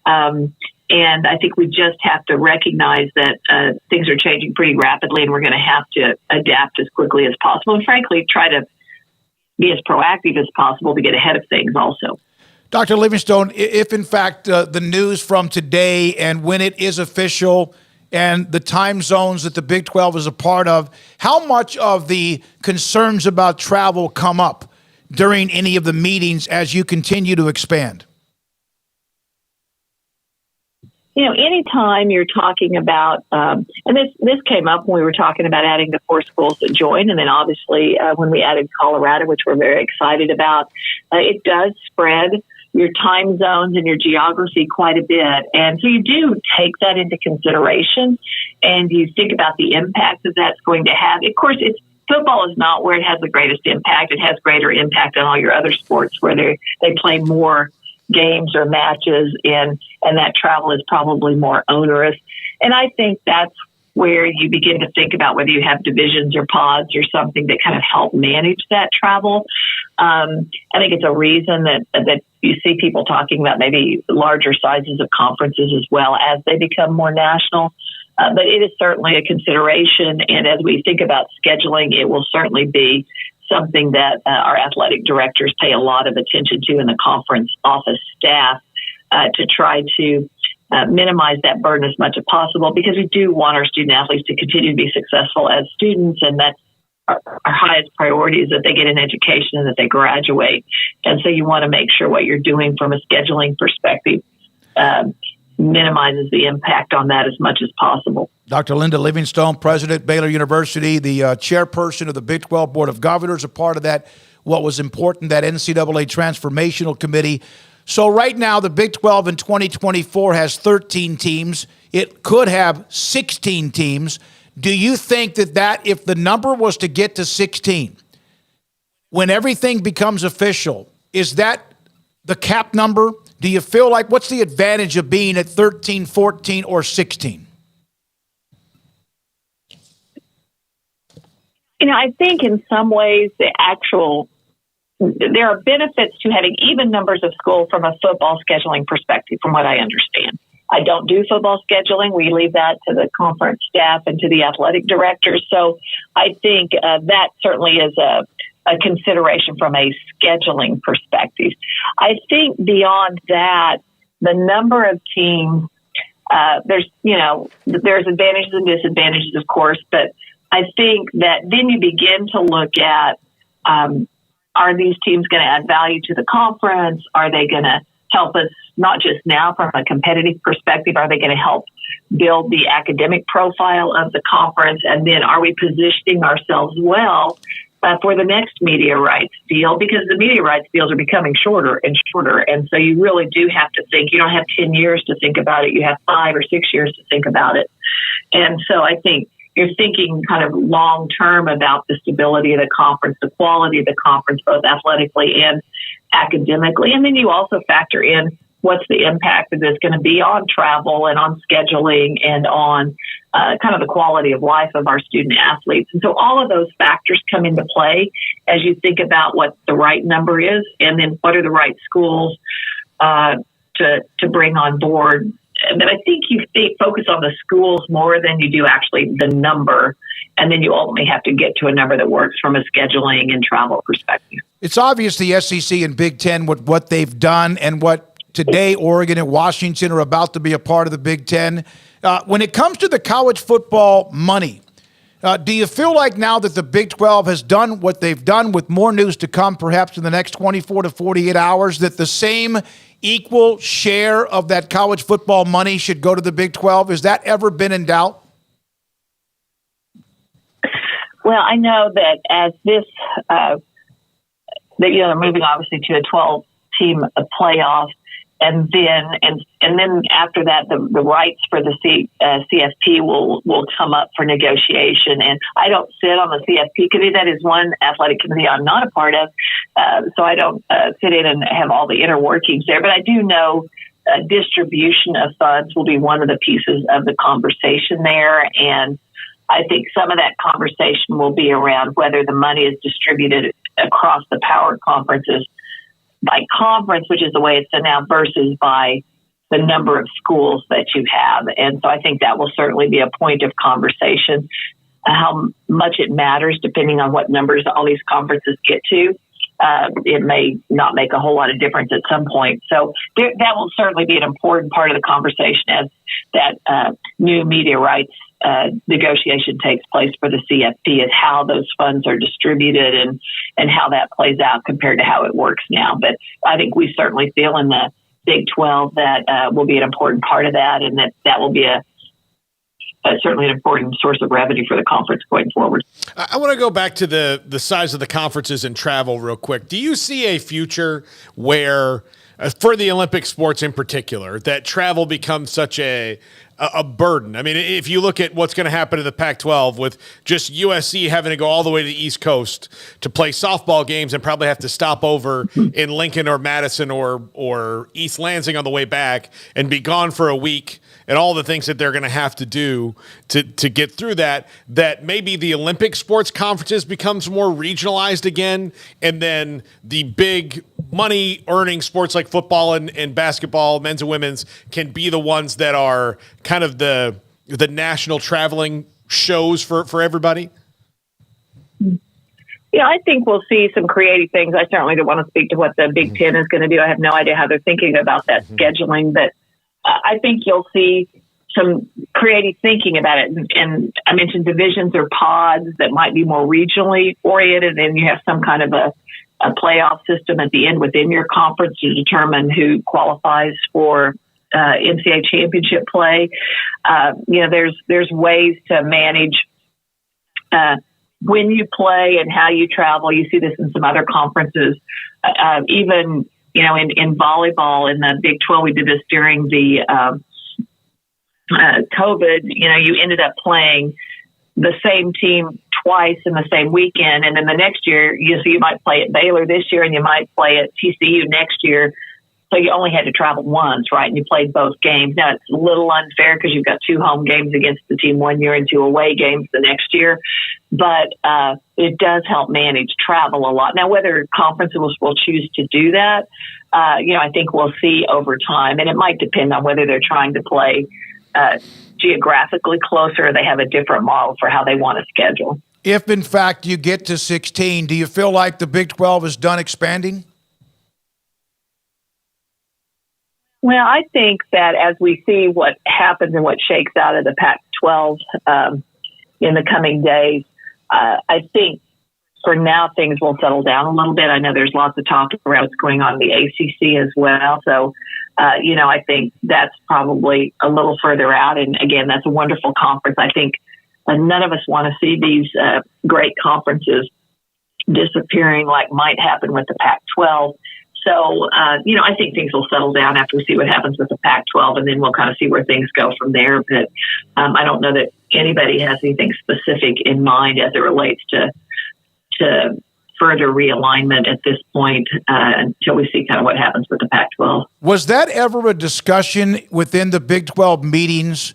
And I think we just have to recognize that things are changing pretty rapidly and we're going to have to adapt as quickly as possible and, frankly, try to be as proactive as possible to get ahead of things also. Dr. Livingstone, if in fact the news from today and when it is official and the time zones that the Big 12 is a part of, how much of the concerns about travel come up during any of the meetings as you continue to expand? Anytime you're talking about, and this came up when we were talking about adding the 4 schools that joined, and then obviously when we added Colorado, which we're very excited about, it does spread your time zones and your geography quite a bit. And so you do take that into consideration and you think about the impact that that's going to have. Of course, football is not where it has the greatest impact. It has greater impact on all your other sports where they play more games or matches and that travel is probably more onerous. And I think that's where you begin to think about whether you have divisions or pods or something that kind of help manage that travel. I think it's a reason that you see people talking about maybe larger sizes of conferences as well as they become more national. But it is certainly a consideration. And as we think about scheduling, it will certainly be something that our athletic directors pay a lot of attention to in the conference office staff to try to minimize that burden as much as possible because we do want our student athletes to continue to be successful as students, and that's our highest priority is that they get an education and that they graduate. And so you want to make sure what you're doing from a scheduling perspective minimizes the impact on that as much as possible. Dr. Linda Livingstone, President, Baylor University, the chairperson of the Big 12 Board of Governors, a part of that, what was important, that NCAA Transformational Committee. So right now, the Big 12 in 2024 has 13 teams. It could have 16 teams. Do you think that if the number was to get to 16, when everything becomes official, is that the cap number? Do you feel like what's the advantage of being at 13, 14, or 16? I think in some ways there are benefits to having even numbers of schools from a football scheduling perspective, from what I understand. I don't do football scheduling. We leave that to the conference staff and to the athletic directors. So I think that certainly is a consideration from a scheduling perspective. I think beyond that, the number of teams, there's advantages and disadvantages, of course, but I think that then you begin to look at, are these teams going to add value to the conference? Are they going to help us not just now from a competitive perspective? Are they going to help build the academic profile of the conference? And then are we positioning ourselves well for the next media rights deal, because the media rights deals are becoming shorter and shorter. And so you really do have to think. You don't have 10 years to think about it. You have 5 or 6 years to think about it. And so I think you're thinking kind of long term about the stability of the conference, the quality of the conference, both athletically and academically. And then you also factor in what's the impact of this going to be on travel and on scheduling and on kind of the quality of life of our student athletes. And so all of those factors come into play as you think about what the right number is, and then what are the right schools to bring on board. And then I think you focus on the schools more than you do actually the number. And then you ultimately have to get to a number that works from a scheduling and travel perspective. It's obvious the SEC and Big Ten, what they've done and what today Oregon and Washington are about to be a part of the Big Ten. When it comes to the college football money, do you feel like now that the Big 12 has done what they've done, with more news to come perhaps in the next 24 to 48 hours, that the same equal share of that college football money should go to the Big 12? Has that ever been in doubt? Well, I know that as this, they're moving obviously to a 12-team playoff, and then after that, the rights for the CFP will come up for negotiation. And I don't sit on the CFP committee. That is one athletic committee I'm not a part of, so I don't sit in and have all the inner workings there. But I do know distribution of funds will be one of the pieces of the conversation there, and I think some of that conversation will be around whether the money is distributed across the power conferences by conference, which is the way it's done now, versus by the number of schools that you have. And so I think that will certainly be a point of conversation. How much it matters, depending on what numbers all these conferences get to, it may not make a whole lot of difference at some point. So that will certainly be an important part of the conversation as that new media rights negotiation takes place for the CFP, is how those funds are distributed and how that plays out compared to how it works now. But I think we certainly feel in the Big 12 that will be an important part of that, and that will be certainly an important source of revenue for the conference going forward. I want to go back to the size of the conferences and travel real quick. Do you see a future where, for the Olympic sports in particular, that travel becomes such a burden? I mean, if you look at what's going to happen to the Pac-12 with just USC having to go all the way to the East Coast to play softball games and probably have to stop over in Lincoln or Madison or East Lansing on the way back and be gone for a week, and all the things that they're going to have to do to get through that maybe the Olympic sports conferences becomes more regionalized again, and then the big money-earning sports like football and basketball, men's and women's, can be the ones that are kind of the national traveling shows for everybody? Yeah, I think we'll see some creative things. I certainly don't want to speak to what the Big Ten is going to do. I have no idea how they're thinking about that scheduling, but I think you'll see some creative thinking about it. And I mentioned divisions or pods that might be more regionally oriented, and you have some kind of a playoff system at the end within your conference to determine who qualifies for NCAA championship play. There's ways to manage when you play and how you travel. You see this in some other conferences. Even in volleyball in the Big 12, we did this during the COVID. You ended up playing the same team twice in the same weekend, and then the next year, you might play at Baylor this year, and you might play at TCU next year. So you only had to travel once, right? And you played both games. Now it's a little unfair because you've got 2 home games against the team one year and 2 away games the next year, but it does help manage travel a lot. Now, whether conferences will choose to do that, I think we'll see over time, and it might depend on whether they're trying to play geographically closer or they have a different model for how they want to schedule. If, in fact, you get to 16, do you feel like the Big 12 is done expanding? Well, I think that as we see what happens and what shakes out of the Pac-12 in the coming days, I think for now things will settle down a little bit. I know there's lots of talk around what's going on in the ACC as well. So, I think that's probably a little further out. And again, that's a wonderful conference. I think none of us want to see these great conferences disappearing like might happen with the Pac-12. So, I think things will settle down after we see what happens with the Pac-12, and then we'll kind of see where things go from there. But I don't know that anybody has anything specific in mind as it relates to further realignment at this point until we see kind of what happens with the Pac-12. Was that ever a discussion within the Big 12 meetings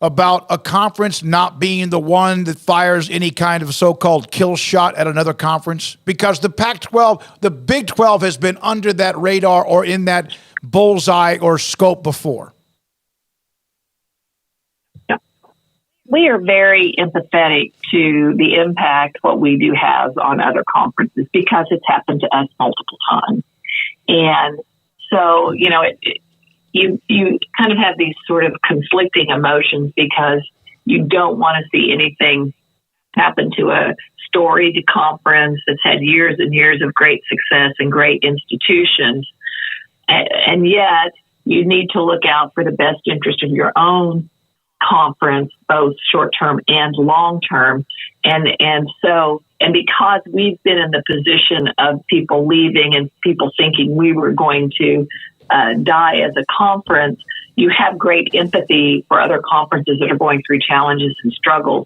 about a conference not being the one that fires any kind of so-called kill shot at another conference? Because the Pac-12, the Big 12 has been under that radar or in that bullseye or scope before. We are very empathetic to the impact what we do has on other conferences because it's happened to us multiple times. And so, you kind of have these sort of conflicting emotions because you don't want to see anything happen to a storied conference that's had years and years of great success and great institutions. And yet you need to look out for the best interest of your own conference, both short-term and long-term. And because we've been in the position of people leaving and people thinking we were going to die as a conference, you have great empathy for other conferences that are going through challenges and struggles.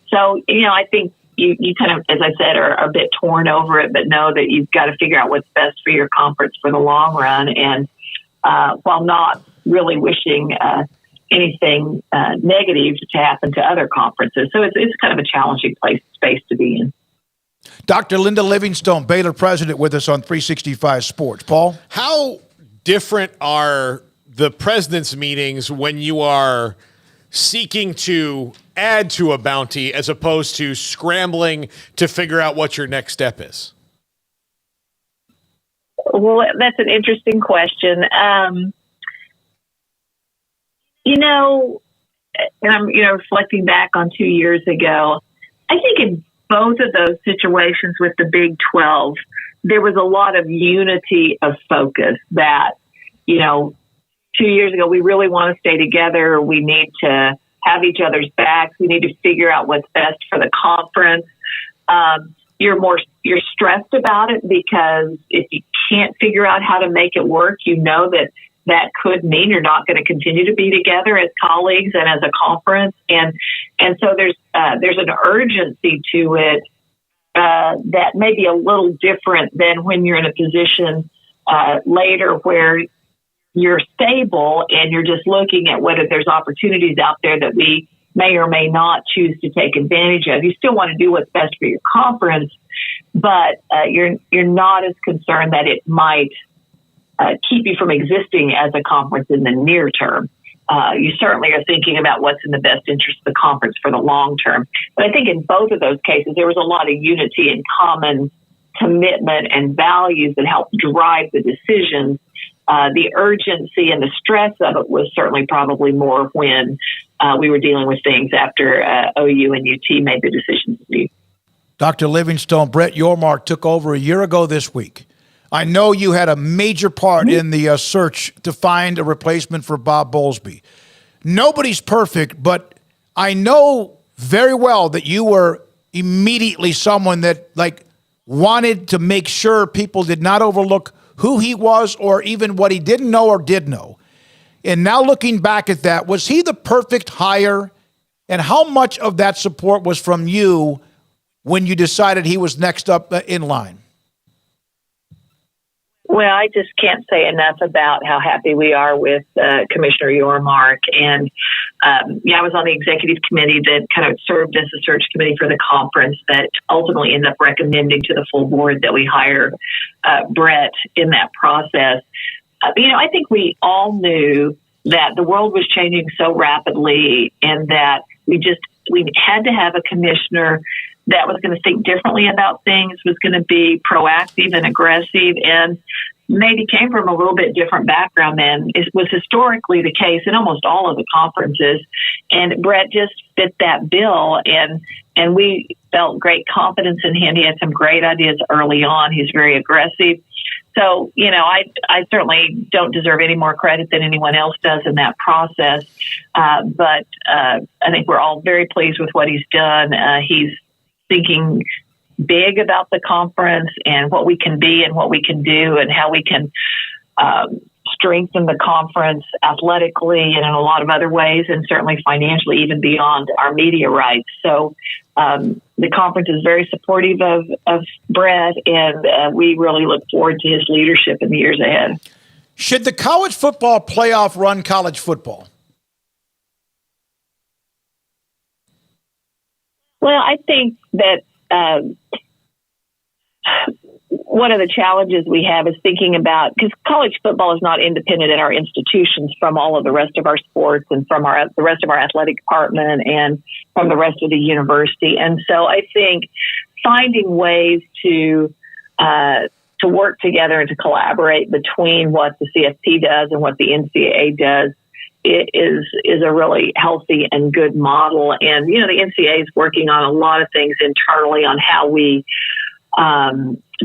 So, I think you kind of, as I said, are a bit torn over it, but know that you've got to figure out what's best for your conference for the long run. And while not really wishing anything negative to happen to other conferences. So it's kind of a challenging space to be in. Dr. Linda Livingstone, Baylor president, with us on 365 Sports. Paul? How different are the president's meetings when you are seeking to add to a bounty as opposed to scrambling to figure out what your next step is? Well, that's an interesting question. And I'm, reflecting back on 2 years ago, I think in both of those situations with the Big 12, there was a lot of unity of focus that, 2 years ago, we really want to stay together. We need to have each other's backs. We need to figure out what's best for the conference. You're stressed about it because if you can't figure out how to make it work, that could mean you're not going to continue to be together as colleagues and as a conference. And so there's an urgency to it that may be a little different than when you're in a position later where you're stable and you're just looking at whether there's opportunities out there that we may or may not choose to take advantage of. You still want to do what's best for your conference, but you're not as concerned that it might keep you from existing as a conference in the near term. You certainly are thinking about what's in the best interest of the conference for the long term. But I think in both of those cases, there was a lot of unity and common commitment and values that helped drive the decisions. The urgency and the stress of it was certainly probably more when we were dealing with things after OU and UT made the decisions to leave. Dr. Livingstone, Brett Yormark took over a year ago this week. I know you had a major part in the search to find a replacement for Bob Bowlesby. Nobody's perfect, but I know very well that you were immediately someone that wanted to make sure people did not overlook who he was or even what he didn't know or did know. And now looking back at that, was he the perfect hire? And how much of that support was from you when you decided he was next up in line? Well, I just can't say enough about how happy we are with Commissioner Yormark. And I was on the executive committee that kind of served as a search committee for the conference that ultimately ended up recommending to the full board that we hire Brett in that process. I think we all knew that the world was changing so rapidly and that we had to have a commissioner that was going to think differently about things, was going to be proactive and aggressive, and maybe came from a little bit different background than it was historically the case in almost all of the conferences. And Brett just fit that bill, and we felt great confidence in him. He had some great ideas early on. He's very aggressive. So, I certainly don't deserve any more credit than anyone else does in that process. But I think we're all very pleased with what he's done. He's thinking big about the conference and what we can be and what we can do and how we can strengthen the conference athletically and in a lot of other ways, and certainly financially, even beyond our media rights. So the conference is very supportive of Brett, and we really look forward to his leadership in the years ahead. Should the college football playoff run college football? Well, I think that one of the challenges we have is thinking about, because college football is not independent in our institutions from all of the rest of our sports and from the rest of our athletic department and from the rest of the university. And so I think finding ways to work together and to collaborate between what the CFP does and what the NCAA does is a really healthy and good model. And, you know, the NCAA is working on a lot of things internally on how we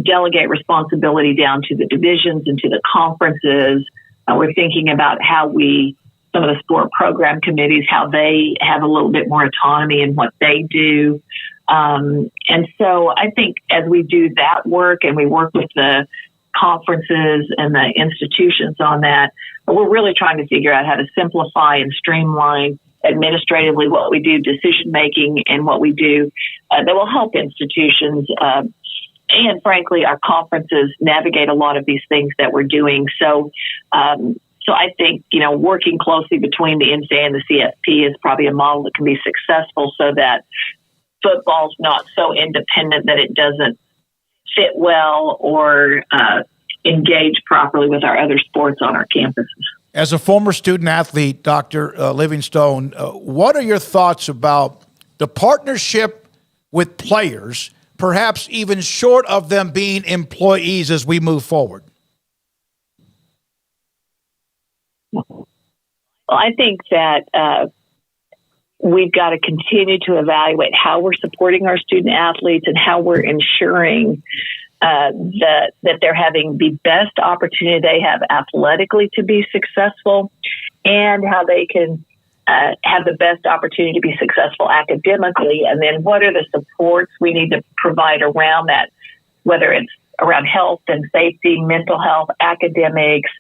delegate responsibility down to the divisions and to the conferences. We're thinking about how some of the sport program committees, how they have a little bit more autonomy in what they do. And so I think as we do that work and we work with the conferences and the institutions on that, we're really trying to figure out how to simplify and streamline administratively what we do, decision making, and what we do that will help institutions and frankly our conferences navigate a lot of these things that we're doing. So I think, you know, working closely between the NCAA and the CFP is probably a model that can be successful so that football's not so independent that it doesn't fit well or engage properly with our other sports on our campuses. As a former student athlete, Dr. Livingstone, what are your thoughts about the partnership with players, perhaps even short of them being employees as we move forward? Well, I think that we've got to continue to evaluate how we're supporting our student athletes and how we're ensuring that they're having the best opportunity they have athletically to be successful, and how they can have the best opportunity to be successful academically. And then what are the supports we need to provide around that, whether it's around health and safety, mental health, academics,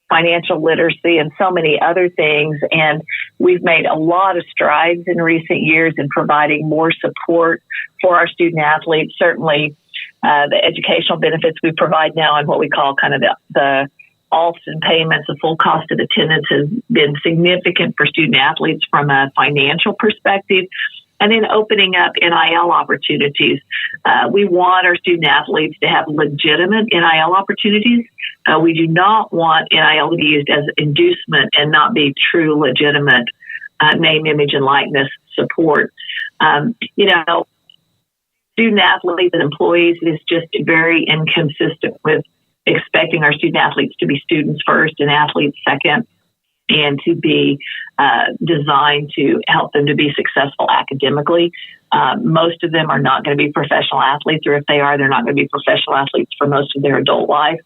financial literacy, and so many other things. And we've made a lot of strides in recent years in providing more support for our student athletes. Certainly, the educational benefits we provide now and what we call kind of the Alston payments, the full cost of attendance, has been significant for student athletes from a financial perspective. And then opening up NIL opportunities. We want our student athletes to have legitimate NIL opportunities. We do not want NIL to be used as inducement and not be true, legitimate name, image, and likeness support. Student athletes and employees is just very inconsistent with expecting our student athletes to be students first and athletes second, and to be designed to help them to be successful academically. Most of them are not going to be professional athletes, or if they are, they're not going to be professional athletes for most of their adult life.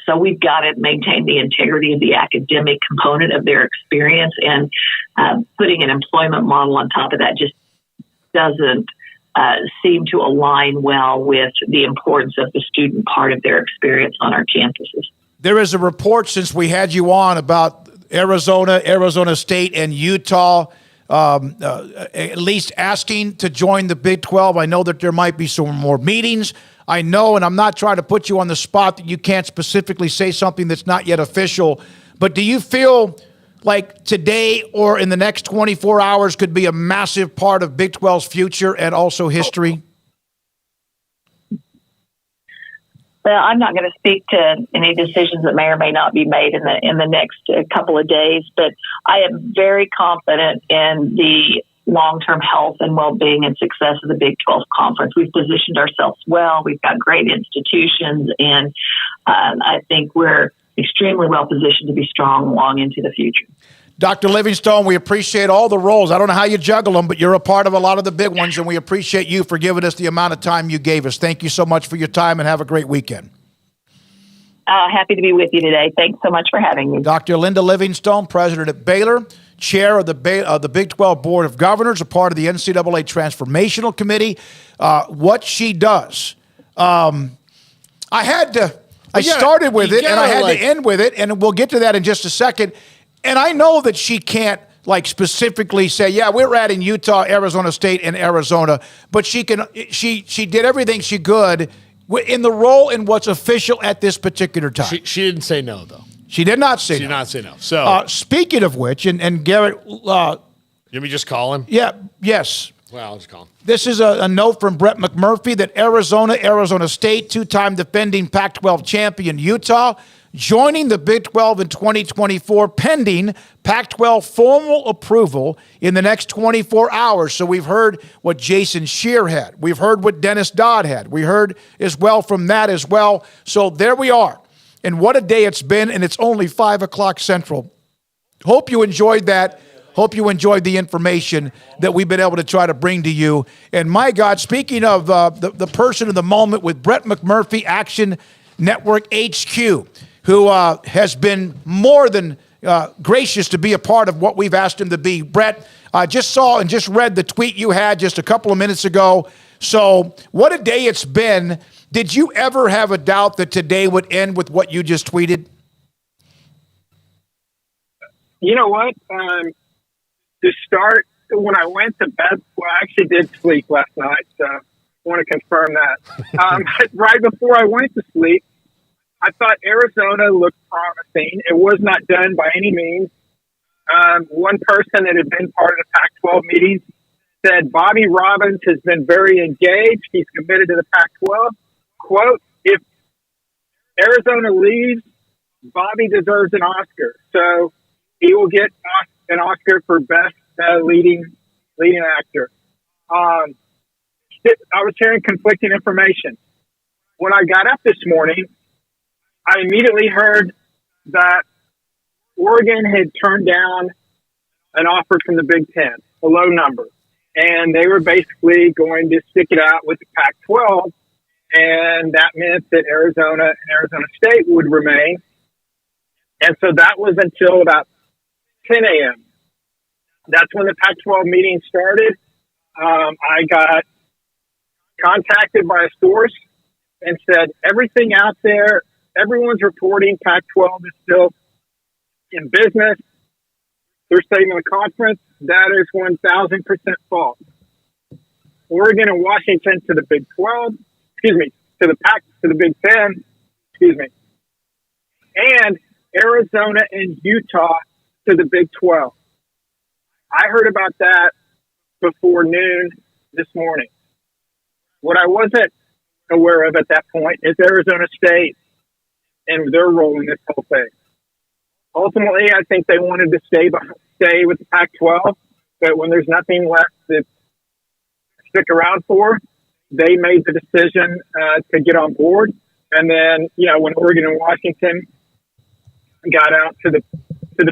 So we've got to maintain the integrity of the academic component of their experience, and putting an employment model on top of that just doesn't seem to align well with the importance of the student part of their experience on our campuses. There is a report since we had you on about Arizona, Arizona State, and Utah at least asking to join the Big 12. I know that there might be some more meetings. I know, and I'm not trying to put you on the spot, that you can't specifically say something that's not yet official, but do you feel like today or in the next 24 hours could be a massive part of Big 12's future and also history? Well, I'm not going to speak to any decisions that may or may not be made in the next couple of days, but I am very confident in the long-term health and well-being and success of the Big 12 Conference. We've positioned ourselves well. We've got great institutions, and I think we're extremely well positioned to be strong long into the future. Dr. Livingstone, we appreciate all the roles. I don't know how you juggle them, but you're a part of a lot of the big ones, and we appreciate you for giving us the amount of time you gave us. Thank you so much for your time, and have a great weekend. Happy to be with you today. Thanks so much for having me. Dr. Linda Livingstone, president at Baylor. chair of the Big 12 Board of Governors, a part of the NCAA Transformational Committee. What she does, I started with it, and I had to end with it, and we'll get to that in just a second. And I know that she can't specifically say, yeah, we're adding Utah, Arizona State, and Arizona, but she did everything she could in the role in what's official at this particular time. She didn't say no, though. She did not say no. She did not say no. So speaking of which, and Garrett, you me just call him? Yeah. Yes. Well, I'll just call him. This is a note from Brett McMurphy that Arizona State, two-time defending Pac-12 champion Utah, joining the Big 12 in 2024 pending Pac-12 formal approval in the next 24 hours. So we've heard what Jason Scheer had. We've heard what Dennis Dodd had. We heard as well from that as well. So there we are. And what a day it's been, and it's only 5 o'clock Central. Hope you enjoyed that. Hope you enjoyed the information that we've been able to try to bring to you. And my God, speaking of the person of the moment with Brett McMurphy, Action Network HQ, who has been more than gracious to be a part of what we've asked him to be. Brett, I just saw and just read the tweet you had just a couple of minutes ago. So what a day it's been. Did you ever have a doubt that today would end with what you just tweeted? You know what? To start, when I went to bed, well, I actually did sleep last night, so I want to confirm that. Right before I went to sleep, I thought Arizona looked promising. It was not done by any means. One person that had been part of the Pac-12 meetings said Bobby Robbins has been very engaged. He's committed to the Pac-12. Quote, if Arizona leaves, Bobby deserves an Oscar. So he will get an Oscar for best leading actor. I was hearing conflicting information. When I got up this morning, I immediately heard that Oregon had turned down an offer from the Big Ten, a low number, and they were basically going to stick it out with the Pac-12, and that meant that Arizona and Arizona State would remain. And so that was until about 10 a.m. That's when the Pac-12 meeting started. I got contacted by a source and said, everything out there, everyone's reporting Pac-12 is still in business. Their statement of conference, that is 1,000% false. Oregon and Washington to the Big 12, to the Big 10, and Arizona and Utah to the Big 12. I heard about that before noon this morning. What I wasn't aware of at that point is Arizona State and their role in this whole thing. Ultimately, I think they wanted to stay with the Pac-12, but when there's nothing left to stick around for, they made the decision to get on board. And then, when Oregon and Washington got out to the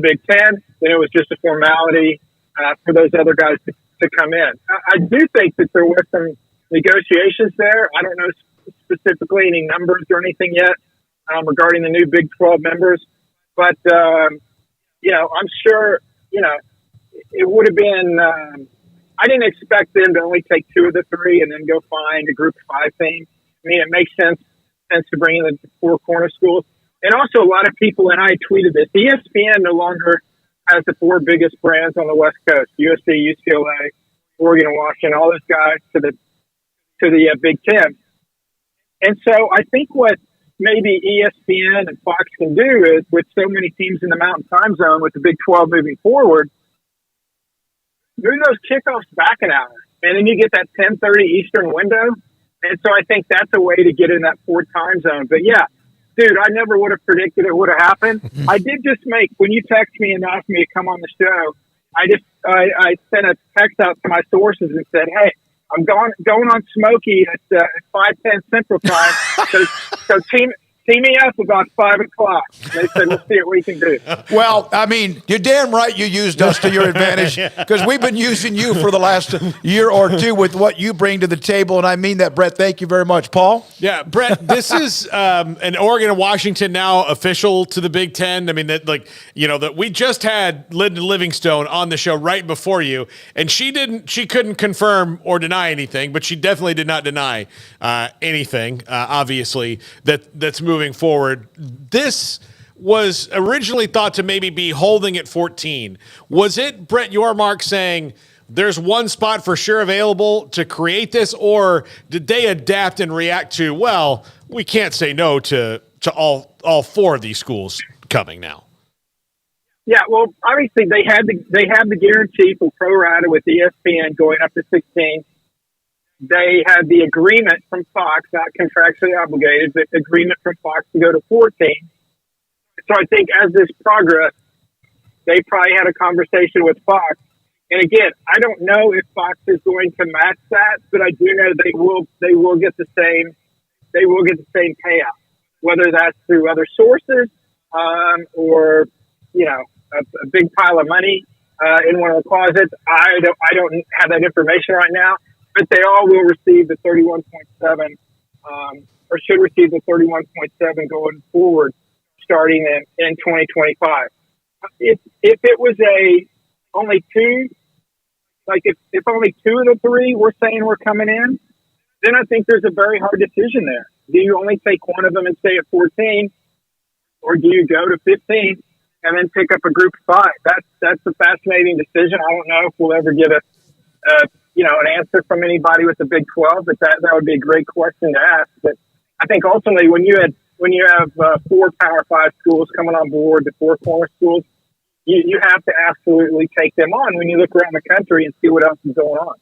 Big Ten, then it was just a formality for those other guys to come in. I do think that there were some negotiations there. I don't know specifically any numbers or anything yet regarding the new Big 12 members. But, I'm sure, it would have been I didn't expect them to only take 2 of the 3 and then go find a Group 5 team. I mean, it makes sense to bring in the 4 corner schools. And also a lot of people, and I tweeted this, ESPN no longer has the 4 biggest brands on the West Coast, USC, UCLA, Oregon, and Washington, all those guys to the Big Ten. And so I think what maybe ESPN and Fox can do is, with so many teams in the Mountain Time Zone with the Big 12 moving forward, move those kickoffs back an hour. And then you get that 10:30 Eastern window. And so I think that's a way to get in that 4 time zone. But yeah, dude, I never would have predicted it would have happened. I did just when you text me and asked me to come on the show, I sent a text out to my sources and said, hey, I'm going on Smoaky at 5:10 Central Time. So See me up about 5 o'clock. They said, we'll see what we can do. Well, I mean, you're damn right you used us to your advantage because we've been using you for the last year or two with what you bring to the table, and I mean that, Brett. Thank you very much. Paul? Yeah, Brett, this is an Oregon and Washington now official to the Big Ten. I mean, that we just had Linda Livingstone on the show right before you, and she couldn't confirm or deny anything, but she definitely did not deny anything, obviously, that's moving forward. This was originally thought to maybe be holding at 14. Was it Brett Yormark saying there's one spot for sure available to create this, or did they adapt and react to, well, we can't say no to all four of these schools coming now? Yeah, well, obviously they have the guarantee for pro rata with ESPN going up to 16. They had the agreement from Fox, not contractually obligated, but agreement from Fox to go to 14. So I think as this progressed, they probably had a conversation with Fox. And again, I don't know if Fox is going to match that, but I do know they will get the same payout, whether that's through other sources or a big pile of money in one of the closets. I don't have that information right now. But they all will receive the 31.7, or should receive the 31.7 going forward, starting in 2025. If it was only two, like if only two of the three were saying we're coming in, then I think there's a very hard decision there. Do you only take one of them and stay at 14, or do you go to 15 and then pick up a group of 5? That's a fascinating decision. I don't know if we'll ever get an answer from anybody with the Big 12, but that would be a great question to ask. But I think ultimately when you have 4 Power 5 schools coming on board, the 4 corner schools, you have to absolutely take them on when you look around the country and see what else is going on.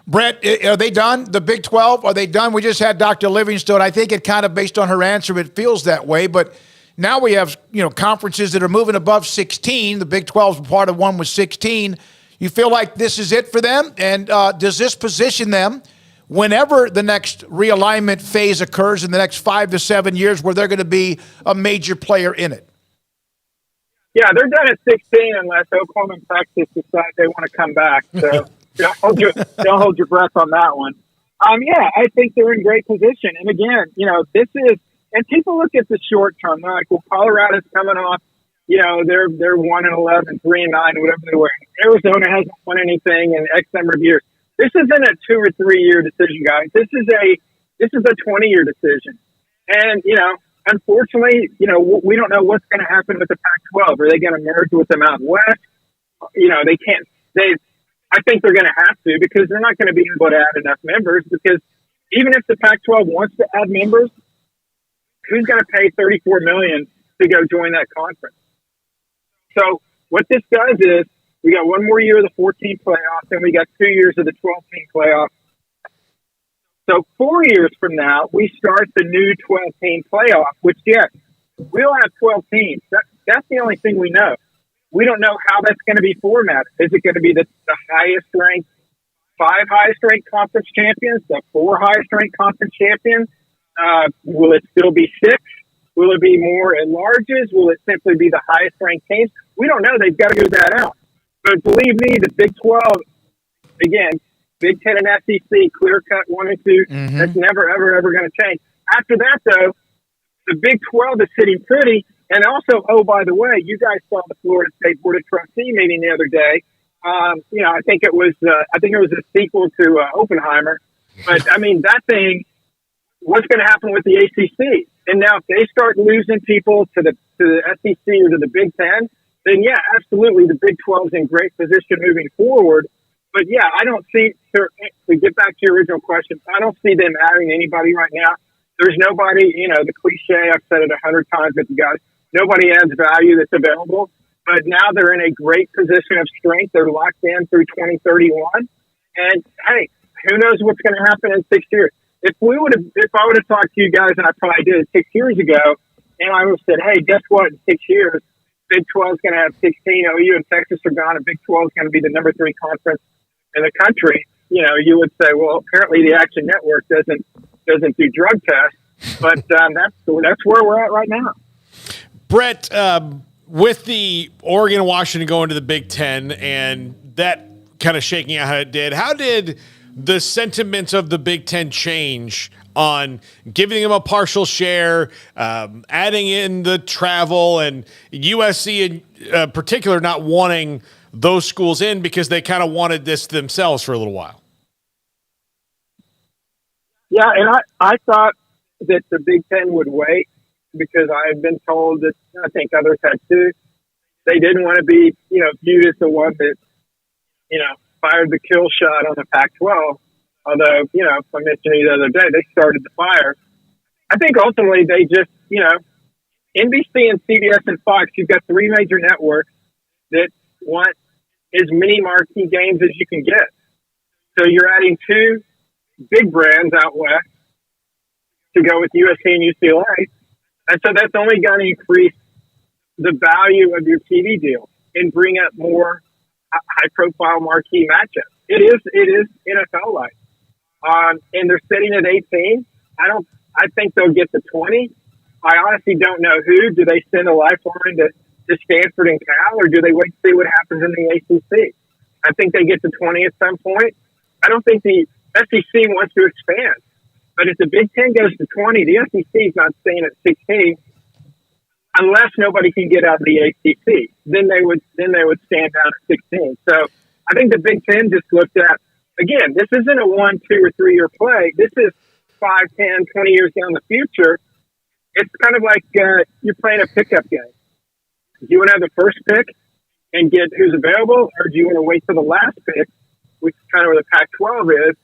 Brett, are they done? The Big 12, are they done? We just had Dr. Livingstone. I think it kind of, based on her answer, it feels that way. But now we have conferences that are moving above 16. The Big 12 is part of one with 16. You feel like this is it for them? And does this position them whenever the next realignment phase occurs in the next 5 to 7 years where they're going to be a major player in it? Yeah, they're done at 16 unless Oklahoma and Texas decide they want to come back. So don't hold your breath on that one. Yeah, I think they're in great position. And again, this is, and people look at the short term. They're like, well, Colorado's coming off. They're 1-11, 3-9, whatever they were. Arizona hasn't won anything in X number of years. This isn't a 2 or 3 year decision, guys. This is a 20-year decision. And unfortunately, we don't know what's going to happen with the Pac-12. Are they going to merge with the Mountain West? They can't. I think they're going to have to, because they're not going to be able to add enough members. Because even if the Pac-12 wants to add members, who's going to pay $34 million to go join that conference? So what this does is we got one more year of the 14 playoffs, and we got 2 years of the 12-team playoff. So 4 years from now, we start the new 12-team playoff, which, yes, we'll have 12 teams. That's the only thing we know. We don't know how that's going to be formatted. Is it going to be the highest-ranked, 5 highest-ranked conference champions, the 4 highest-ranked conference champions? Will it still be 6? Will it be more enlarges? Will it simply be the highest-ranked teams? We don't know. They've got to go that out. But believe me, the Big 12, again, Big 10 and SEC, clear-cut 1 and 2, that's never, ever going to change. After that, though, the Big 12 is sitting pretty. And also, oh, by the way, you guys saw the Florida State Board of Trustee meeting the other day. I think it was a sequel to Oppenheimer. But, I mean, that thing, what's going to happen with the ACC? And now if they start losing people to the SEC or to the Big Ten, then, yeah, absolutely, the Big 12 is in great position moving forward. But, yeah, I don't see – to get back to your original question, I don't see them adding anybody right now. There's nobody, the cliche, I've said it 100 times with you guys, nobody adds value that's available. But now they're in a great position of strength. They're locked in through 2031. And, hey, who knows what's going to happen in 6 years. If I would have talked to you guys, and I probably did 6 years ago, and I would have said, hey, guess what, in 6 years, Big 12 is going to have 16, OU and Texas are gone, and Big 12 is going to be the number 3 conference in the country, you would say, well, apparently the Action Network doesn't do drug tests. But that's where we're at right now. Brett, with the Oregon and Washington going to the Big Ten and that kind of shaking out how it did, how did the sentiments of the Big Ten change on giving them a partial share, adding in the travel, and USC in particular not wanting those schools in because they kind of wanted this themselves for a little while? Yeah, and I thought that the Big Ten would wait because I had been told that, I think others had too, they didn't want to be, viewed as the one that, fired the kill shot on the Pac-12. Although, I mentioned the other day, they started the fire. I think ultimately they just, NBC and CBS and Fox, you've got three major networks that want as many marquee games as you can get. So you're adding two big brands out west to go with USC and UCLA. And so that's only going to increase the value of your TV deal and bring up more high-profile marquee matchups. It is NFL-like. And they're sitting at 18. I think they'll get to 20. I honestly don't know who. Do they send a lifeline to Stanford and Cal, or do they wait to see what happens in the ACC? I think they get to 20 at some point. I don't think the SEC wants to expand. But if the Big Ten goes to 20, the SEC is not staying at 16 unless nobody can get out of the ACC. Then they would stand down at 16. So I think the Big Ten just looked at, again, this isn't a 1, 2, or 3 year play. This is 5, 10, 20 years down the future. It's kind of like you're playing a pickup game. Do you want to have the first pick and get who's available, or do you want to wait for the last pick, which is kind of where the Pac-12 is,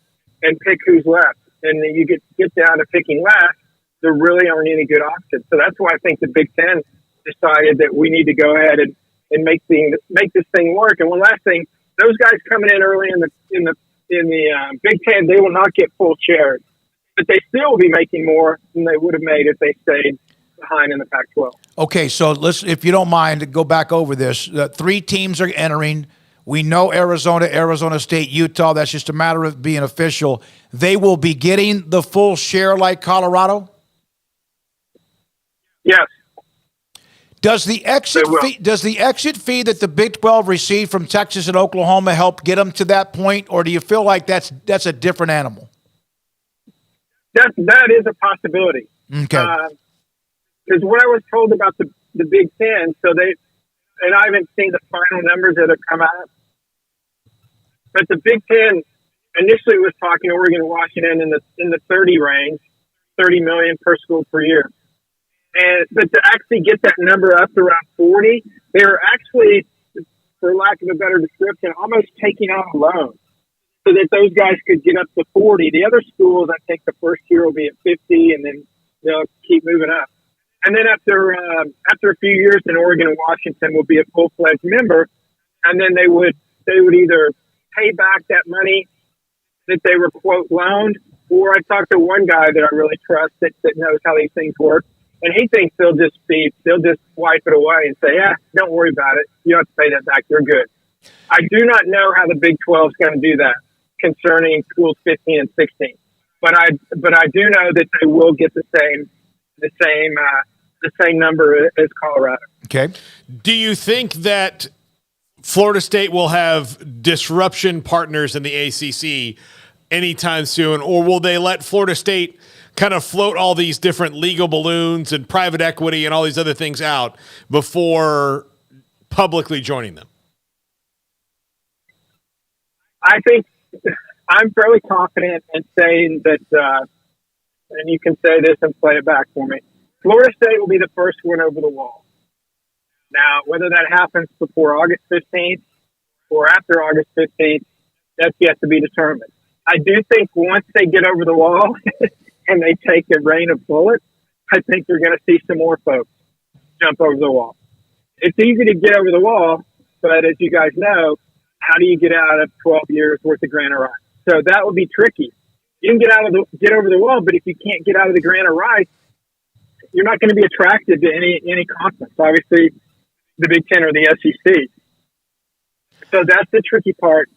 and pick who's left? And then you get down to picking last. There really aren't any good options. So that's why I think the Big Ten decided that we need to go ahead and make this thing work. And one last thing, those guys coming in early in the Big Ten, they will not get full shares, but they still will be making more than they would have made if they stayed behind in the Pac-12. Okay, so let's, if you don't mind, go back over this. 3 teams are entering. We know Arizona, Arizona State, Utah. That's just a matter of being official. They will be getting the full share like Colorado? Yes. Does the exit fee that the Big 12 received from Texas and Oklahoma help get them to that point, or do you feel like that's a different animal? That is a possibility. Okay. Because what I was told about the Big Ten, and I haven't seen the final numbers that have come out, but the Big Ten initially was talking Oregon and Washington in the 30 range, 30 million per school per year. But to actually get that number up to around 40, they were actually, for lack of a better description, almost taking out a loan so that those guys could get up to 40. The other schools, I think the first year will be at 50, and then they'll keep moving up. And then after a few years, then Oregon and Washington will be a full-fledged member, and then they would either pay back that money that they were, quote, loaned, or I talked to one guy that I really trust that knows how these things work, and he thinks they'll just wipe it away and say, yeah, don't worry about it. You don't have to pay that back. You're good. I do not know how the Big 12 is going to do that concerning schools 15 and 16, but I do know that they will get the same number as Colorado. Okay. Do you think that Florida State will have disruption partners in the ACC anytime soon, or will they let Florida State kind of float all these different legal balloons and private equity and all these other things out before publicly joining them? I think I'm fairly confident in saying that, and you can say this and play it back for me, Florida State will be the first one over the wall. Now, whether that happens before August 15th or after August 15th, that's yet to be determined. I do think once they get over the wall and they take a rain of bullets, I think you're going to see some more folks jump over the wall. It's easy to get over the wall, but as you guys know, how do you get out of 12 years worth of grant of rights? So that would be tricky. You can get over the wall, but if you can't get out of the grant of rights, you're not going to be attracted to any conference. Obviously, the Big Ten or the SEC. So that's the tricky part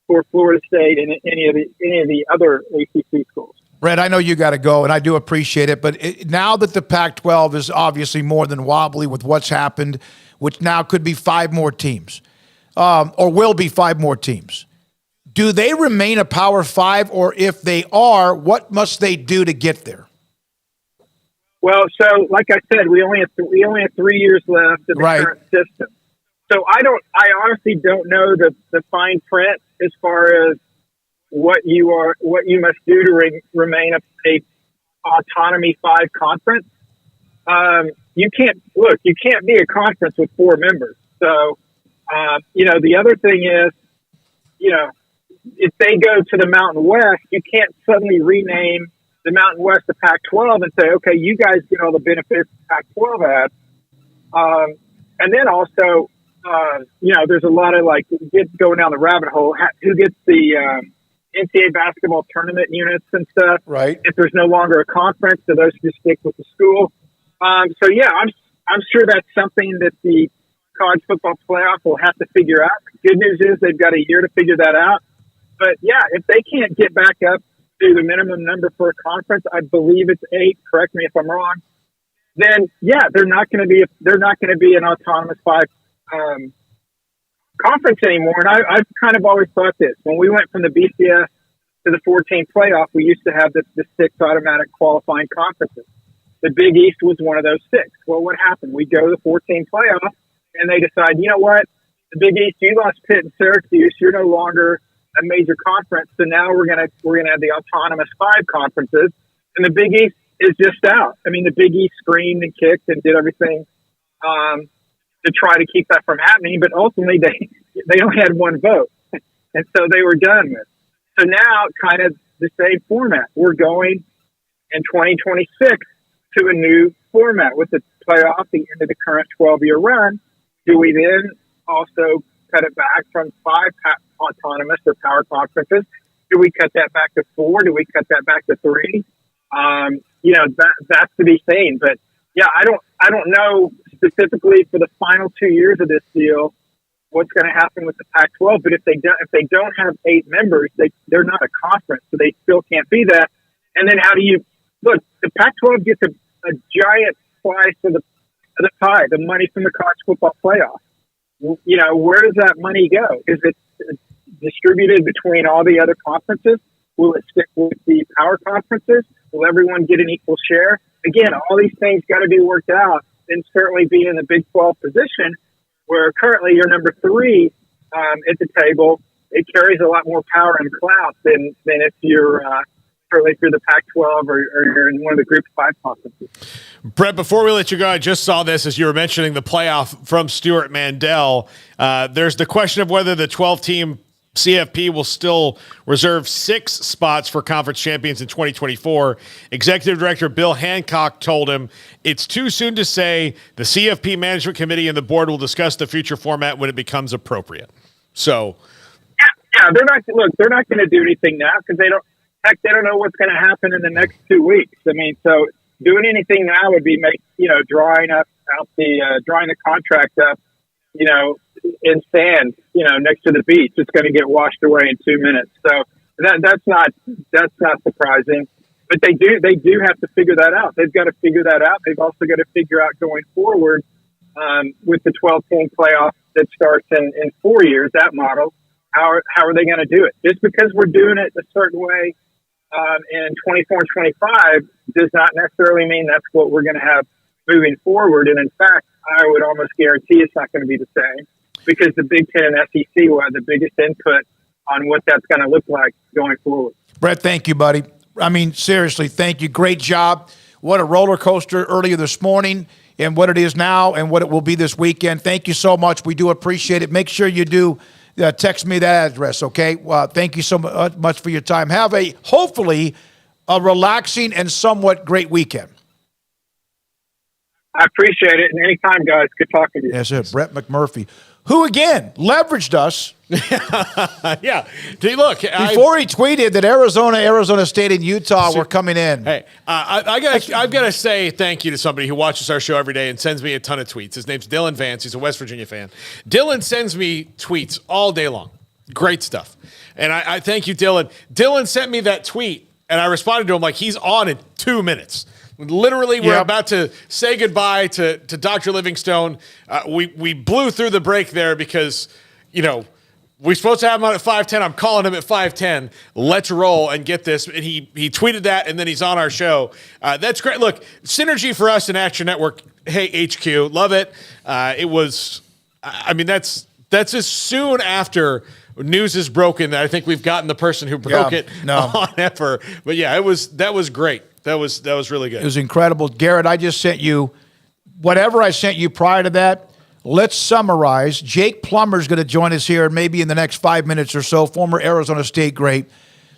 for Florida State and any of the other ACC schools. Brett, I know you got to go, and I do appreciate it, but now that the Pac-12 is obviously more than wobbly with what's happened, which now could be 5 more teams, or will be 5 more teams, do they remain a Power 5, or if they are, what must they do to get there? Well, so like I said, we only have 3 years left in the current system. So I honestly don't know the fine print as far as what you must do to remain a autonomy 5 conference. You can't be a conference with 4 members. So, the other thing is, if they go to the Mountain West, you can't suddenly rename the Mountain West to Pac-12 and say, okay, you guys get all the benefits Pac-12 has. And then also, there's a lot of going down the rabbit hole. Who gets the NCAA basketball tournament units and stuff? Right. If there's no longer a conference, do those just stick with the school? I'm sure that's something that the college football playoff will have to figure out. Good news is they've got a year to figure that out. But yeah, if they can't get back up to the minimum number for a conference, I believe it's 8. Correct me if I'm wrong. Then yeah, they're not going to be an autonomous 5 conference anymore. And I've kind of always thought this. When we went from the BCS to the 14 playoff, we used to have the 6 automatic qualifying conferences. The Big East was one of those 6. Well, what happened? We go to the 14 playoff, and they decide, you know what? The Big East, you lost Pitt and Syracuse. You're no longer a major conference. So now we're gonna have the autonomous 5 conferences, and the Big East is just out. I mean, the Big East screamed and kicked and did everything to try to keep that from happening, but ultimately they only had 1 vote, and so they were done with. So now, kind of the same format. We're going in 2026 to a new format with the playoff, the end of the current 12-year run. Do we then also cut it back from 5 autonomous or power conferences? Do we cut that back to 4? Do we cut that back to 3? That's to be seen. But yeah, I don't know specifically for the final 2 years of this deal what's going to happen with the Pac-12. But if they don't have 8 members, they're not a conference, so they still can't be that. And then how do you look? The Pac-12 gets a giant slice of the pie, the money from the college football playoff. Where does that money go? Is it distributed between all the other conferences? Will it stick with the power conferences? Will everyone get an equal share? Again, all these things got to be worked out, and certainly being in the Big 12 position, where currently you're number 3 at the table, it carries a lot more power and clout than if you're certainly through the Pac-12 or you're in one of the Group 5 conferences. Brett, before we let you go, I just saw this as you were mentioning the playoff from Stuart Mandel. There's the question of whether the 12-team CFP will still reserve 6 spots for conference champions in 2024. Executive Director Bill Hancock told him it's too soon to say. The CFP Management Committee and the board will discuss the future format when it becomes appropriate. So, yeah, they're not going to do anything now because they don't know what's going to happen in the next 2 weeks. I mean, so doing anything now would be drawing the contract up, in sand, next to the beach. It's going to get washed away in 2 minutes. So that's not surprising. But they do have to figure that out. They've got to figure that out. They've also got to figure out going forward with the 12-team playoff that starts in 4 years. That model. How are they going to do it? Just because we're doing it a certain way in 24 and 25 does not necessarily mean that's what we're going to have moving forward. And in fact, I would almost guarantee it's not going to be the same because the Big Ten and SEC will have the biggest input on what that's going to look like going forward. Brett, thank you, buddy. I mean, seriously, thank you. Great job. What a roller coaster earlier this morning and what it is now and what it will be this weekend. Thank you so much. We do appreciate it. Make sure you do text me that address, okay? Thank you so much for your time. Have hopefully a relaxing and somewhat great weekend. I appreciate it. And anytime, guys, good talking to you. That's it. Brett McMurphy, who, again, leveraged us. Yeah. Look, before he tweeted that Arizona State, and Utah were coming in. Hey, I've got to say thank you to somebody who watches our show every day and sends me a ton of tweets. His name's Dylan Vance. He's a West Virginia fan. Dylan sends me tweets all day long. Great stuff. And I thank you, Dylan. Dylan sent me that tweet And I responded to him like, he's on in 2 minutes. Literally, we're about to say goodbye to Dr. Livingstone. We blew through the break there because, we're supposed to have him on at 5:10. I'm calling him at 5:10. Let's roll and get this. And he tweeted that, and then he's on our show. That's great. Look, synergy for us in Action Network. Hey, HQ, love it. It was, that's as soon after news is broken that I think we've gotten the person who broke it on ever. But yeah, that was great. That was really good. It was incredible. Garrett, I just sent you whatever I sent you prior to that. Let's summarize. Jake Plummer's going to join us here maybe in the next 5 minutes or so, former Arizona State great.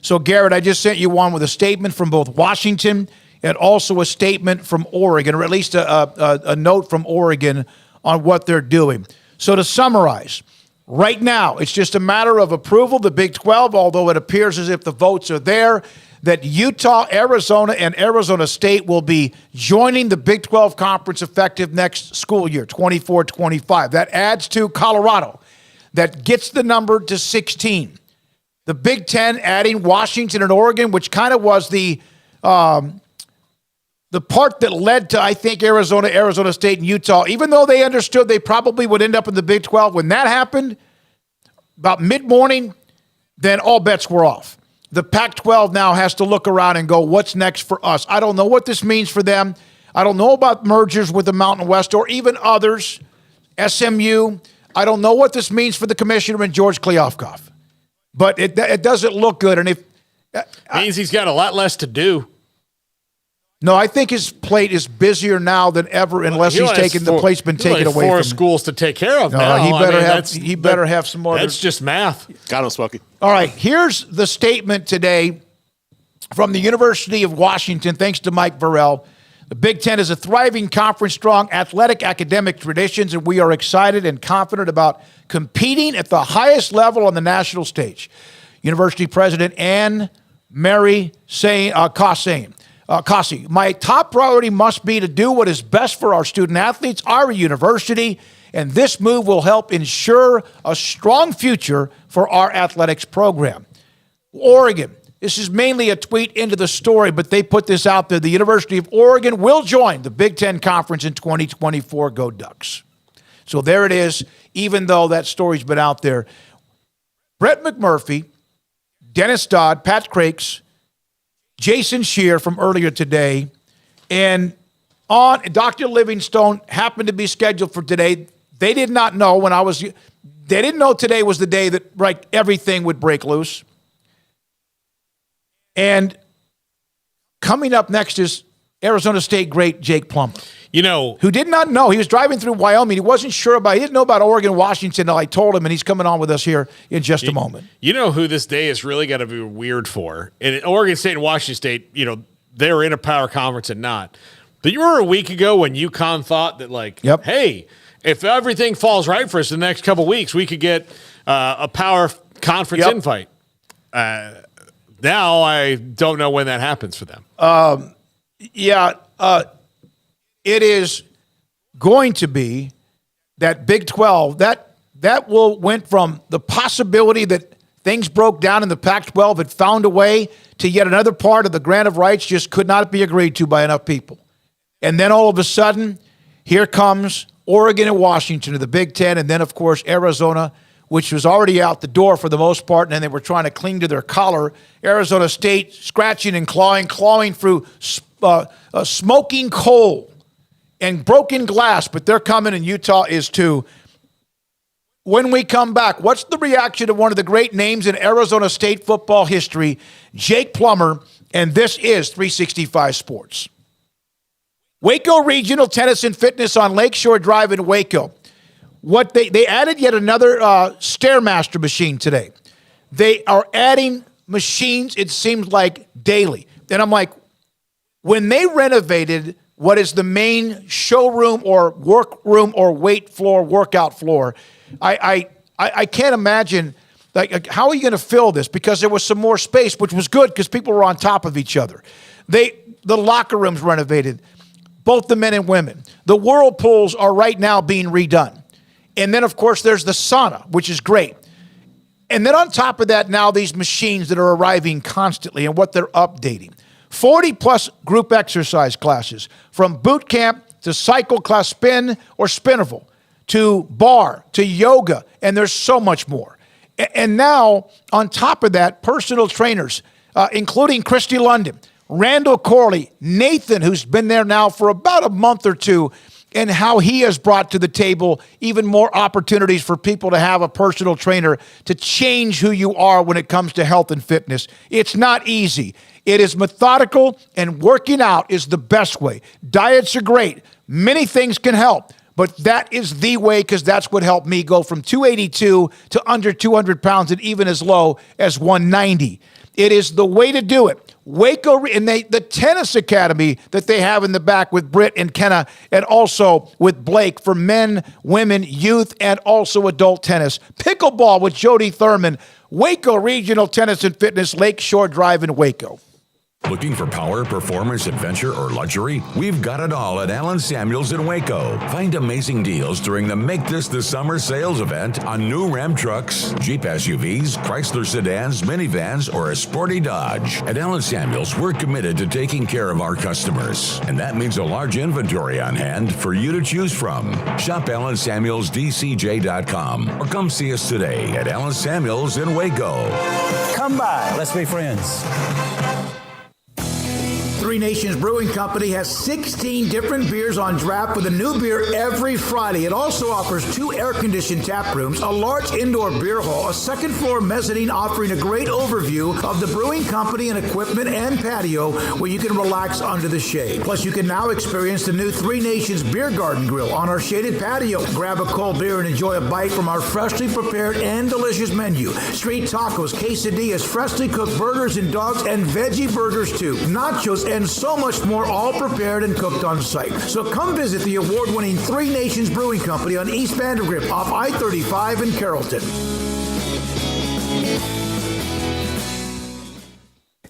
So, Garrett, I just sent you one with a statement from both Washington and also a statement from Oregon, or at least a note from Oregon on what they're doing. So to summarize, right now, it's just a matter of approval. The Big 12, although it appears as if the votes are there, that Utah, Arizona, and Arizona State will be joining the Big 12 Conference effective next school year, 24-25. That adds to Colorado. That gets the number to 16. The Big 10 adding Washington and Oregon, which kind of was the part that led to, I think, Arizona State, and Utah. Even though they understood they probably would end up in the Big 12, when that happened, about mid-morning, then all bets were off. The Pac-12 now has to look around and go, what's next for us? I don't know what this means for them. I don't know about mergers with the Mountain West or even others, SMU. I don't know what this means for the commissioner and George Kliavkoff. But it doesn't look good. And it means he's got a lot less to do. No, I think his plate is busier now than ever, unless the plate's been taken away from him. 4 schools to take care of now. He better have some more. That's just math. Got him, Smokey. All right, here's the statement today from the University of Washington, thanks to Mike Burrell. The Big Ten is a thriving conference, strong athletic academic traditions, and we are excited and confident about competing at the highest level on the national stage. University President Anne Mary Kasi, my top priority must be to do what is best for our student athletes, our university, and this move will help ensure a strong future for our athletics program. Oregon, this is mainly a tweet into the story, but they put this out there. The University of Oregon will join the Big Ten Conference in 2024. Go Ducks. So there it is, even though that story's been out there. Brett McMurphy, Dennis Dodd, Pat Crakes, Jason Shear from earlier today, and on Dr. Livingstone happened to be scheduled for today. They did not know they didn't know today was the day that everything would break loose. And coming up next is Arizona State great Jake Plummer. Who did not know. He was driving through Wyoming. He wasn't sure he didn't know about Oregon, Washington until I told him, and he's coming on with us here in just a moment. You know who this day is really going to be weird for? And Oregon State and Washington State, they were in a power conference and not. But you remember a week ago when UConn thought that, hey, if everything falls right for us in the next couple of weeks, we could get a power conference invite. Now I don't know when that happens for them. It is going to be that Big 12, that went from the possibility that things broke down and the Pac-12 had found a way to yet another part of the grant of rights just could not be agreed to by enough people. And then all of a sudden, here comes Oregon and Washington to the Big Ten, and then, of course, Arizona, which was already out the door for the most part, and then they were trying to cling to their collar. Arizona State scratching and clawing through smoking coal and broken glass, but they're coming, and Utah is too. When we come back, what's the reaction of one of the great names in Arizona State football history, Jake Plummer, and this is 365 Sports. Waco Regional Tennis and Fitness on Lakeshore Drive in Waco. What they added yet another Stairmaster machine today. They are adding machines, it seems like, daily. And I'm like, when they renovated what is the main showroom or workroom or workout floor, I can't imagine, how are you going to fill this? Because there was some more space, which was good because people were on top of each other. The locker rooms renovated, both the men and women. The whirlpools are right now being redone. And then, of course, there's the sauna, which is great. And then on top of that, now these machines that are arriving constantly and what they're updating. 40-plus group exercise classes, from boot camp to cycle class spin or spinnerval, to bar, to yoga, and there's so much more. And now, on top of that, personal trainers, including Christy London, Randall Corley, Nathan, who's been there now for about a month or two, and how he has brought to the table even more opportunities for people to have a personal trainer to change who you are when it comes to health and fitness. It's not easy. It is methodical, and working out is the best way. Diets are great. Many things can help, but that is the way, because that's what helped me go from 282 to under 200 pounds and even as low as 190. It is the way to do it. Waco, and the tennis academy that they have in the back with Britt and Kenna, and also with Blake for men, women, youth, and also adult tennis. Pickleball with Jody Thurman. Waco Regional Tennis and Fitness, Lakeshore Drive in Waco. Looking for power, performance, adventure, or luxury? We've got it all at Allen Samuels in Waco. Find amazing deals during the Make This the Summer sales event on new Ram trucks, Jeep SUVs, Chrysler sedans, minivans, or a sporty Dodge. At Allen Samuels, we're committed to taking care of our customers, and that means a large inventory on hand for you to choose from. Shop AllenSamuelsDCJ.com or come see us today at Allen Samuels in Waco. Come by, let's be friends. Three Nations Brewing Company has 16 different beers on draft with a new beer every Friday. It also offers 2 air-conditioned tap rooms, a large indoor beer hall, a second-floor mezzanine offering a great overview of the brewing company and equipment, and patio where you can relax under the shade. Plus, you can now experience the new Three Nations Beer Garden Grill on our shaded patio. Grab a cold beer and enjoy a bite from our freshly prepared and delicious menu. Street tacos, quesadillas, freshly cooked burgers and dogs, and veggie burgers too. Nachos, and so much more, all prepared and cooked on site. So come visit the award-winning Three Nations Brewing Company on East Vandergrift off I-35 in Carrollton.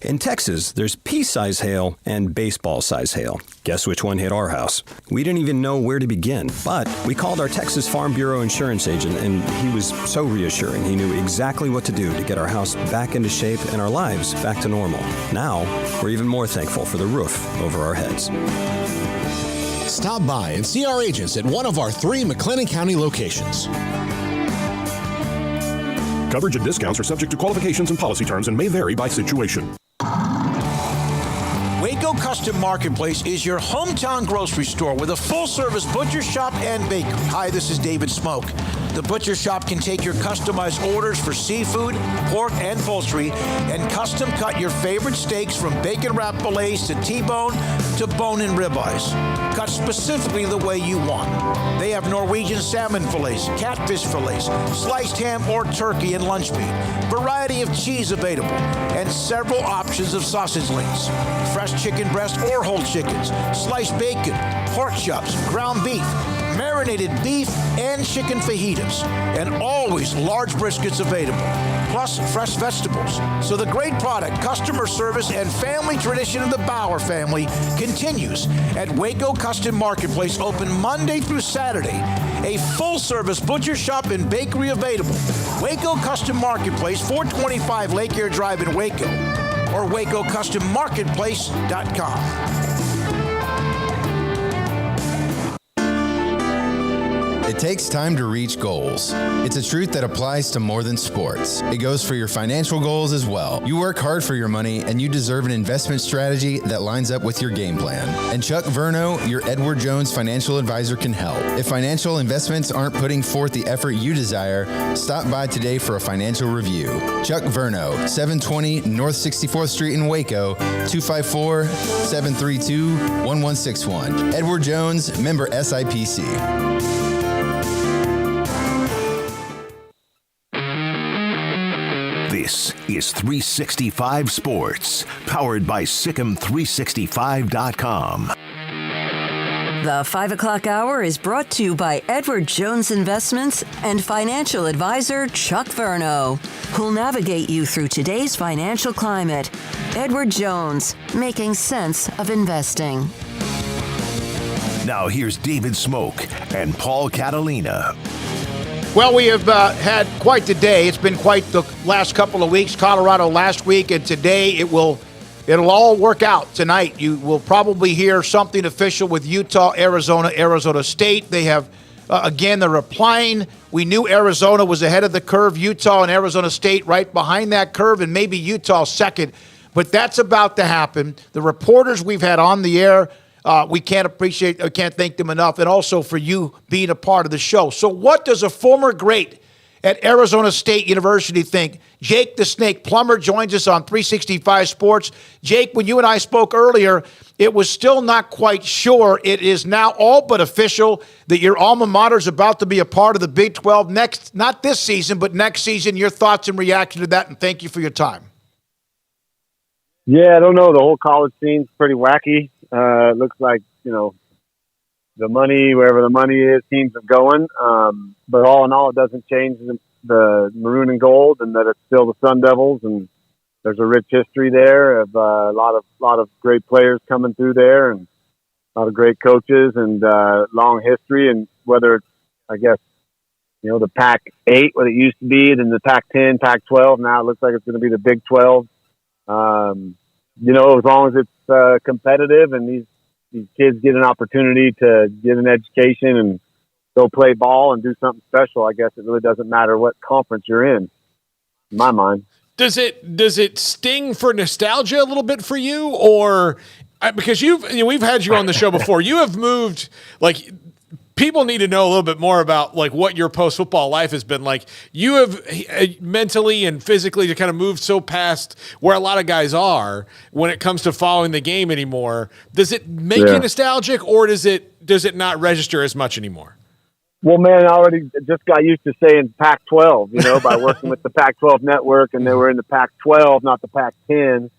In Texas, there's pea-size hail and baseball-size hail. Guess which one hit our house? We didn't even know where to begin, but we called our Texas Farm Bureau insurance agent, and he was so reassuring. He knew exactly what to do to get our house back into shape and our lives back to normal. Now, we're even more thankful for the roof over our heads. Stop by and see our agents at one of our 3 McLennan County locations. Coverage and discounts are subject to qualifications and policy terms and may vary by situation. Waco Custom Marketplace is your hometown grocery store with a full-service butcher shop and bakery. Hi, this is David Smoak. The butcher shop can take your customized orders for seafood, pork, and poultry, and custom cut your favorite steaks from bacon-wrapped fillets to T-bone to bone-in ribeyes, cut specifically the way you want. They have Norwegian salmon fillets, catfish fillets, sliced ham or turkey and lunch meat, variety of cheese available, and several options of sausage links, fresh chicken breast or whole chickens, sliced bacon, pork chops, ground beef, marinated beef, and chicken fajitas, and always large briskets available, plus fresh vegetables. So the great product, customer service, and family tradition of the Bauer family continues at Waco Custom Marketplace, open Monday through Saturday. A full-service butcher shop and bakery available. Waco Custom Marketplace, 425 Lake Air Drive in Waco, or WacoCustomMarketplace.com. It takes time to reach goals. It's a truth that applies to more than sports. It goes for your financial goals as well. You work hard for your money, and you deserve an investment strategy that lines up with your game plan. And Chuck Verno, your Edward Jones financial advisor, can help. If financial investments aren't putting forth the effort you desire, stop by today for a financial review. Chuck Verno, 720 North 64th Street in Waco, 254-732-1161. Edward Jones, member SIPC. This is 365 Sports, powered by Sikkim365.com. The 5 o'clock hour is brought to you by Edward Jones Investments and financial advisor Chuck Verno, who'll navigate you through today's financial climate. Edward Jones, making sense of investing. Now here's David Smoak and Paul Catalina. Well, we have had quite the day. It's been quite the last couple of weeks. Colorado last week, and today it'll all work out tonight. You will probably hear something official with Utah, Arizona, Arizona State. They have, again, they're applying. We knew Arizona was ahead of the curve. Utah and Arizona State right behind that curve, and maybe Utah second. But that's about to happen. The reporters we've had on the air, we can't thank them enough, and also for you being a part of the show. So what does a former great at Arizona State University think? Jake the Snake Plummer joins us on 365 Sports. Jake, when you and I spoke earlier, it was still not quite sure. It is now all but official that your alma mater is about to be a part of the Big 12 next, not this season, but next season. Your thoughts and reaction to that, and thank you for your time. Yeah, I don't know. The whole college scene's pretty wacky. It looks like, the money, wherever the money is, teams are going. But all in all, it doesn't change the maroon and gold, and that it's still the Sun Devils. And there's a rich history there of a lot of great players coming through there, and a lot of great coaches, and long history. And whether it's, I guess, the Pac-8, what it used to be, then the Pac-10, Pac-12. Now it looks like it's going to be the Big 12. As long as it's competitive and these kids get an opportunity to get an education and go play ball and do something special, I guess it really doesn't matter what conference you're in my mind. Does it sting for nostalgia a little bit for you, or because we've had you on the show before, you have moved, like, people need to know a little bit more about like what your post-football life has been like. You have mentally and physically to kind of moved so past where a lot of guys are when it comes to following the game anymore. Does it make you nostalgic, or does it not register as much anymore? Well, man, I already just got used to saying Pac-12, by working with the Pac-12 network, and they were in the Pac-12, not the Pac-10.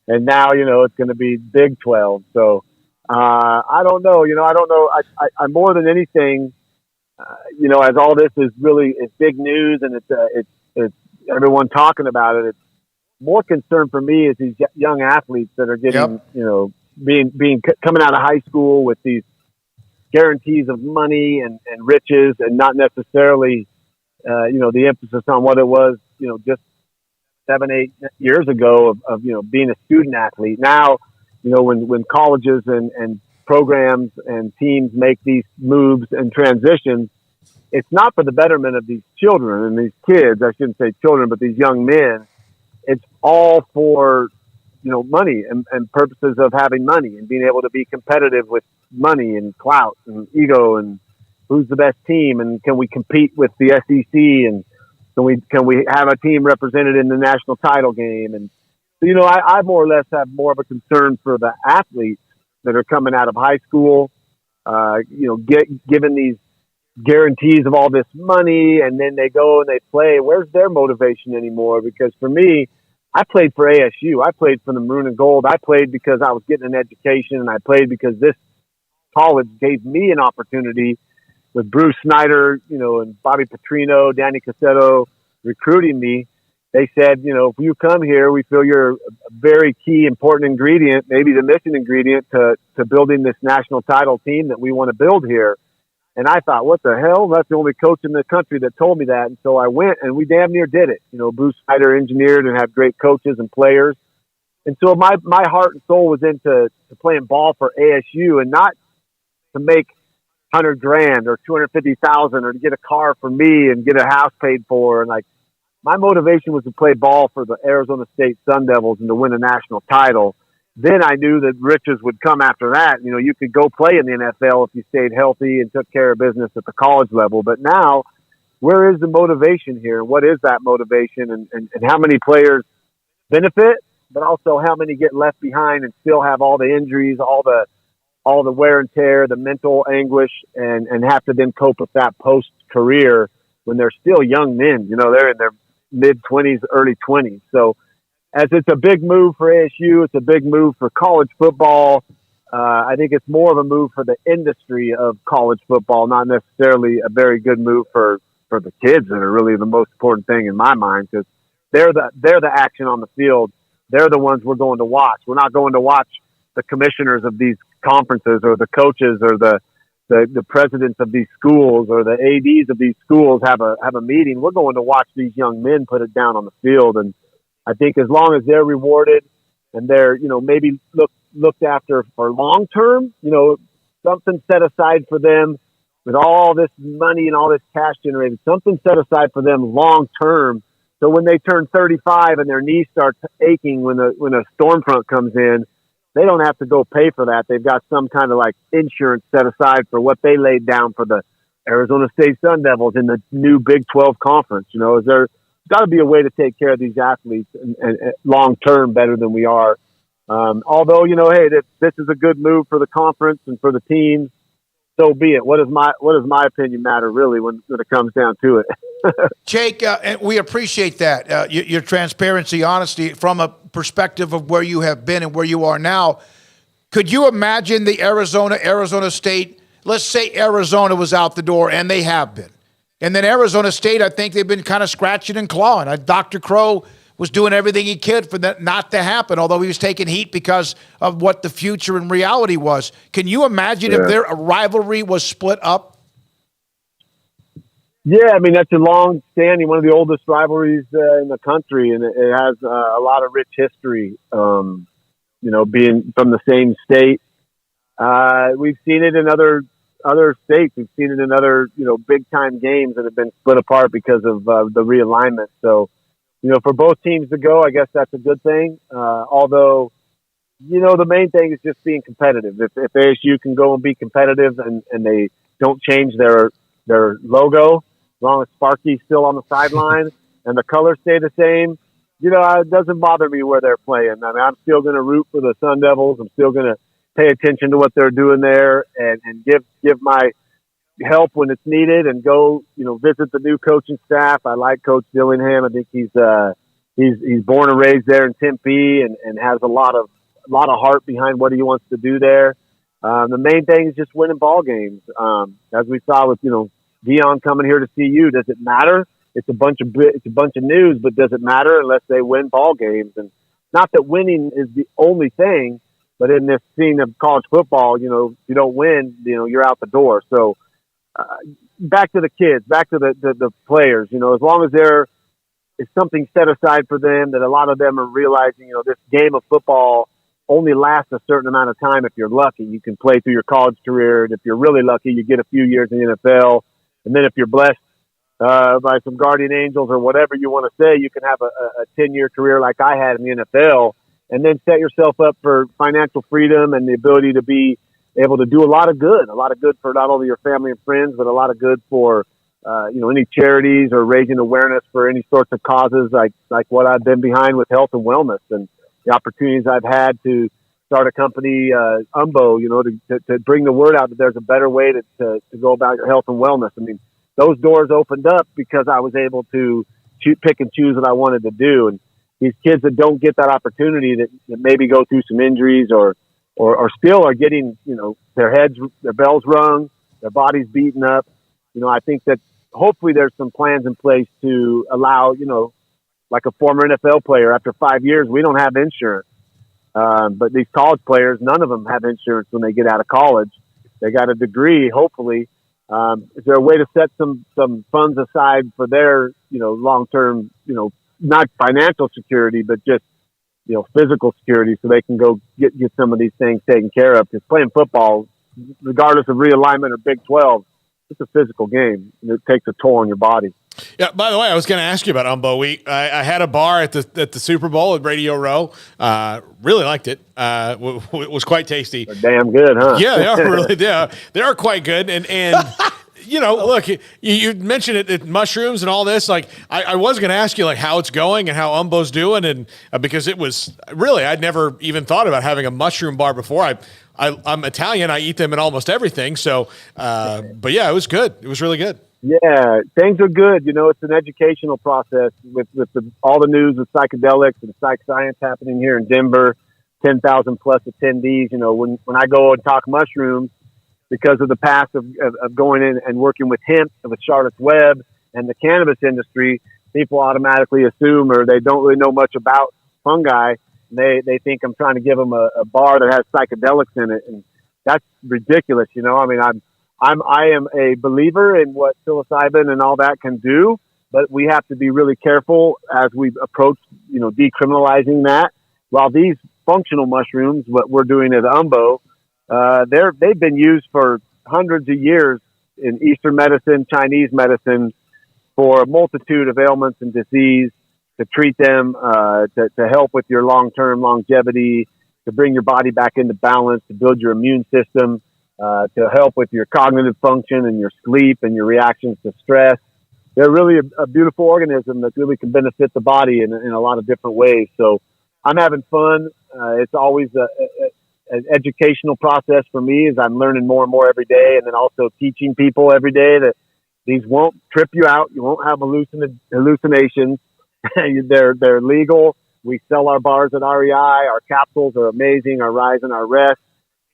And now, it's going to be Big 12. So, I don't know. I don't know. I more than anything, as all this is big news, and it's everyone talking about it. It's more concern for me is these young athletes that are getting, being coming out of high school with these guarantees of money and riches, and not necessarily, the emphasis on what it was, just 7-8 years ago of being a student athlete. Now, when colleges and programs and teams make these moves and transitions, it's not for the betterment of these children and these kids. I shouldn't say children, but these young men. It's all for, money and purposes of having money and being able to be competitive with money and clout and ego and who's the best team and can we compete with the SEC and can we have a team represented in the national title game. And I more or less have more of a concern for the athletes that are coming out of high school, given these guarantees of all this money, and then they go and they play. Where's their motivation anymore? Because for me, I played for ASU. I played for the Maroon and Gold. I played because I was getting an education, and I played because this college gave me an opportunity with Bruce Snyder, and Bobby Petrino, Danny Cassetto recruiting me. They said, if you come here, we feel you're a very key, important ingredient, maybe the missing ingredient to building this national title team that we want to build here. And I thought, what the hell? That's the only coach in the country that told me that. And so I went, and we damn near did it. Bruce Snyder engineered and had great coaches and players. And so my heart and soul was into playing ball for ASU, and not to make $100,000 or $250,000 or to get a car for me and get a house paid for. And my motivation was to play ball for the Arizona State Sun Devils and to win a national title. Then I knew that riches would come after that. You could go play in the NFL if you stayed healthy and took care of business at the college level. But now, where is the motivation here? What is that motivation? And how many players benefit, but also how many get left behind and still have all the injuries, all the wear and tear, the mental anguish, and have to then cope with that post-career when they're still young men. They're in their mid-20s, early 20s. So as it's a big move for ASU, it's a big move for college football. I think it's more of a move for the industry of college football, not necessarily a very good move for the kids that are really the most important thing in my mind, because they're the action on the field. They're the ones we're going to watch. We're not going to watch the commissioners of these conferences or the coaches or the the presidents of these schools or the ADs of these schools have a meeting, we're going to watch these young men put it down on the field. And I think as long as they're rewarded and they're, maybe looked after for long term, something set aside for them with all this money and all this cash generated, something set aside for them long term. So when they turn 35 and their knees start aching when a storm front comes in, they don't have to go pay for that. They've got some kind of like insurance set aside for what they laid down for the Arizona State Sun Devils in the new Big 12 conference. There's got to be a way to take care of these athletes and long term better than we are. Although, hey, this is a good move for the conference and for the teams. So be it. What does my opinion matter really when it comes down to it? Jake, we appreciate that, your transparency, honesty from a perspective of where you have been and where you are now. Could you imagine the Arizona State, let's say Arizona was out the door, and they have been. And then Arizona State, I think they've been kind of scratching and clawing. Dr. Crow was doing everything he could for that not to happen, although he was taking heat because of what the future and reality was. Can you imagine if their rivalry was split up? Yeah, I mean, that's a long-standing, one of the oldest rivalries in the country, and it has a lot of rich history, being from the same state. We've seen it in other states. We've seen it in other, big-time games that have been split apart because of the realignment. So, for both teams to go, I guess that's a good thing. Although, the main thing is just being competitive. If ASU can go and be competitive and they don't change their logo, as long as Sparky's still on the sideline and the colors stay the same, it doesn't bother me where they're playing. I mean, I'm still going to root for the Sun Devils. I'm still going to pay attention to what they're doing there and give my help when it's needed and go, visit the new coaching staff. I like Coach Dillingham. I think he's born and raised there in Tempe and has a lot of heart behind what he wants to do there. The main thing is just winning ball games. As we saw with, Dion coming here to see you, does it matter? It's a bunch of news, but does it matter unless they win ball games? And not that winning is the only thing, but in this scene of college football, if you don't win, you're out the door. So back to the kids, back to the players, as long as there is something set aside for them, that a lot of them are realizing, this game of football only lasts a certain amount of time. If you're lucky, you can play through your college career. And if you're really lucky, you get a few years in the NFL. And then if you're blessed by some guardian angels or whatever you want to say, you can have a 10-year career like I had in the NFL, and then set yourself up for financial freedom and the ability to be able to do a lot of good for not only your family and friends, but a lot of good for, any charities or raising awareness for any sorts of causes like what I've been behind with health and wellness and the opportunities I've had to start a company, Umbo, to bring the word out that there's a better way to go about your health and wellness. I mean, those doors opened up because I was able to pick and choose what I wanted to do. And these kids that don't get that opportunity that maybe go through some injuries or still are getting, their bells rung, their bodies beaten up. I think that hopefully there's some plans in place to allow, like a former NFL player, after 5 years, we don't have insurance. But these college players, none of them have insurance when they get out of college. They got a degree, hopefully. Is there a way to set some funds aside for their, long-term, not financial security, but just, physical security so they can go get some of these things taken care of? Because playing football, regardless of realignment or Big 12, it's a physical game. And it takes a toll on your body. Yeah. By the way, I was going to ask you about Umbo. I had a bar at the Super Bowl at Radio Row. Really liked it. It was quite tasty. They're damn good, huh? Yeah, they are really. They are quite good. And look, you mentioned it, mushrooms and all this. Like, I was going to ask you how it's going and how Umbo's doing, and because it was really, I'd never even thought about having a mushroom bar before. I'm Italian. I eat them in almost everything. So, but yeah, it was good. It was really good. Yeah, things are good. It's an educational process with all the news of psychedelics and psych science happening here in Denver, 10,000 plus attendees. When I go and talk mushrooms, because of the past of going in and working with hemp and with Charlotte's Web and the cannabis industry, people automatically assume, or they don't really know much about fungi. They think I'm trying to give them a bar that has psychedelics in it. And that's ridiculous. I mean, I am a believer in what psilocybin and all that can do, but we have to be really careful as we approach, decriminalizing that. While these functional mushrooms, what we're doing at UMBO, they've been used for hundreds of years in Eastern medicine, Chinese medicine, for a multitude of ailments and disease, to treat them, to help with your long-term longevity, to bring your body back into balance, to build your immune system, to help with your cognitive function and your sleep and your reactions to stress. They're really a beautiful organism that really can benefit the body in a lot of different ways. So I'm having fun. It's always an educational process for me as I'm learning more and more every day, and then also teaching people every day that these won't trip you out. You won't have hallucinations. They're legal. We sell our bars at REI. Our capsules are amazing. Our Rise and our Rest.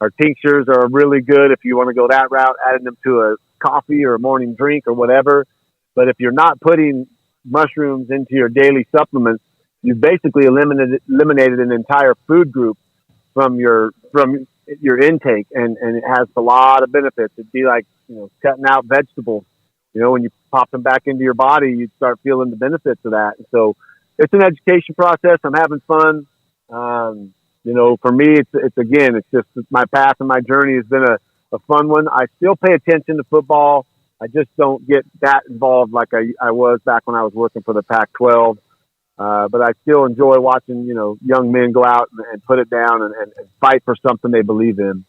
Our tinctures are really good if you want to go that route, adding them to a coffee or a morning drink or whatever. But if you're not putting mushrooms into your daily supplements, you've basically eliminated an entire food group from your intake, and it has a lot of benefits. It'd be like, cutting out vegetables. When you pop them back into your body, you start feeling the benefits of that. And so it's an education process. I'm having fun. For me, it's just my path and my journey has been a fun one. I still pay attention to football. I just don't get that involved like I was back when I was working for the Pac-12. But I still enjoy watching, young men go out and put it down and fight for something they believe in.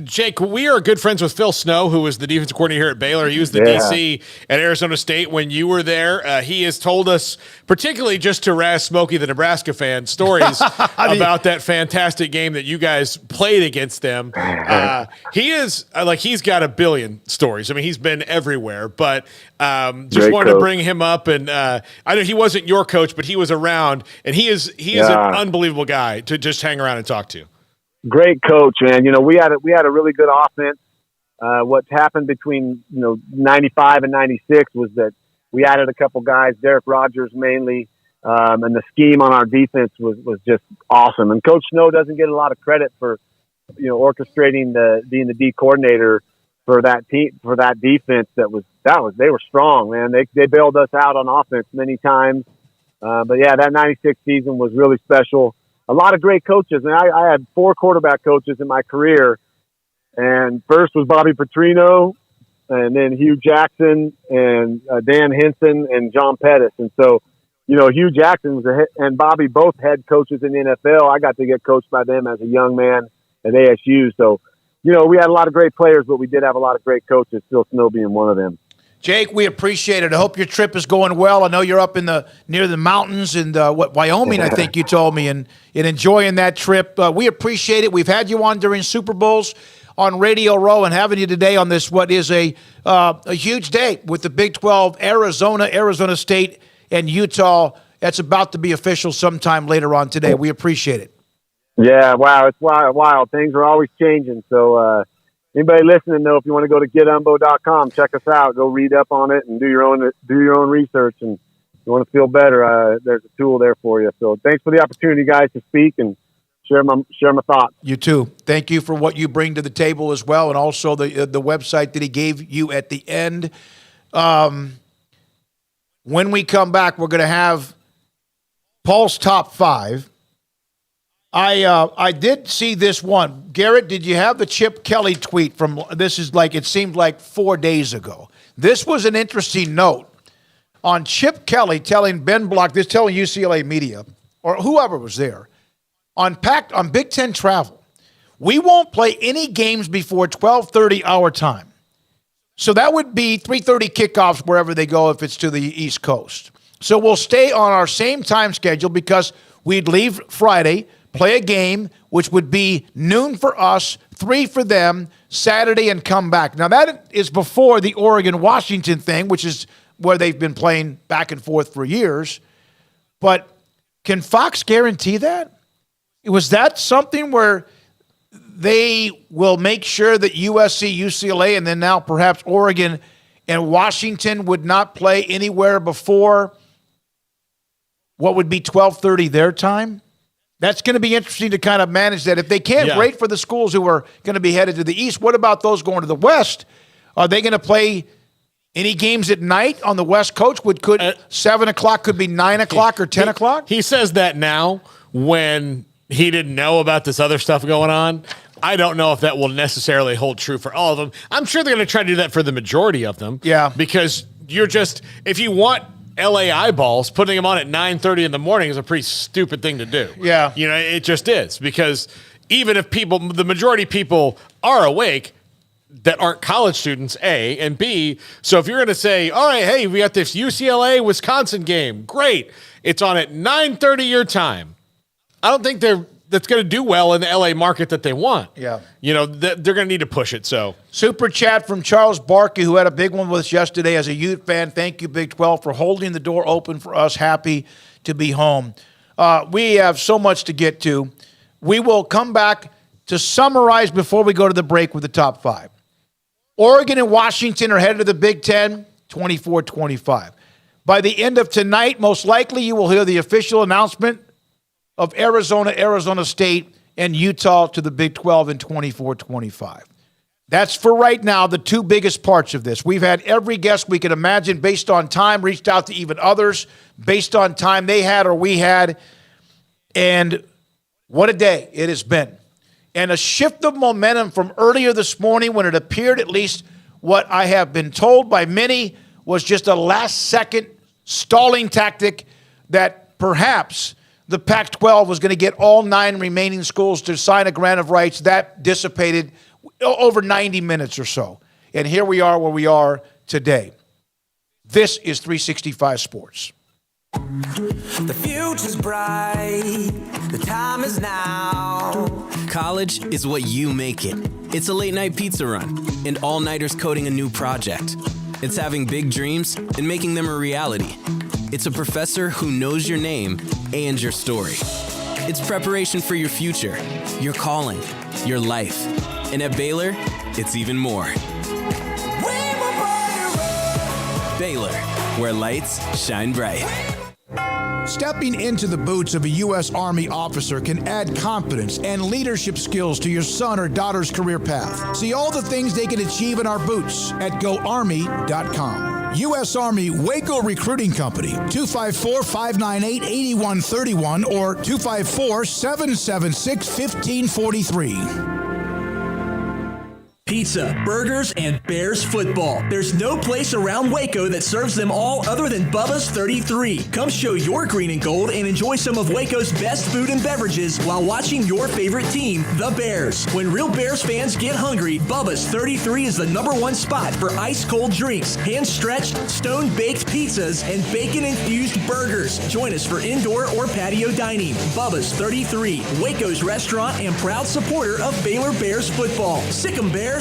Jake, we are good friends with Phil Snow, who was the defensive coordinator here at Baylor. He was the DC at Arizona State when you were there. He has told us, particularly just to razz Smokey, the Nebraska fan, stories about that fantastic game that you guys played against them. He's got a billion stories. I mean, he's been everywhere, but just wanted to bring him up. And I know he wasn't your coach, but he was around, and he is an unbelievable guy to just hang around and talk to. Great coach, man. We had a really good offense. What happened between 95 and 96 was that we added a couple guys, Derek Rogers mainly, and the scheme on our defense was just awesome. And Coach Snow doesn't get a lot of credit for orchestrating being the D coordinator for that team, for that defense. They were strong, man. They bailed us out on offense many times. But yeah, that 96 season was really special. A lot of great coaches. And I had 4 quarterback coaches in my career. And first was Bobby Petrino, and then Hugh Jackson, and Dan Henson, and John Pettis. And so, Hugh Jackson and Bobby, both head coaches in the NFL. I got to get coached by them as a young man at ASU. So, we had a lot of great players, but we did have a lot of great coaches, Phil Snow being one of them. Jake, we appreciate it. I hope your trip is going well. I know you're up near the mountains in Wyoming, I think you told me, and enjoying that trip. We appreciate it. We've had you on during Super Bowls on Radio Row, and having you today on this, what is a huge day with the Big 12, Arizona State, and Utah. That's about to be official sometime later on today. We appreciate it. Yeah, wow, it's wild. Things are always changing, so anybody listening, though, if you want to go to getumbo.com, check us out. Go read up on it and do your own research. And if you want to feel better, there's a tool there for you. So thanks for the opportunity, guys, to speak and share my thoughts. You too. Thank you for what you bring to the table as well, and also the website that he gave you at the end. When we come back, we're going to have Paul's top 5. I did see this one. Garrett, did you have the Chip Kelly tweet from it seemed like 4 days ago? This was an interesting note on Chip Kelly telling Ben Block, telling UCLA media, or whoever was there, on Big Ten travel, we won't play any games before 12:30 our time. So that would be 3:30 kickoffs wherever they go if it's to the East Coast. So we'll stay on our same time schedule because we'd leave Friday, play a game, which would be noon for us, 3 for them, Saturday, and come back. Now, that is before the Oregon-Washington thing, which is where they've been playing back and forth for years. But can Fox guarantee that? Was that something where they will make sure that USC, UCLA, and then now perhaps Oregon and Washington would not play anywhere before what would be 12:30 their time? That's going to be interesting to kind of manage that. If they can't, great for the schools who are going to be headed to the East. What about those going to the West? Are they going to play any games at night on the West Coast? Could 7 o'clock could be 9 o'clock or 10 o'clock? He says that now when he didn't know about this other stuff going on. I don't know if that will necessarily hold true for all of them. I'm sure they're going to try to do that for the majority of them. Yeah. Because if you want LA eyeballs, putting them on at 9:30 in the morning is a pretty stupid thing to do. Yeah. It just is. Because even if the majority of people are awake that aren't college students, A, and B, so if you're going to say, all right, hey, we got this UCLA-Wisconsin game, great. It's on at 9:30 your time. I don't think that's going to do well in the LA market that they want. Yeah. They're going to need to push it. So Super chat from Charles Barkey, who had a big one with us yesterday as a Ute fan. Thank you, Big 12, for holding the door open for us. Happy to be home. We have so much to get to. We will come back to summarize before we go to the break with the top 5. Oregon and Washington are headed to the Big Ten, 24-25. By the end of tonight, most likely you will hear the official announcement of Arizona State, and Utah to the Big 12 in 24-25. That's for right now the two biggest parts of this. We've had every guest we could imagine based on time, reached out to even others based on time they had or we had, and what a day it has been. And a shift of momentum from earlier this morning when it appeared, at least what I have been told by many, was just a last-second stalling tactic that perhaps the Pac-12 was going to get all 9 remaining schools to sign a grant of rights. That dissipated over 90 minutes or so. And here we are where we are today. This is 365 Sports. The future's bright. The time is now. College is what you make it. It's a late-night pizza run and all-nighters coding a new project. It's having big dreams and making them a reality. It's a professor who knows your name and your story. It's preparation for your future, your calling, your life. And at Baylor, it's even more. Baylor, where lights shine bright. Stepping into the boots of a U.S. Army officer can add confidence and leadership skills to your son or daughter's career path. See all the things they can achieve in our boots at GoArmy.com. U.S. Army Waco Recruiting Company, 254-598-8131 or 254-776-1543. Pizza, burgers, and Bears football. There's no place around Waco that serves them all other than Bubba's 33. Come show your green and gold and enjoy some of Waco's best food and beverages while watching your favorite team, the Bears. When real Bears fans get hungry, Bubba's 33 is the #1 spot for ice-cold drinks, hand-stretched, stone-baked pizzas, and bacon-infused burgers. Join us for indoor or patio dining. Bubba's 33, Waco's restaurant and proud supporter of Baylor Bears football. Sick 'em, Bears.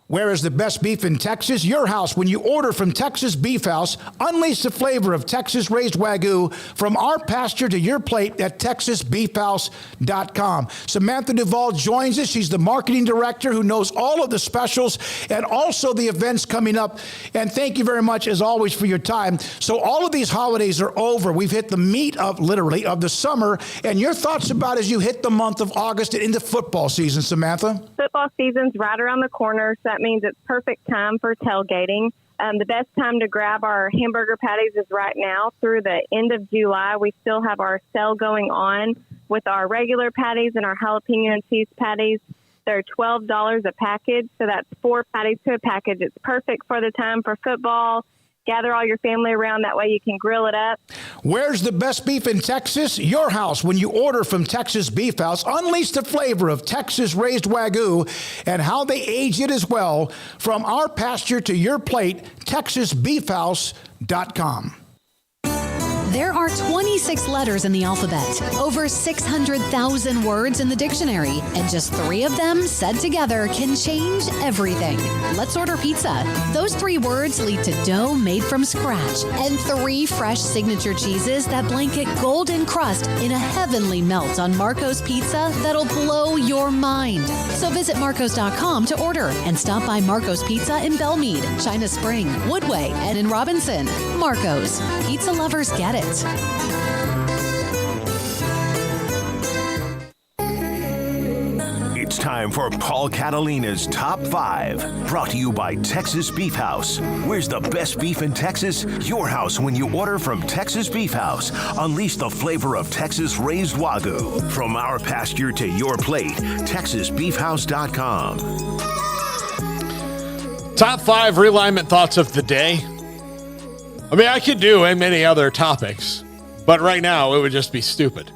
Where is the best beef in Texas? Your house. When you order from Texas Beef House, unleash the flavor of Texas-raised Wagyu from our pasture to your plate at TexasBeefHouse.com. Samantha Duvall joins us. She's the marketing director who knows all of the specials and also the events coming up. And thank you very much, as always, for your time. So all of these holidays are over. We've hit the meat of, literally, of the summer. And your thoughts about as you hit the month of August and into football season, Samantha? Football season's right around the corner, so that means it's perfect time for tailgating. The best time to grab our hamburger patties is right now through the end of July. We still have our sale going on with our regular patties and our jalapeno and cheese patties. They're $12 a package, so that's 4 patties to a package. It's perfect for the time for football. Gather all your family around. That way you can grill it up. Where's the best beef in Texas? Your house. When you order from Texas Beef House, unleash the flavor of Texas-raised Wagyu and how they age it as well. From our pasture to your plate, TexasBeefHouse.com. There are 26 letters in the alphabet, over 600,000 words in the dictionary, and just 3 of them said together can change everything. Let's order pizza. Those 3 words lead to dough made from scratch and 3 fresh signature cheeses that blanket golden crust in a heavenly melt on Marco's Pizza that'll blow your mind. So visit Marcos.com to order and stop by Marco's Pizza in Belmead, China Spring, Woodway, and in Robinson. Marco's. Pizza lovers get it. time for Paul Catalina's Top 5. Brought to you by Texas Beef House. Where's the best beef in Texas? Your house when you order from Texas Beef House. Unleash the flavor of Texas raised Wagyu. From our pasture to your plate, TexasBeefHouse.com. Top 5 realignment thoughts of the day. I mean, I could do many other topics, but right now it would just be stupid.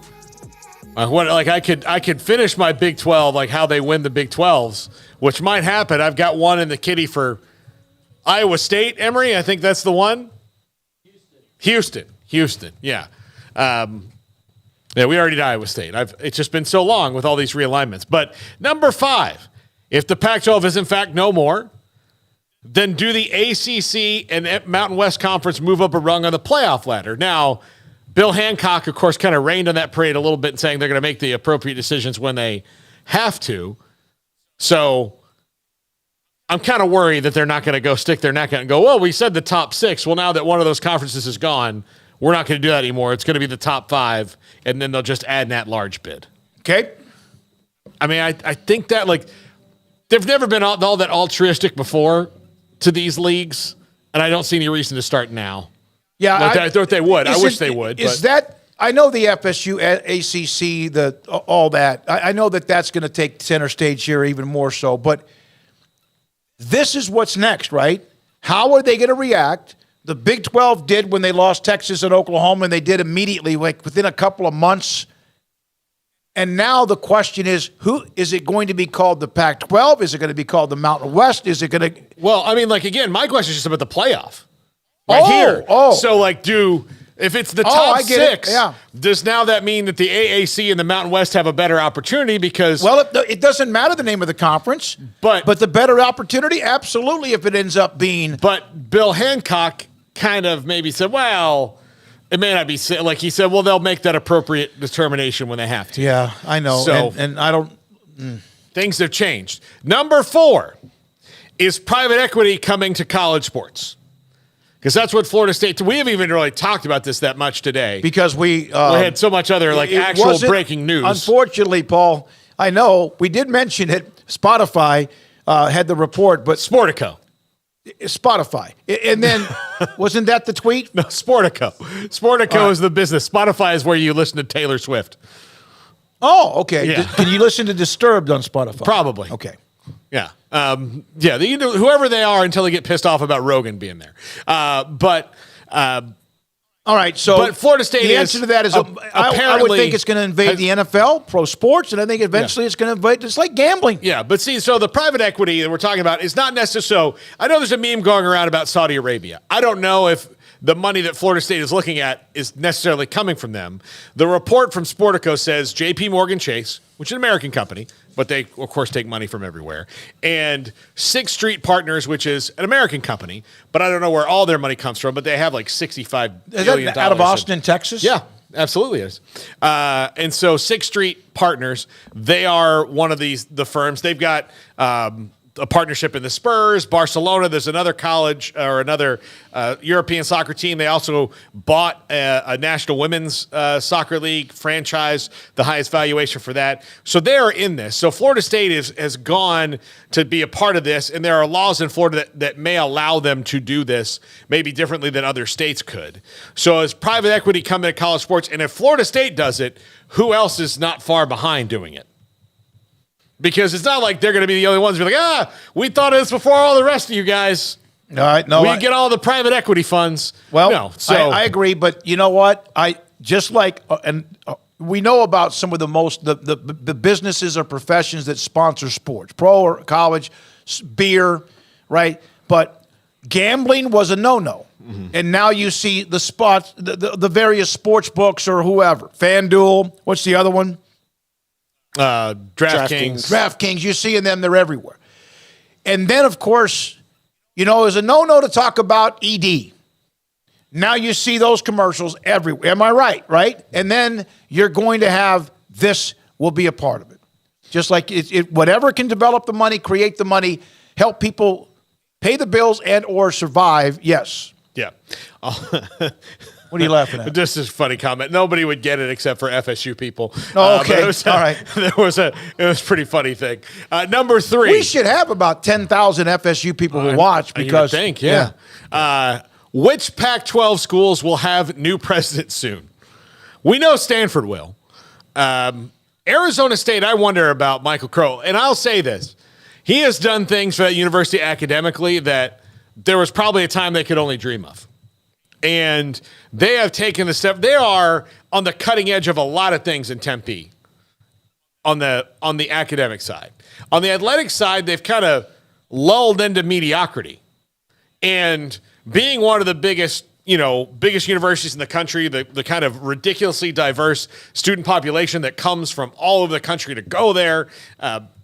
I could finish my Big 12, like how they win the Big 12s, which might happen. I've got one in the kitty for Iowa State, Emory. I think that's the one. Houston. Yeah. Yeah, we already did Iowa State. It's just been so long with all these realignments. But number 5, if the Pac-12 is in fact no more, then do the ACC and Mountain West Conference move up a rung on the playoff ladder? Now, Bill Hancock, of course, kind of rained on that parade a little bit, saying they're going to make the appropriate decisions when they have to. So I'm kind of worried that they're not going to go stick their neck out and go, well, we said the top 6. Well, now that one of those conferences is gone, we're not going to do that anymore. It's going to be the top 5, and then they'll just add an at-large bid. Okay. I mean, I think that, like, they've never been all that altruistic before to these leagues, and I don't see any reason to start now. Yeah, I thought they would. I wish they would. Is that? I know the FSU, ACC, all that. I know that that's going to take center stage here even more so. But this is what's next, right? How are they going to react? The Big 12 did when they lost Texas and Oklahoma, and they did immediately, like within a couple of months. And now the question is, who is it going to be called? The Pac-12? Is it going to be called the Mountain West? Is it going to? Well, I mean, like again, my question is just about the playoff. Here. So, like, if it's the top 6, does now that mean that the AAC and the Mountain West have a better opportunity? Because it doesn't matter the name of the conference, but the better opportunity, absolutely. If it ends up being, but Bill Hancock kind of maybe said, well, it may not be like he said. Well, they'll make that appropriate determination when they have to. Yeah, I know. So, and I don't. Things have changed. Number 4 is private equity coming to college sports. Because that's what Florida State. We haven't even really talked about this that much today. Because we had so much other actual breaking news. Unfortunately, Paul, I know we did mention it. Spotify had the report, but Sportico. Spotify. And then wasn't that the tweet? No, Sportico. Sportico is the business. Spotify is where you listen to Taylor Swift. Oh, okay. Yeah. Can you listen to Disturbed on Spotify? Probably. Okay. Yeah. Whoever they are until they get pissed off about Rogan being there. All right, so but Florida State the answer to that is I would think it's going to invade the NFL, pro sports, and I think eventually it's going to invade. It's like gambling. Yeah, but see, so the private equity that we're talking about is not necessarily. So I know there's a meme going around about Saudi Arabia. I don't know if the money that Florida State is looking at is necessarily coming from them. The report from Sportico says J.P. Morgan Chase, which is an American company, but they, of course, take money from everywhere, and Sixth Street Partners, which is an American company, but I don't know where all their money comes from, but they have like $65 billion. Is that out of Austin, Texas? Yeah, absolutely is. And so Sixth Street Partners, they are one of the firms. They've got a partnership in the Spurs, Barcelona. There's another college or another European soccer team. They also bought a national women's soccer league franchise, the highest valuation for that. So they are in this. So Florida State has gone to be a part of this, and there are laws in Florida that may allow them to do this maybe differently than other states could. So as private equity coming to college sports, and if Florida State does it, who else is not far behind doing it? Because it's not like they're going to be the only ones who are like, we thought of this before all the rest of you guys. All right, no, we get all the private equity funds. Well, no, I agree, but you know what? We know about some of the businesses or professions that sponsor sports, pro or college, beer, right? But gambling was a no-no. Mm-hmm. And now you see the spots, the various sports books or whoever. FanDuel, what's the other one? DraftKings. You see them, they're everywhere. And then, of course, it's a no-no to talk about ED. Now you see those commercials everywhere. Am I right? And then you're going to have this will be a part of it. Just like whatever can develop the money, create the money, help people pay the bills and or survive, yes. Yeah. What are you laughing at? Just a funny comment. Nobody would get it except for FSU people. Oh, okay. All right. It was a pretty funny thing. Number 3. We should have about 10,000 FSU people who watch because. You would think, yeah. Which Pac-12 schools will have new presidents soon? We know Stanford will. Arizona State, I wonder about Michael Crow. And I'll say this. He has done things for that university academically that there was probably a time they could only dream of. And they have taken the step. They are on the cutting edge of a lot of things in Tempe on the academic side. On the athletic side, they've kind of lulled into mediocrity. And being one of the biggest universities in the country, the kind of ridiculously diverse student population that comes from all over the country to go there,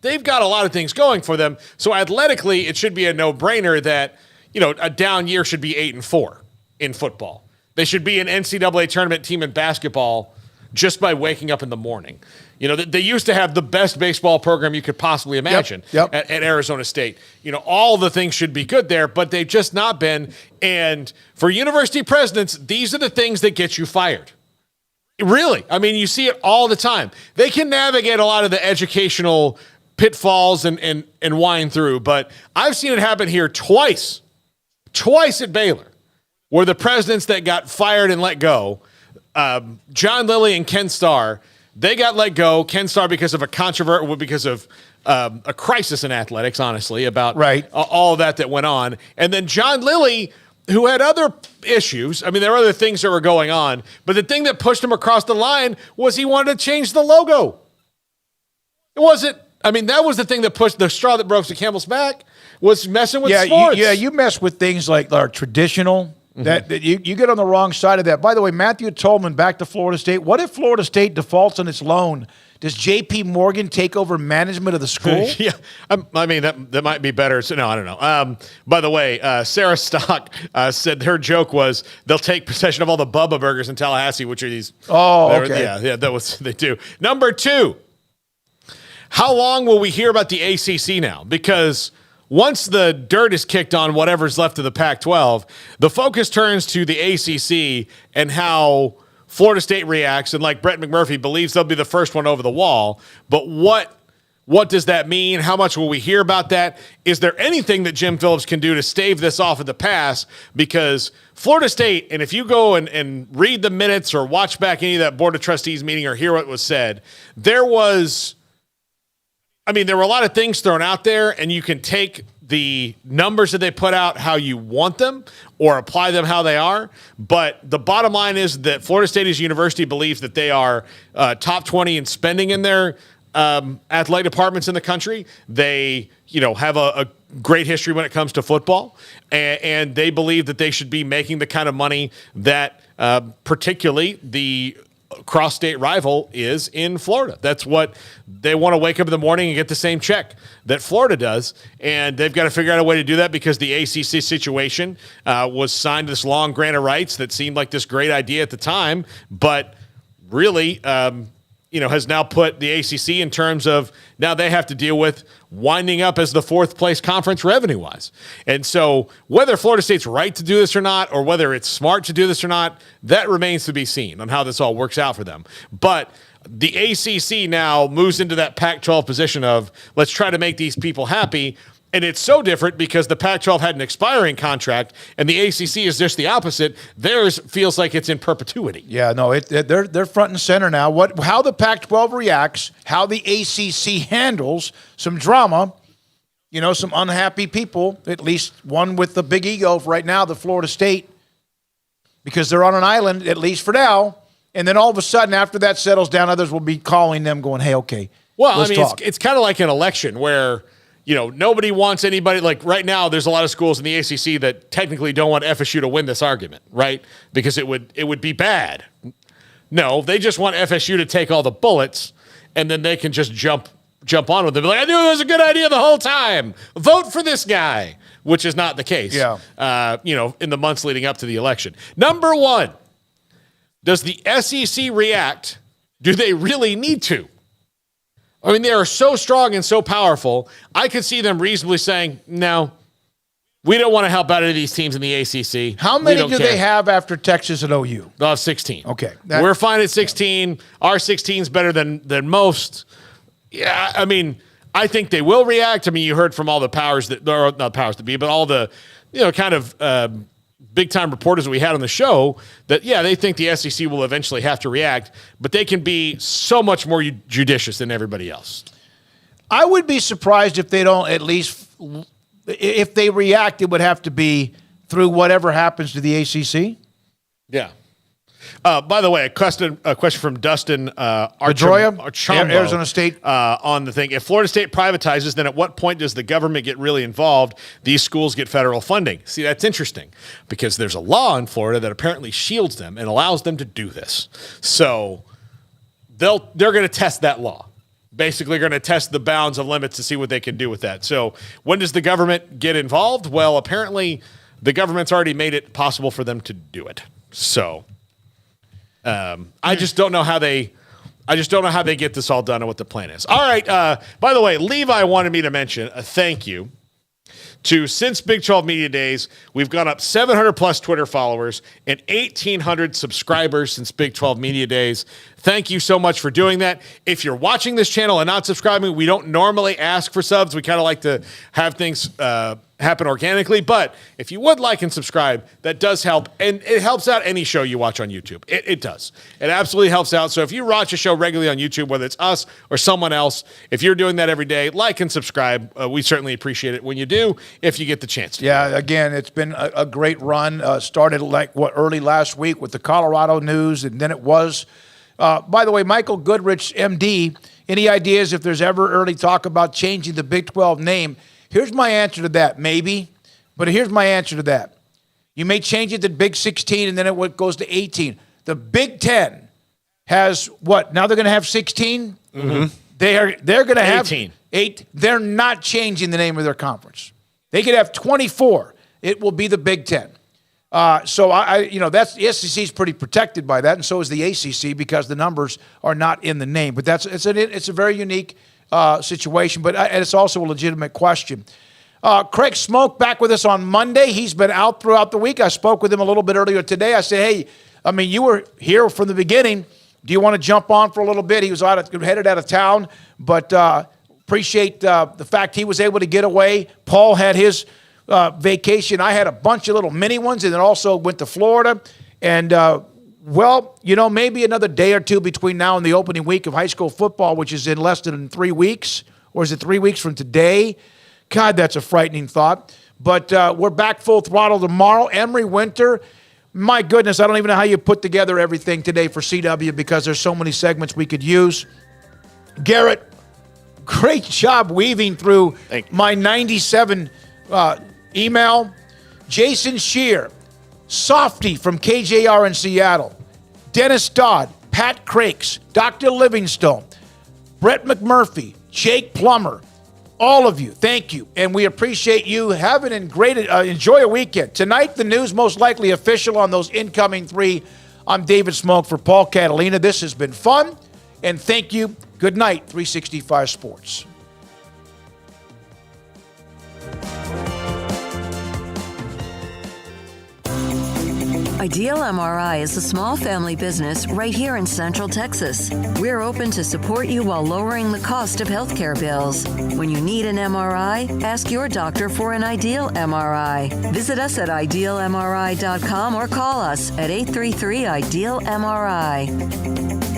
they've got a lot of things going for them. So athletically, it should be a no-brainer that, a down year should be 8-4 in football. They should be an NCAA tournament team in basketball just by waking up in the morning. They used to have the best baseball program you could possibly imagine at Arizona State. All the things should be good there, but they've just not been. And for university presidents, these are the things that get you fired. Really. I mean, you see it all the time. They can navigate a lot of the educational pitfalls and wind through, but I've seen it happen here twice at Baylor, where the presidents that got fired and let go, John Lilly and Ken Starr, they got let go. Ken Starr because of a crisis in athletics, honestly, about all of that went on. And then John Lilly, who had other issues. I mean, there were other things that were going on, but the thing that pushed him across the line was he wanted to change the logo. It wasn't. I mean, that was the thing that pushed the straw that broke the camel's back, was messing with sports. You mess with things like our traditional. That you get on the wrong side of that. By the way, Matthew Tolman back to Florida State. What if Florida State defaults on its loan? Does J.P. Morgan take over management of the school? Yeah, I mean, that might be better. So, no, I don't know. By the way, Sarah Stock said her joke was they'll take possession of all the Bubba Burgers in Tallahassee, which are these. Oh, okay. Yeah, they do. Number 2, how long will we hear about the ACC now? Because once the dirt is kicked on whatever's left of the Pac-12, the focus turns to the ACC and how Florida State reacts. And like Brett McMurphy believes they'll be the first one over the wall. But what does that mean? How much will we hear about that? Is there anything that Jim Phillips can do to stave this off at the pass? Because Florida State, and if you go and read the minutes or watch back any of that Board of Trustees meeting or hear what was said, there were a lot of things thrown out there, and you can take the numbers that they put out how you want them or apply them how they are. But the bottom line is that Florida State as a university believes that they are top 20 in spending in their athletic departments in the country. They, have a great history when it comes to football, and they believe that they should be making the kind of money that particularly the cross-state rival is in Florida. That's what they want to wake up in the morning and get the same check that Florida does, and they've got to figure out a way to do that because the ACC situation was signed this long grant of rights that seemed like this great idea at the time, but really has now put the ACC in terms of now they have to deal with winding up as the 4th place conference revenue-wise. And so whether Florida State's right to do this or not, or whether it's smart to do this or not, that remains to be seen on how this all works out for them. But the ACC now moves into that Pac-12 position of let's try to make these people happy. And it's so different because the Pac-12 had an expiring contract, and the ACC is just the opposite. Theirs feels like it's in perpetuity. Yeah, no, they're front and center now. How the Pac-12 reacts, how the ACC handles some drama, some unhappy people, at least one with the big ego right now, the Florida State, because they're on an island, at least for now. And then all of a sudden, after that settles down, others will be calling them going, hey, okay, well, let's talk. It's kind of like an election where – nobody wants anybody. Like right now, there's a lot of schools in the ACC that technically don't want FSU to win this argument, right? Because it would be bad. No, they just want FSU to take all the bullets, and then they can just jump on with it. Like, I knew it was a good idea the whole time. Vote for this guy, which is not the case. Yeah. In the months leading up to the election. Number 1, does the SEC react? Do they really need to? I mean, they are so strong and so powerful, I could see them reasonably saying, no, We don't want to help out any of these teams in the ACC. How many do they have after Texas and OU? They'll have 16. Okay. We're fine at 16. Our 16 is better than most. Yeah, I mean, I think they will react. I mean, you heard from all the powers that, or not powers to be, but all the, kind of big-time reporters that we had on the show that, they think the SEC will eventually have to react, but they can be so much more judicious than everybody else. I would be surprised if they don't at least, if they react, it would have to be through whatever happens to the ACC. Yeah. By the way, a question from Dustin Archambault, Arizona State. On the thing. If Florida State privatizes, then at what point does the government get really involved? These schools get federal funding. See, that's interesting because there's a law in Florida that apparently shields them and allows them to do this. So they're going to test that law. Basically going to test the bounds of limits to see what they can do with that. So when does the government get involved? Well, apparently the government's already made it possible for them to do it. So I just don't know how they get this all done and what the plan is. All right. By the way, Levi wanted me to mention a thank you to, since Big 12 Media Days, we've gone up 700 plus Twitter followers and 1,800 subscribers since Big 12 Media Days. Thank you so much for doing that. If you're watching this channel and not subscribing, we don't normally ask for subs. We kind of like to have things happen organically. But if you would like and subscribe, that does help. And it helps out any show you watch on YouTube. It does. It absolutely helps out. So if you watch a show regularly on YouTube, whether it's us or someone else, if you're doing that every day, like and subscribe. We certainly appreciate it when you do, if you get the chance to. Yeah, again, it's been a great run. Started early last week with the Colorado news, and then it was... by the way, Michael Goodrich, MD, any ideas if there's ever early talk about changing the Big 12 name? Here's my answer to that. Maybe. But here's my answer to that. You may change it to Big 16 and then it goes to 18. The Big 10 has what? Now they're going to have 16? Mm-hmm. They're going to have 18. 8. They're not changing the name of their conference. They could have 24. It will be the Big 10. So that's the SEC is pretty protected by that, and so is the ACC because the numbers are not in the name. But it's a very unique situation, but and it's also a legitimate question. Craig Smoak back with us on Monday. He's been out throughout the week. I spoke with him a little bit earlier today. I said, hey, you were here from the beginning. Do you want to jump on for a little bit? He was headed out of town, but appreciate the fact he was able to get away. Paul had his vacation. I had a bunch of little mini ones, and then also went to Florida. And, maybe another day or two between now and the opening week of high school football, which is in less than 3 weeks. Or is it 3 weeks from today? God, that's a frightening thought. But we're back full throttle tomorrow. Emory Winter, my goodness, I don't even know how you put together everything today for CW because there's so many segments we could use. Garrett, great job weaving through my 97 email. Jason Shear, Softy from KJR in Seattle, Dennis Dodd, Pat Crakes, Dr. Livingstone, Brett McMurphy, Jake Plummer, all of you, thank you. And we appreciate you. Have an enjoy a weekend. Tonight, the news most likely official on those incoming 3. I'm David Smoak for Paul Catalina. This has been fun, and thank you. Good night, 365 Sports. Ideal MRI is a small family business right here in Central Texas. We're open to support you while lowering the cost of healthcare bills. When you need an MRI, ask your doctor for an Ideal MRI. Visit us at idealmri.com or call us at 833-IDEAL-MRI.